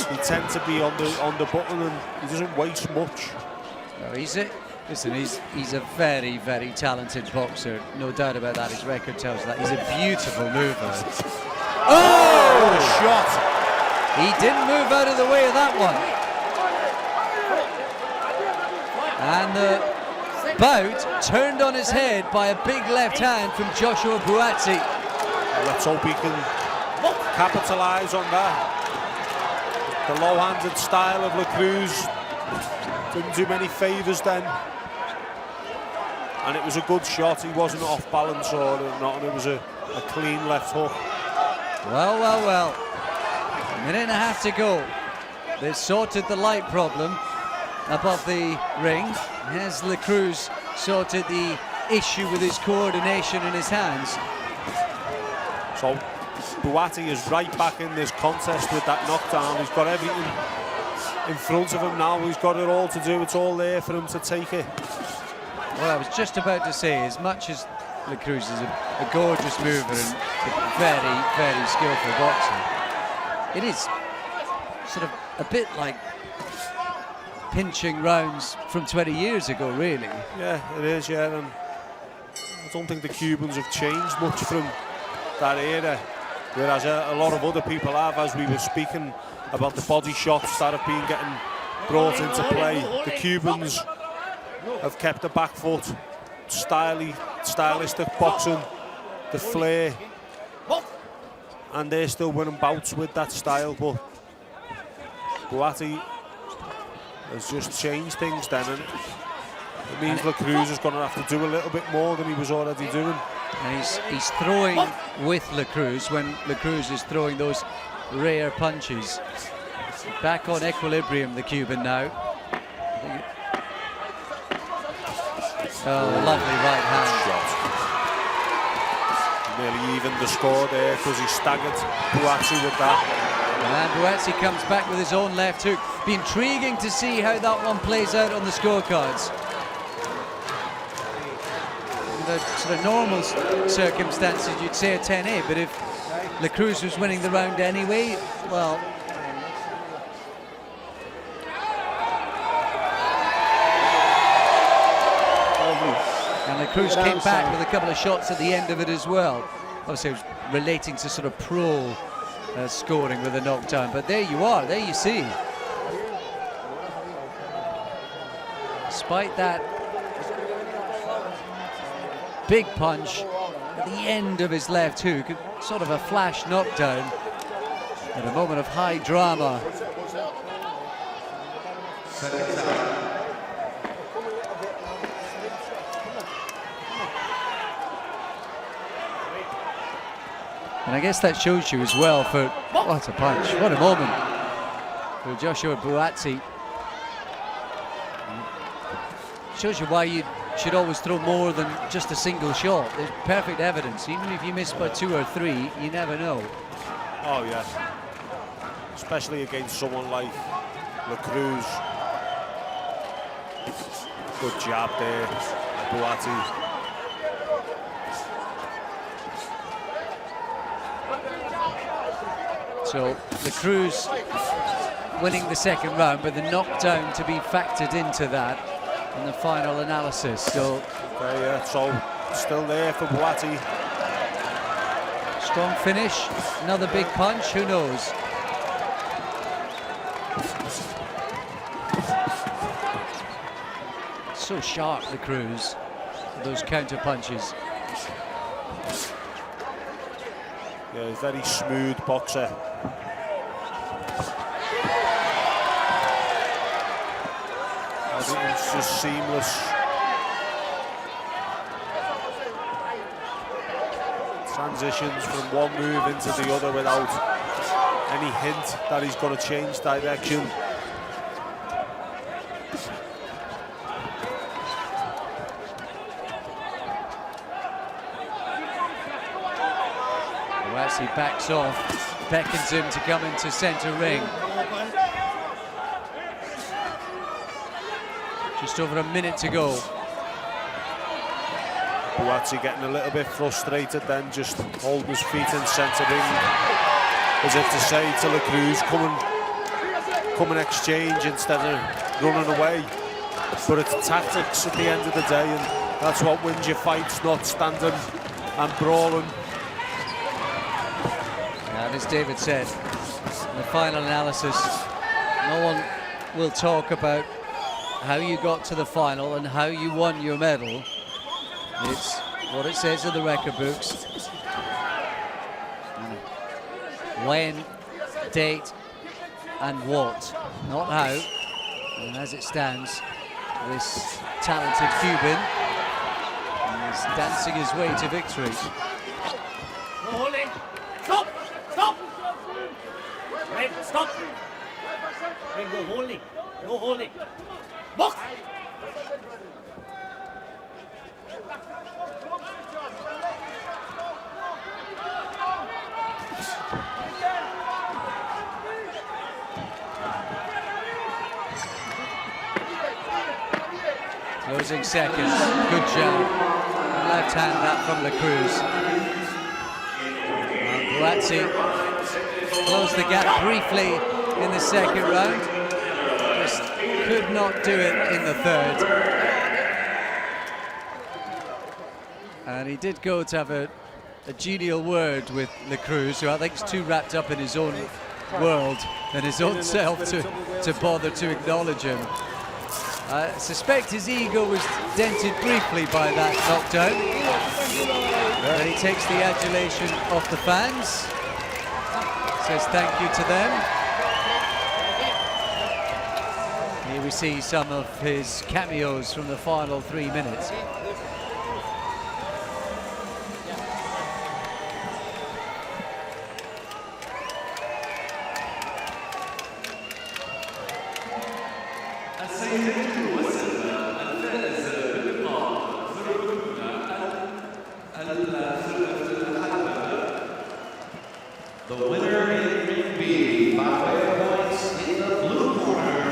[SPEAKER 4] they tend to be on the button, and he doesn't waste much.
[SPEAKER 12] No, he's a very, very talented boxer, no doubt about that. His record tells that. He's a beautiful mover. Oh!
[SPEAKER 4] What a shot!
[SPEAKER 12] He didn't move out of the way of that one. And the bout turned on his head by a big left hand from Joshua Buatti.
[SPEAKER 4] Let's hope he can capitalise on that. The low-handed style of Cruz didn't do many favours then. And it was a good shot. He wasn't off balance or not, and it was a clean left hook.
[SPEAKER 12] Well, well, well. A minute and a half to go. They've sorted the light problem above the ring. Has Cruz sorted the issue with his coordination in his hands?
[SPEAKER 4] So Buatti is right back in this contest with that knockdown. He's got everything in front of him now. He's got it all to do. It's all there for him to take it.
[SPEAKER 12] Well, I was just about to say, as much as Cruz is a gorgeous mover and a very, very skillful boxer, it is sort of a bit like pinching rounds from 20 years ago, really.
[SPEAKER 4] Yeah, it is, yeah. And I don't think the Cubans have changed much from that era, whereas a lot of other people have, as we were speaking about the body shots that have been getting brought into play. The Cubans have kept the back foot, stylistic boxing, the flair, and they're still winning bouts with that style. But Buatti has just changed things then, and it means Cruz is going to have to do a little bit more than he was already doing.
[SPEAKER 12] And he's throwing with Cruz when Cruz is throwing those rare punches. Back on equilibrium, the Cuban now. Oh, lovely right hand.
[SPEAKER 4] Nearly evened the score there because he staggered Buatti with that.
[SPEAKER 12] And Buatti comes back with his own left hook. Be intriguing to see how that one plays out on the scorecards. In the sort of normal circumstances, you'd say a 10-8, but if Cruz was winning the round anyway, well... And Cruz came back with a couple of shots at the end of it as well. Obviously, it was relating to sort of pro scoring with a knockdown, but there you are, there you see. Despite that big punch at the end of his left hook, sort of a flash knockdown at a moment of high drama. And I guess that shows you as well for, what a punch, what a moment for Joshua Buatti. Shows you why you should always throw more than just a single shot. There's perfect evidence. Even if you miss by 2 or 3, you never know.
[SPEAKER 4] Oh, yeah. Especially against someone like Cruz. Good jab there, Buatti.
[SPEAKER 12] So Cruz winning the second round, but the knockdown to be factored into that in the final analysis. So,
[SPEAKER 4] okay, yeah, so still there for Buatti.
[SPEAKER 12] Strong finish, another big punch, who knows? So sharp, Cruz, those counter punches.
[SPEAKER 4] Yeah, very smooth boxer. Everything's just seamless. Transitions from one move into the other without any hint that he's going to change direction.
[SPEAKER 12] Buatti backs off. beckons him to come into centre ring. Just over a minute to go.
[SPEAKER 4] Buatti getting a little bit frustrated then, just holding his feet in centre ring, as if to say to the Cruz, come and exchange instead of running away. But it's tactics at the end of the day, and that's what wins your fights, not standing and brawling.
[SPEAKER 12] And as David said, in the final analysis, no one will talk about how you got to the final and how you won your medal. It's what it says in the record books. When, date, and what, not how. And as it stands, this talented Cuban is dancing his way to victory.
[SPEAKER 7] No holding. Stop! Stop! Right, stop! Right, no holding. No holding. Box!
[SPEAKER 12] Closing seconds, good jab. Left hand that from the Cruz. Buatti closed the gap briefly in the second round. Just could not do it in the third. And he did go to have a genial word with the Cruz, who I think is too wrapped up in his own world and his own self to bother to acknowledge him. I suspect his ego was dented briefly by that knockdown. And he takes the adulation of the fans. Says thank you to them. Here we see some of his cameos from the final 3 minutes.
[SPEAKER 5] The winner in Ring B, by way of points in the blue corner,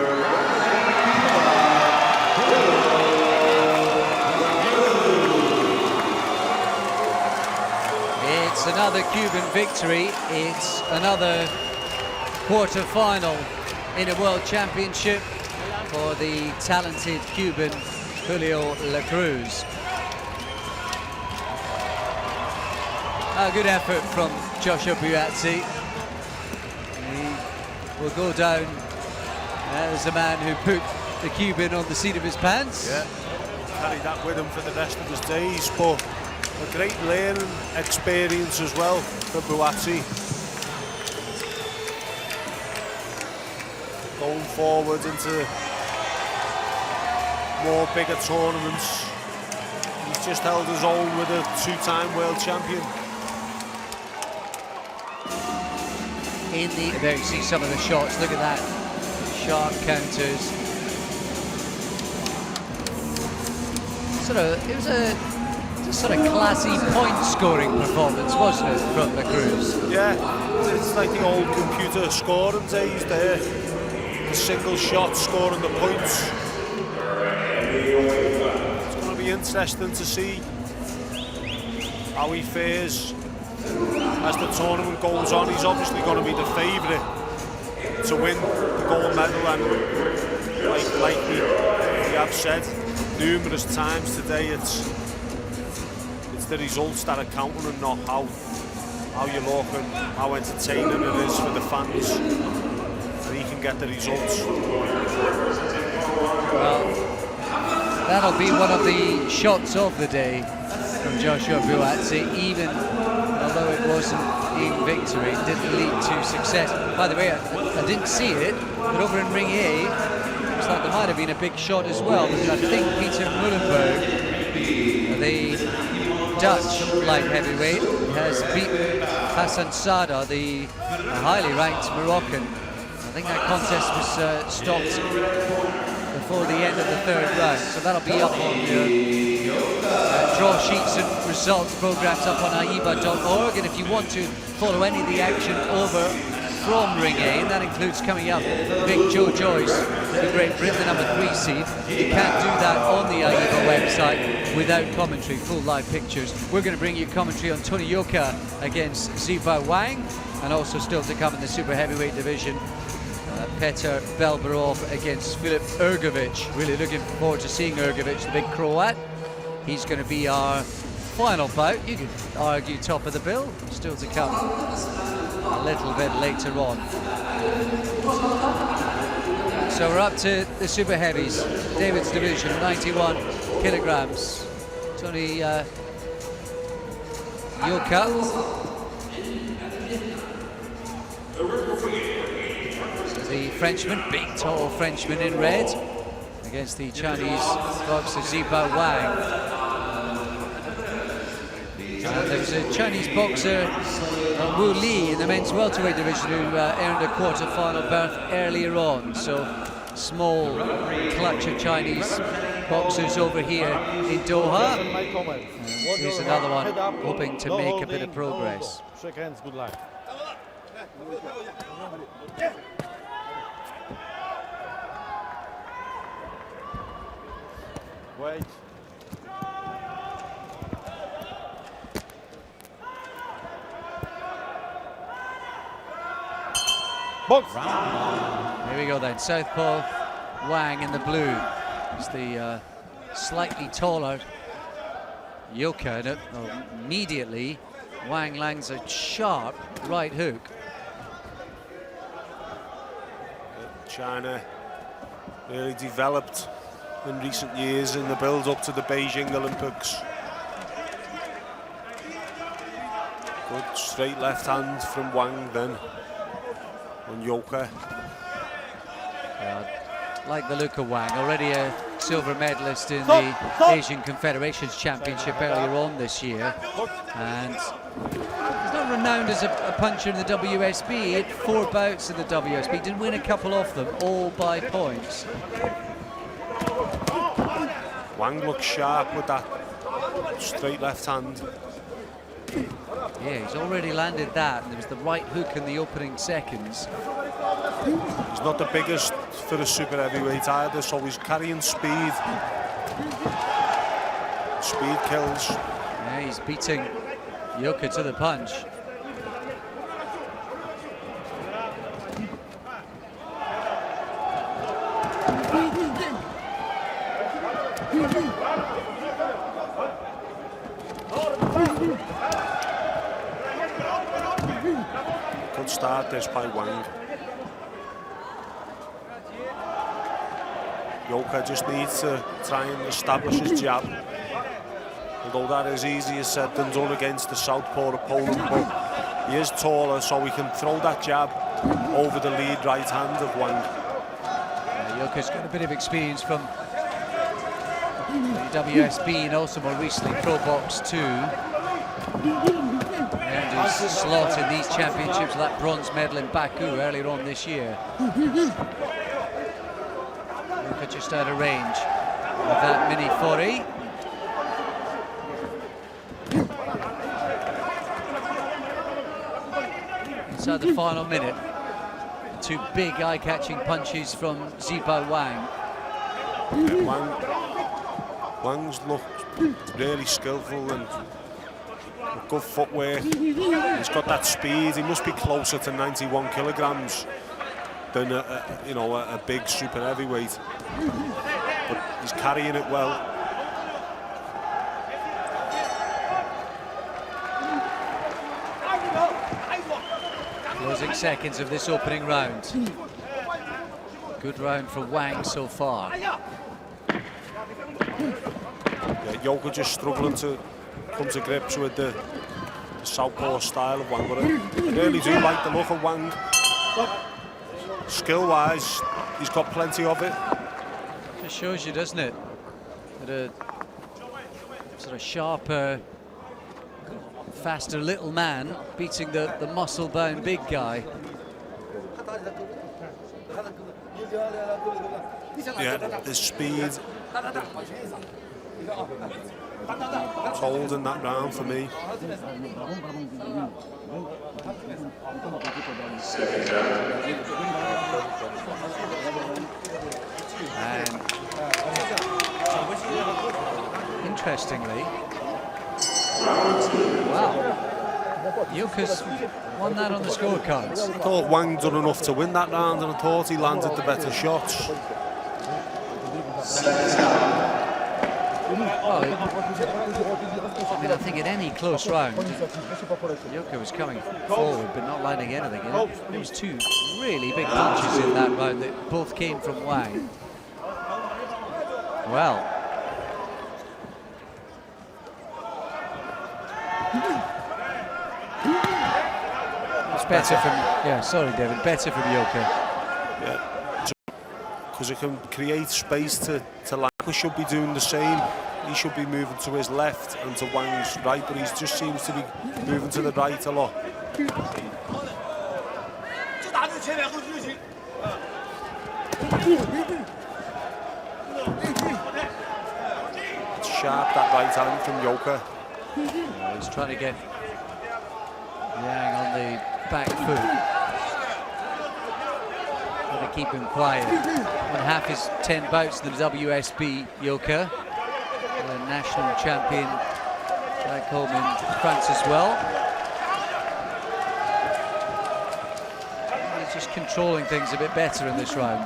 [SPEAKER 12] It's another Cuban victory. It's another quarter-final in a World Championship for the talented Cuban Julio La Cruz. A good effort from Joshua Buatti. He will go down as a man who put the Cuban on the seat of his pants.
[SPEAKER 4] Yeah, carry that with him for the rest of his days, but a great learning experience as well for Buatti. Going forward into more bigger tournaments. He's just held his own with a two-time world champion.
[SPEAKER 12] There you see some of the shots. Look at that. Sharp counters. It was a sort of classy point-scoring performance, wasn't it, from the Cruz?
[SPEAKER 4] Yeah, it's like the old computer scoring days there. The single shot scoring the points. It's going to be interesting to see how he fares as the tournament goes on. He's obviously going to be the favourite to win the gold medal, and like we have said numerous times today, it's the results that are counting and not how you look and how entertaining it is for the fans, and he can get the results.
[SPEAKER 12] Well, that'll be one of the shots of the day from Joshua Buatti, even although it wasn't in victory, it didn't lead to success. By the way, I didn't see it, but over in Ring A, looks like there might have been a big shot as well, because I think Peter Mullenberg, the Dutch light heavyweight, has beaten Hassan Sada, the highly ranked Moroccan. I think that contest was stopped before the end of the third round. So that'll be up on your draw sheets and results programs up on AIBA.org. And if you want to follow any of the action over from Ring A, and that includes coming up Big Joe Joyce, the Great Britain, the number 3 seed. You can't do that on the AIBA website without commentary, full live pictures. We're going to bring you commentary on Tony Yoka against Ziba Wang, and also still to come in the super heavyweight division, Petr Belov against Filip Erovic. Really looking forward to seeing Erovic, the big Croat. He's going to be our final bout. You could argue top of the bill, still to come a little bit later on. So we're up to the super heavies, David's division, 91 kilograms. Tony Yoka. The Frenchman, big tall Frenchman in red, against the Chinese boxer Ziba Wang. There was a Chinese boxer, Wu Li, in the men's welterweight division who earned a quarter-final berth earlier on. So small clutch of Chinese boxers over here in Doha. And here's another one hoping to make a bit of progress.
[SPEAKER 10] Shake hands, good luck. Wait. Box.
[SPEAKER 12] Here we go then. Southpaw Wang in the blue. It's the slightly taller Yoka. And immediately Wang lands a sharp right hook.
[SPEAKER 4] China really developed in recent years in the build-up to the Beijing Olympics. Good straight left hand from Wang then on Yoka.
[SPEAKER 12] Like the look of Wang, already a silver medalist in the Asian Confederations Championship earlier on this year, and he's not renowned as a puncher in the WSB. He had 4 bouts in the WSB, did win a couple of them, all by points.
[SPEAKER 4] Wang looks sharp with that straight left hand.
[SPEAKER 12] Yeah, he's already landed that, and there was the right hook in the opening seconds.
[SPEAKER 4] He's not the biggest for a super heavyweight either, so he's carrying speed. Speed kills.
[SPEAKER 12] Yeah, he's beating Yoka to the punch.
[SPEAKER 4] Good start this by Wang. Yoka just needs to try and establish his jab. Although that is easier said than done against the southpaw opponent, but he is taller, so he can throw that jab over the lead right hand of Wang.
[SPEAKER 12] Yoka's got a bit of experience from the WSB and also more recently Pro Box 2. And his slot in these championships, that bronze medal in Baku earlier on this year. Yoka just out of range of that mini 40. Inside the final minute, 2 big eye-catching punches from Ziba Wang.
[SPEAKER 4] Wang's looked really skillful and good footwork. He's got that speed. He must be closer to 91 kilograms than a big super heavyweight. But he's carrying it well.
[SPEAKER 12] Closing seconds of this opening round. Good round for Wang so far.
[SPEAKER 4] Yeah, Yoka just struggling to come to grips with the southpaw style of Wang, but I really do like the look of Wang. Skill-wise, he's got plenty of it.
[SPEAKER 12] Just shows you, doesn't it? That a sort of sharper, faster little man beating the muscle-bound big guy.
[SPEAKER 4] Yeah, his speed. It's holding that round for me.
[SPEAKER 12] And interestingly, wow, Yoka's won that on the scorecards.
[SPEAKER 4] I thought Wang done enough to win that round, and I thought he landed the better shots.
[SPEAKER 12] Well, I mean, I think in any close round, Yoka was coming forward but not landing anything. There was two really big punches in that round that both came from Wang. Well, it's better from, yeah, sorry David, better from Yoka.
[SPEAKER 4] Yeah, because it can create space to Naika should be doing the same. He should be moving to his left and to Wang's right, but he just seems to be moving to the right a lot. It's sharp, that right hand from Yoka.
[SPEAKER 12] Yeah, he's trying to get Yang on the back foot. Got to keep him quiet. On half his 10 bouts in the WSB, Yoka. The national champion back home in France as well. He's just controlling things a bit better in this round.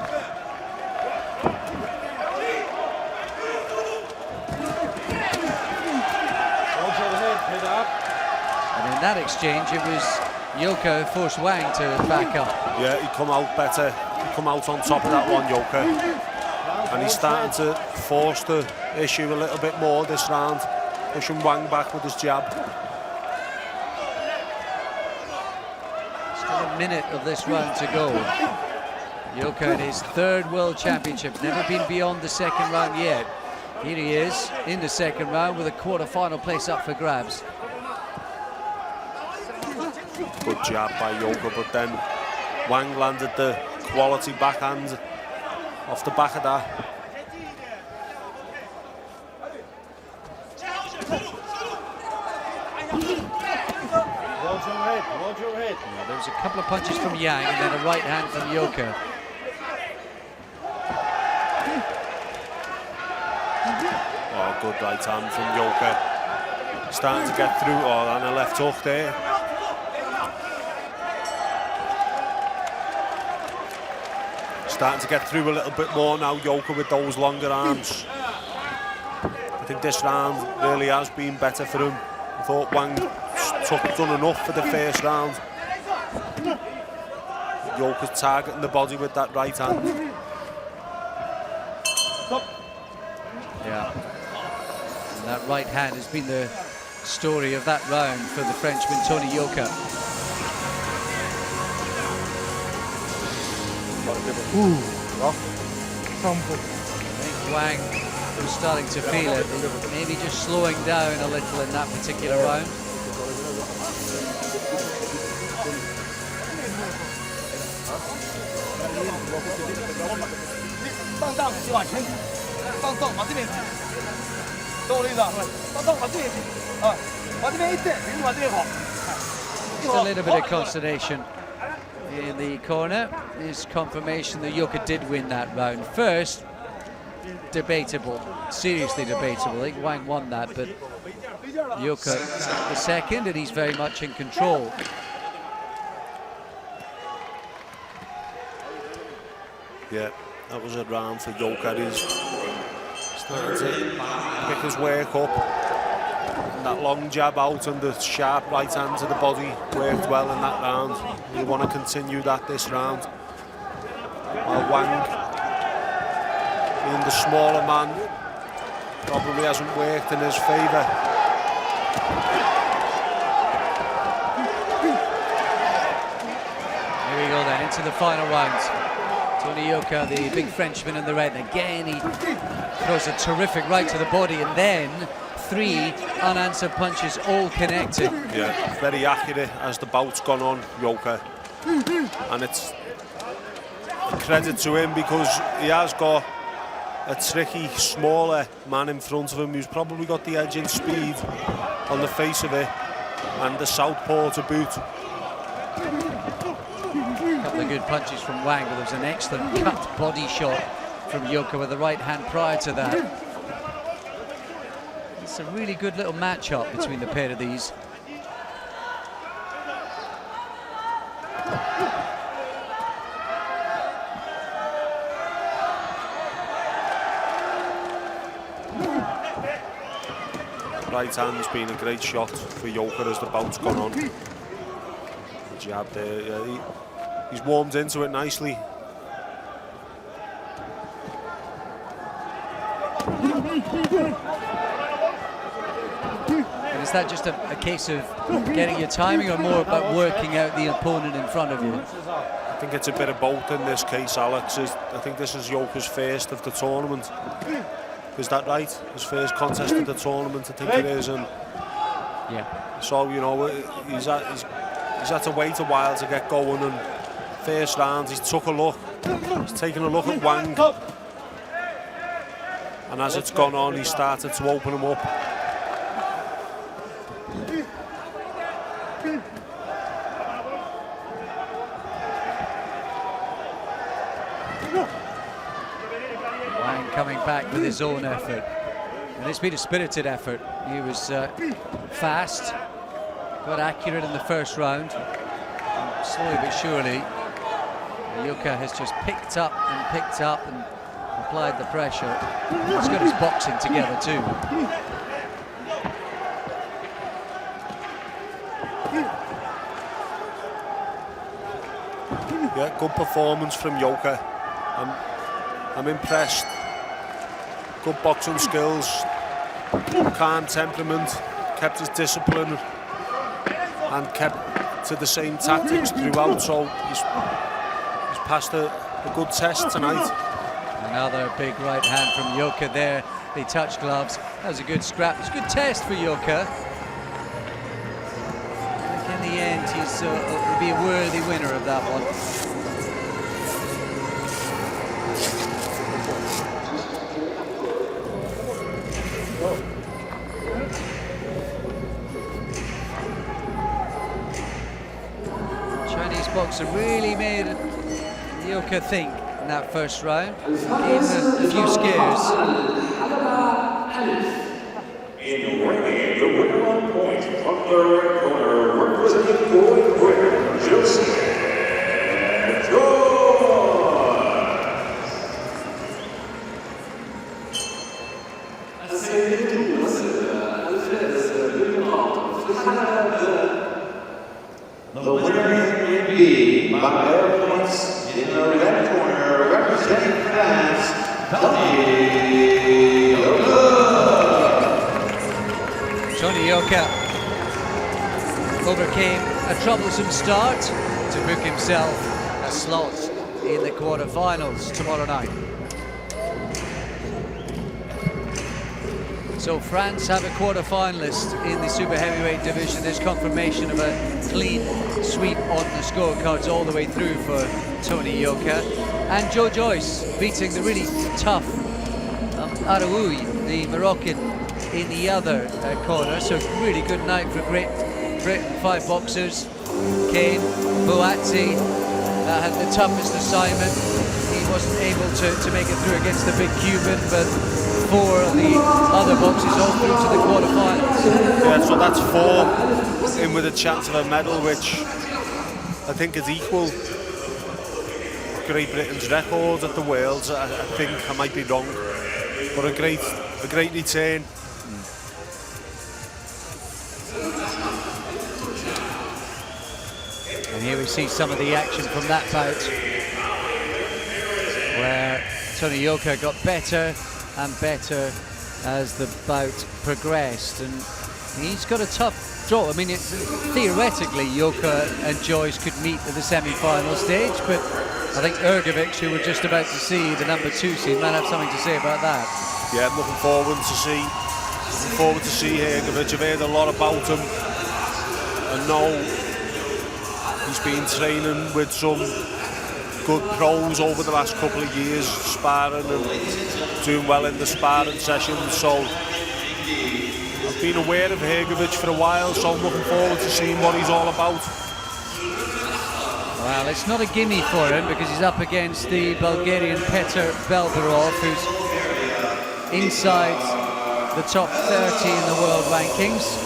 [SPEAKER 12] And in that exchange, it was Yoka who forced Wang to back up.
[SPEAKER 4] Yeah, he come out better. He come out on top of that one, Yoka. And he's starting to force the issue a little bit more this round, pushing Wang back with his jab.
[SPEAKER 12] Still a minute of this round to go. Yoka in his third World Championship, never been beyond the second round yet. Here he is in the second round with a quarter-final place up for grabs.
[SPEAKER 4] Good jab by Yoka, but then Wang landed the quality backhand off the back of that.
[SPEAKER 12] Hold your head. Yeah, there was a couple of punches from Yang and then a right hand from Yoka.
[SPEAKER 4] Oh, good right hand from Yoka. Starting to get through. Oh, and a left hook there. Starting to get through a little bit more now, Yoka, with those longer arms. I think this round really has been better for him. I thought Wang done enough for the first round. Yoka's targeting the body with that right hand.
[SPEAKER 12] Yeah. And that right hand has been the story of that round for the Frenchman Tony Yoka.
[SPEAKER 11] Ooh.
[SPEAKER 12] I think Wang was starting to feel it, maybe just slowing down a little in that particular round. Just a little bit of consternation in the corner. Is confirmation that Yoka did win that round. First, debatable, seriously debatable. I think Wang won that, but Yoka the second, and he's very much in control.
[SPEAKER 4] Yeah, that was a round for Yoka. He's starting to pick his work up. That long jab out and the sharp right hand to the body worked well in that round. You want to continue that this round. While Wang, being the smaller man, probably hasn't worked in his favour.
[SPEAKER 12] Here we go then, into the final round. Tony Yoka, the big Frenchman in the red. Again, he throws a terrific right to the body, and then 3 unanswered punches, all connected.
[SPEAKER 4] Yeah, very accurate as the bout's gone on, Yoka. And it's a credit to him because he has got a tricky, smaller man in front of him who's probably got the edge in speed on the face of it, and the southpaw to boot.
[SPEAKER 12] A couple of good punches from Wang, but there was an excellent cut body shot from Yoka with the right hand prior to that. It's a really good little match-up between the pair of these.
[SPEAKER 4] Right hand's been a great shot for Yoka as the bout's gone on. The jab there, yeah, he's warmed into it nicely.
[SPEAKER 12] And is that just a case of getting your timing, or more about working out the opponent in front of you?
[SPEAKER 4] I think it's a bit of both in this case, Alex. I think this is Yoka's first of the tournament. Is that right? His first contest of the tournament, I think it is. And
[SPEAKER 12] yeah.
[SPEAKER 4] So, you know, he's had to wait a while to get going, and first round he's took a look. He's taken a look at Wang. And as it's gone on, he started to open him up.
[SPEAKER 12] Coming back with his own effort, and it's been a spirited effort. He was fast, got accurate in the first round, and slowly but surely Yoka has just picked up and applied the pressure. He's got his boxing together too.
[SPEAKER 4] Yeah, good performance from Yoka. I'm impressed. Good boxing skills, calm temperament, kept his discipline and kept to the same tactics throughout, so he's passed a good test tonight.
[SPEAKER 12] Another big right hand from Yoka there. They touch gloves. That was a good scrap. It's a good test for Yoka. I think in the end he'll be a worthy winner of that one. Boxer really made Yoka think in that first round. Gave him a few scares.
[SPEAKER 3] In the ring, the winner on point from the red corner, representing Great Britain, Joseph
[SPEAKER 5] The winner be by their points in the red corner, representing France, Tony Yoka.
[SPEAKER 12] Tony Yoka overcame a troublesome start to book himself a slot in the quarterfinals tomorrow night. So France have a quarter-finalist in the super heavyweight division. There's confirmation of a clean sweep on the scorecards all the way through for Tony Yoka. And Joe Joyce beating the really tough Aroui, the Moroccan, in the other corner. So really good night for Great Britain. 5 boxers came. Buatti had the toughest assignment. He wasn't able to make it through against the big Cuban, but 4 of the other boxes all through to the quarterfinals.
[SPEAKER 4] Yeah, so that's 4 in with a chance of a medal, which I think is equal Great Britain's records at the Worlds. I think I might be wrong, but a great return.
[SPEAKER 12] And here we see some of the action from that bout, where Tony Yoka got better and better as the bout progressed, and he's got a tough draw. I mean, theoretically Yoka and Joyce could meet at the semi-final stage, but I think Erovic, who we're just about to see, the number 2 seed, might have something to say about that.
[SPEAKER 4] Yeah, I'm looking forward to see Erovic. I've heard a lot about him, and know he's been training with some good pros over the last couple of years, sparring and doing well in the sparring sessions. So I've been aware of Hrgovic for a while, so I'm looking forward to seeing what he's all about.
[SPEAKER 12] Well, it's not a gimme for him because he's up against the Bulgarian Petar Belberov, who's inside the top 30 in the world rankings,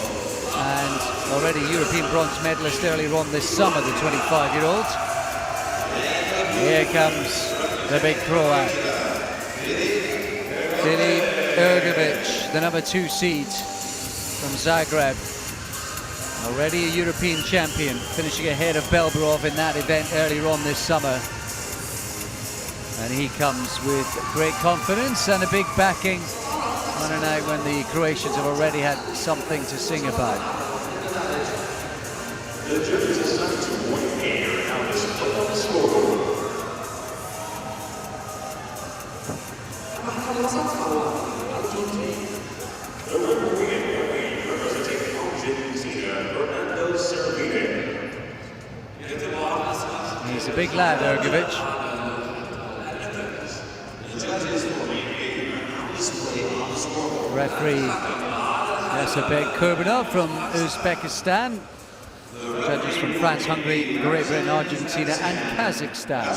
[SPEAKER 12] and already European bronze medalist earlier on this summer, the 25-year-old. Here comes the big Croat, Filip Hrgovic, the number 2 seed from Zagreb. Already a European champion, finishing ahead of Belberov in that event earlier on this summer. And he comes with great confidence and a big backing on a night when the Croatians have already had something to sing about.
[SPEAKER 3] The judges decided to weigh in on this scoreboard.
[SPEAKER 12] He's a big lad, Hrgovic. Referee Yasabek Kurbanov from Uzbekistan. Judges from France, Hungary, Great Britain, Argentina and Kazakhstan.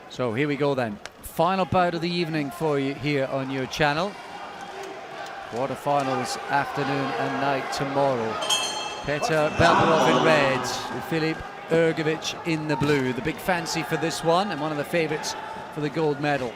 [SPEAKER 12] So here we go then. Final bout of the evening for you here on your channel. Quarterfinals afternoon and night tomorrow. Petar Belberov in red, Filip Hrgovic in the blue. The big fancy for this one and one of the favourites for the gold medal.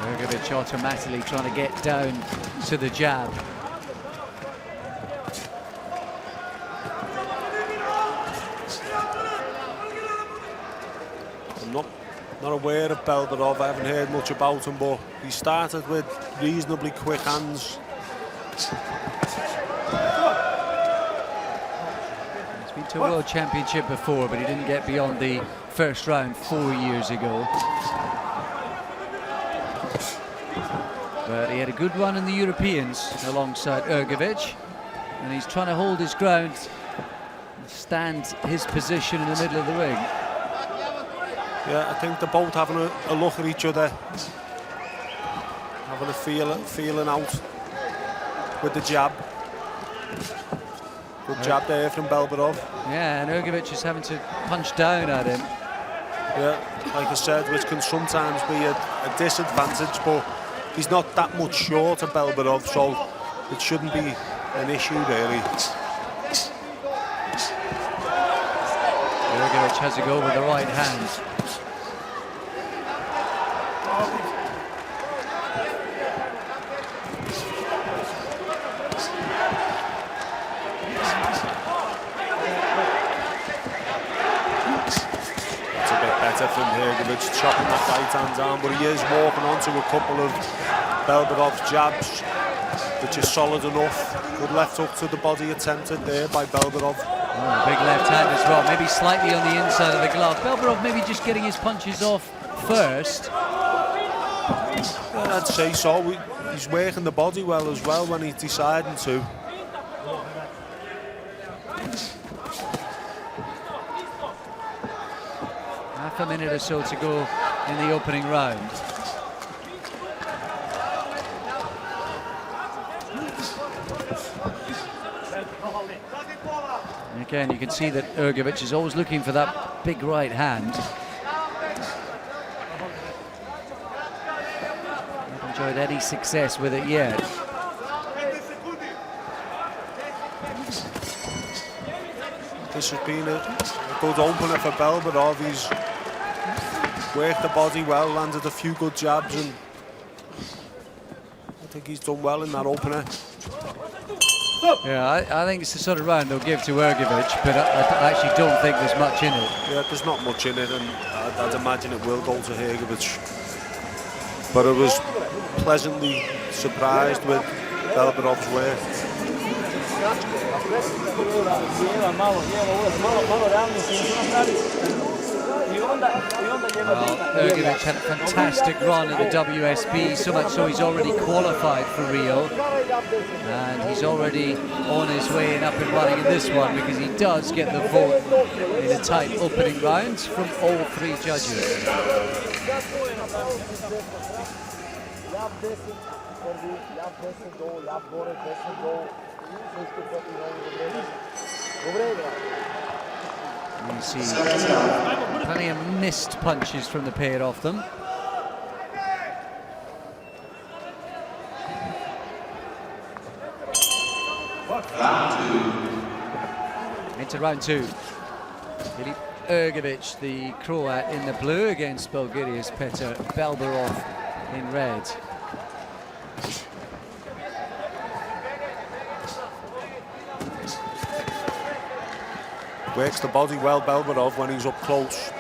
[SPEAKER 12] Hrgovic automatically trying to get down to the jab.
[SPEAKER 4] Not aware of Belberov, I haven't heard much about him, but he started with reasonably quick hands.
[SPEAKER 12] He's been to a World Championship before, but he didn't get beyond the first round 4 years ago. But he had a good run in the Europeans alongside Hrgovic, and he's trying to hold his ground, stand his position in the middle of the ring.
[SPEAKER 4] Yeah, I think they're both having a look at each other, having a feeling out with the jab. Good jab there from Belberov.
[SPEAKER 12] Yeah, and Hrgovic is having to punch down at him.
[SPEAKER 4] Yeah, like I said, which can sometimes be a disadvantage, but he's not that much short of Belberov, so it shouldn't be an issue really.
[SPEAKER 12] Hrgovic has to go with the right hand.
[SPEAKER 4] From Hrgovic chopping that right hand down, but he is walking onto a couple of Belberov's jabs, which is solid enough. Good left hook to the body attempted there by Belberov.
[SPEAKER 12] Oh, big left hand as well, maybe slightly on the inside of the glove. Belberov maybe just getting his punches off first.
[SPEAKER 4] Yeah, I'd say so. He's working the body well as well when he's deciding to.
[SPEAKER 12] Half a minute or so to go in the opening round. And again, you can see that Hrgovic is always looking for that big right hand. Not enjoyed any success with it yet.
[SPEAKER 4] This has been a good opener for Belberov. He's worked the body well, landed a few good jabs, and I think he's done well in that opener.
[SPEAKER 12] Yeah, I think it's the sort of round they'll give to Hrgovic, but I actually don't think there's much in it.
[SPEAKER 4] Yeah, there's not much in it, and I'd imagine it will go to Hrgovic. But I was pleasantly surprised with Belberov's work.
[SPEAKER 12] Well, Erovic had a fantastic run at the WSB, so much so he's already qualified for Rio, and he's already on his way and up and running in this one because he does get the vote in a tight opening round from all three judges. You see plenty of missed punches from the pair of them. Into round two. Filip Erovic, the Croat, in the blue against Bulgaria's Petar Belborov in red.
[SPEAKER 4] Works the body well, Belborov, when he's up close.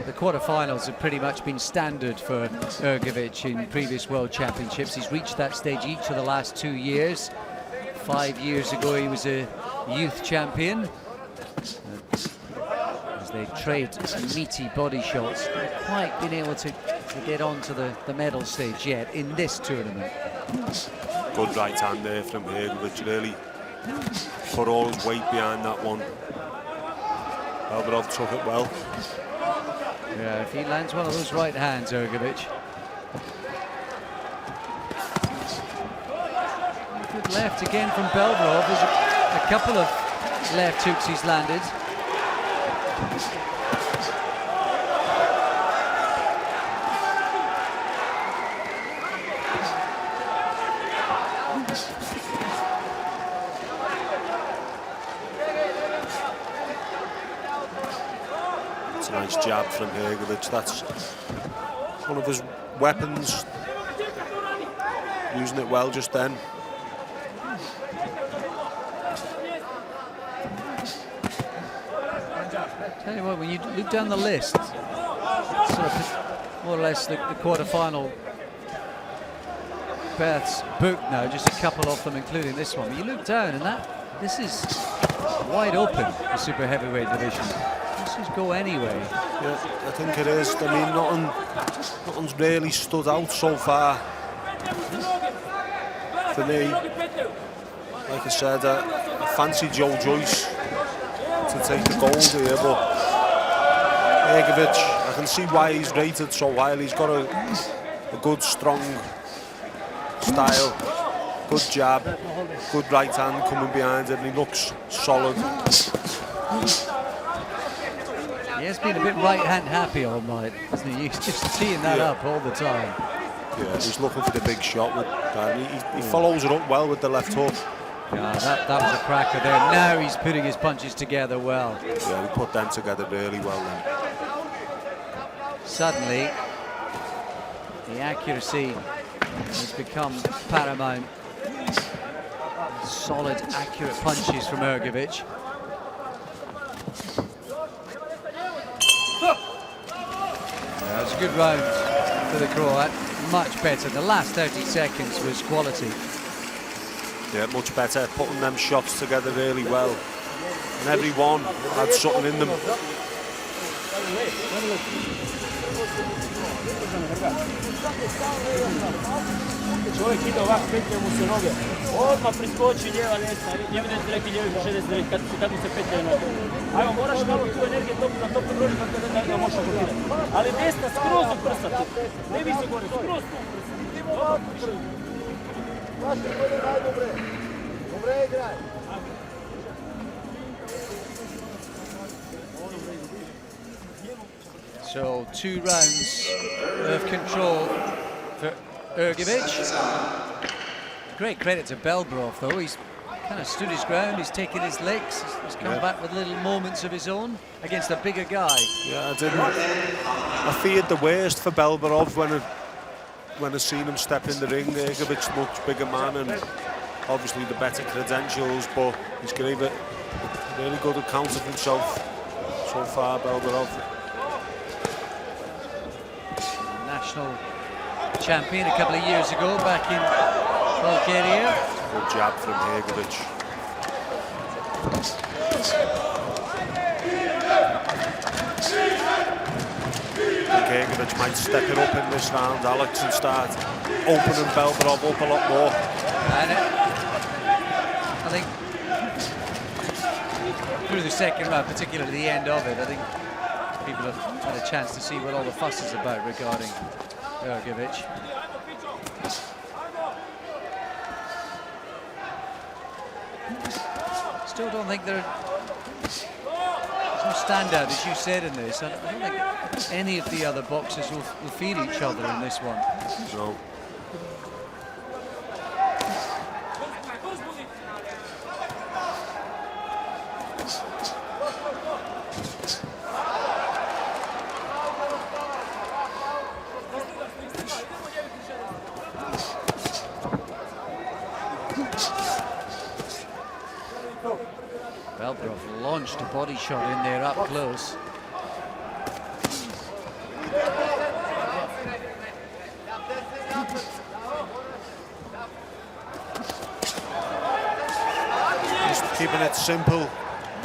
[SPEAKER 12] The quarterfinals have pretty much been standard for Erovic in previous World Championships. He's reached that stage each of the last 2 years. 5 years ago he was a youth champion. As they trade meaty body shots, they've quite been able to get onto the medal stage yet in this tournament.
[SPEAKER 4] Good right hand there from Erovic, really put all his weight behind that one. Belborov took it well.
[SPEAKER 12] Yeah, if he lands one of those right hands, Erovic. Good left again from Belborov. There's a couple of left hooks he's landed.
[SPEAKER 4] Nice jab from Erovic. That's one of his weapons. Using it well just then.
[SPEAKER 12] Tell you what, when you look down the list, sort of more or less the quarter-final berths booked now, just a couple of them, including this one. But you look down, and this is wide open, the super heavyweight division. This is go anyway.
[SPEAKER 4] Yeah, I think it is. I mean, nothing's really stood out so far for me. Like I said, I fancy Joe Joyce to take the gold here, but Erovic, I can see why he's rated so high. He's got a good, strong style, good jab, good right hand coming behind it, and he looks solid.
[SPEAKER 12] He has been a bit right-hand happy all night, hasn't he? He's just teeing that up all the time.
[SPEAKER 4] Yeah, he's looking for the big shot with that. He follows it up well with the left hook.
[SPEAKER 12] Yeah, that was a cracker there. Now he's putting his punches together well.
[SPEAKER 4] Yeah, he put them together really well then.
[SPEAKER 12] Suddenly, the accuracy has become paramount. Solid, accurate punches from Erovic. That's a good round for the Croat. Much better. The last 30 seconds was quality.
[SPEAKER 4] Yeah, much better. Putting them shots together really well. And every one had something in them.
[SPEAKER 10] Čovjek ide ovak, petlje mu se noge. Odmah priskoči lijeva, desna. Ne vidite neki lijevi po 69 kad mu se petlje noge. Ajmo, moraš malo tu energije na topu broži kako da možeš blokirati. Ali desna skroz u prsa tu. Ne vi se gore, skroz tu.
[SPEAKER 11] Dobre igraj.
[SPEAKER 12] So 2 rounds of control for Erovic. Great credit to Belborov though. He's kind of stood his ground, he's taken his licks, he's come back with little moments of his own against a bigger guy.
[SPEAKER 4] Yeah, I feared the worst for Belborov when I seen him step in the ring. Erovic's much bigger man and obviously the better credentials, but he's gave it a really good account of himself so far, Belborov.
[SPEAKER 12] promotional champion a couple of years ago back in Bulgaria.
[SPEAKER 4] Good jab from Erovic. Erovic might step it up in this round, Alex, and start opening Belov up a lot more.
[SPEAKER 12] And I think through the second round, particularly the end of it, I think people have had a chance to see what all the fuss is about regarding Erovic. Still don't think there's no standout, as you said, in this. I don't think any of the other boxers will feed each other in this one.
[SPEAKER 4] No.
[SPEAKER 12] Belov launched a body shot in there up close.
[SPEAKER 4] Just keeping it simple.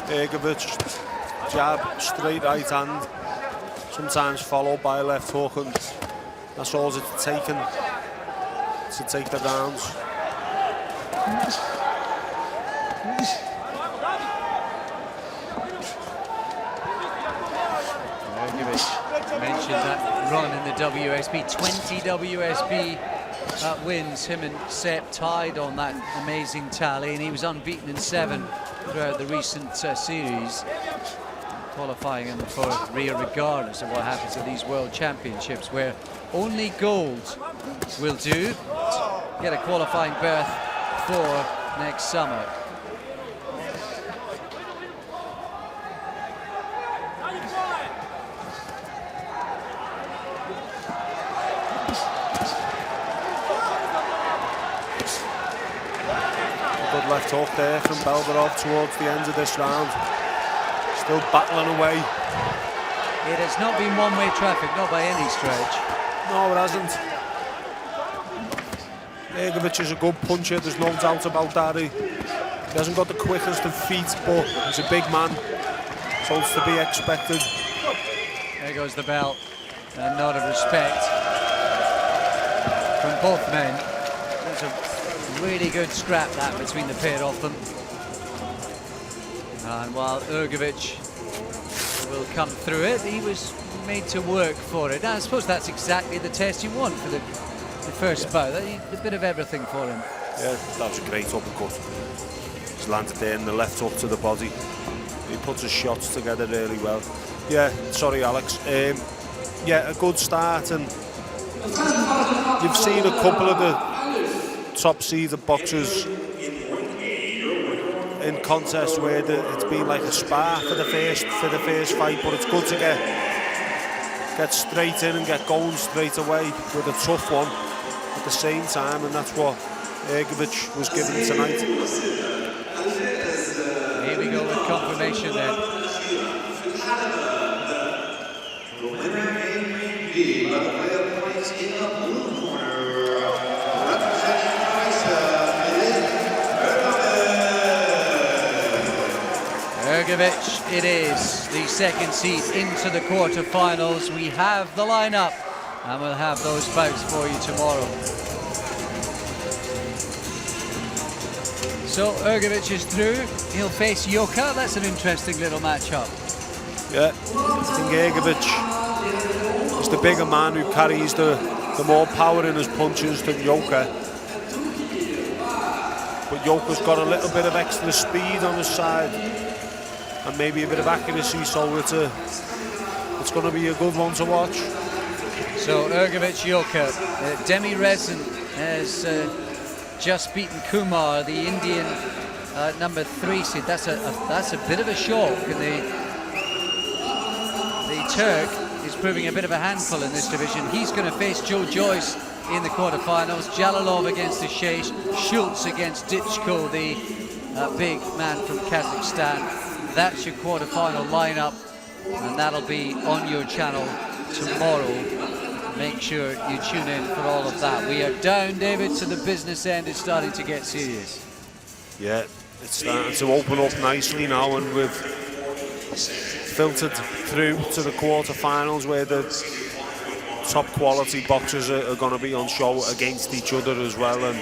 [SPEAKER 4] Erovic, jab, straight right hand, sometimes followed by a left hook, and that's all it's taken to take the rounds.
[SPEAKER 12] Mentioned that run in the WSB, 20 WSB wins. Him and Sepp tied on that amazing tally, and he was unbeaten in 7 throughout the recent series, qualifying him for Rio regardless of what happens at these World Championships, where only gold will do to get a qualifying berth for next summer.
[SPEAKER 4] Left hook there from Belov towards the end of this round. Still battling away.
[SPEAKER 12] It has not been one-way traffic, not by any stretch.
[SPEAKER 4] No, it hasn't. Erovic is a good puncher, there's no doubt about that. He hasn't got the quickest of feet, but he's a big man, so it's to be expected.
[SPEAKER 12] There goes the bell. A nod of respect from both men. There's a really good scrap that between the pair of them. And while Erovic will come through it, he was made to work for it. Now, I suppose that's exactly the test you want for the first bout. A bit of everything for him.
[SPEAKER 4] Yeah, that was a great uppercut. He's landed there in the left hook to the body. He puts his shots together really well. Yeah, sorry Alex. Yeah, a good start, and you've seen a couple of the top seeded boxers in contests where it's been like a spar for the first fight, but it's good to get straight in and get going straight away with a tough one at the same time, and that's what Erovic was given tonight.
[SPEAKER 12] Here we go with confirmation then.
[SPEAKER 5] The winner in Green B, by the way of points in the blue corner, representing
[SPEAKER 12] Erovic, it is the second seed into the quarterfinals. We have the lineup, and we'll have those bouts for you tomorrow. So Erovic is through. He'll face Yoka. That's an interesting little matchup.
[SPEAKER 4] Yeah, I think Erovic is the bigger man who carries the more power in his punches than Yoka. But Yoka's got a little bit of extra speed on his side and maybe a bit of accuracy, so it's going to be a good one to watch.
[SPEAKER 12] So Erovic Yoka, Demi Rezin has just beaten Kumar, the Indian number 3 seed. That's a bit of a shock, and the Turk is proving a bit of a handful in this division. He's going to face Joe Joyce in the quarterfinals. Jalilov against the Sheikh, Schultz against Ditchko, the big man from Kazakhstan. That's your quarterfinal lineup, and that'll be on your channel tomorrow make sure you tune in for all of that. We are down, David, to the business end. It's starting to get serious.
[SPEAKER 4] Yeah, it's starting to open up nicely now, and we've filtered through to the quarterfinals where the top quality boxers are going to be on show against each other as well. And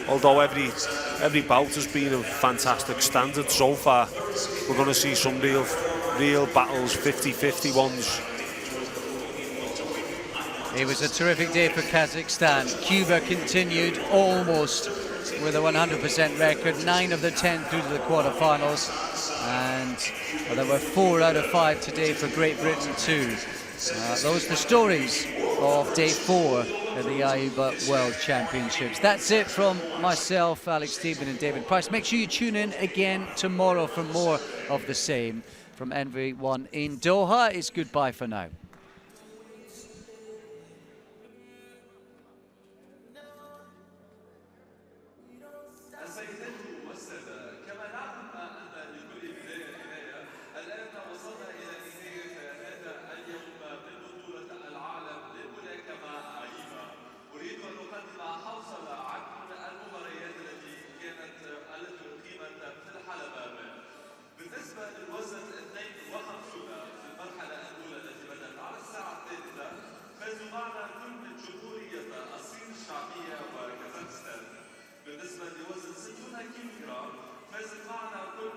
[SPEAKER 4] although every bout has been of fantastic standard so far, we're going to see some real battles, 50-50 ones.
[SPEAKER 12] It was a terrific day for Kazakhstan. Cuba continued almost with a 100% record, 9 of the 10 through to the quarterfinals, and there were 4 out of 5 today for Great Britain too. Those are the stories of day 4 of the AIBA World Championships. That's it from myself, Alex Steedman and David Price. Make sure you tune in again tomorrow for more of the same from NV1 in Doha. It's goodbye for now.
[SPEAKER 2] بالنسبة لوزن 60 كيلوغرام فاز معنا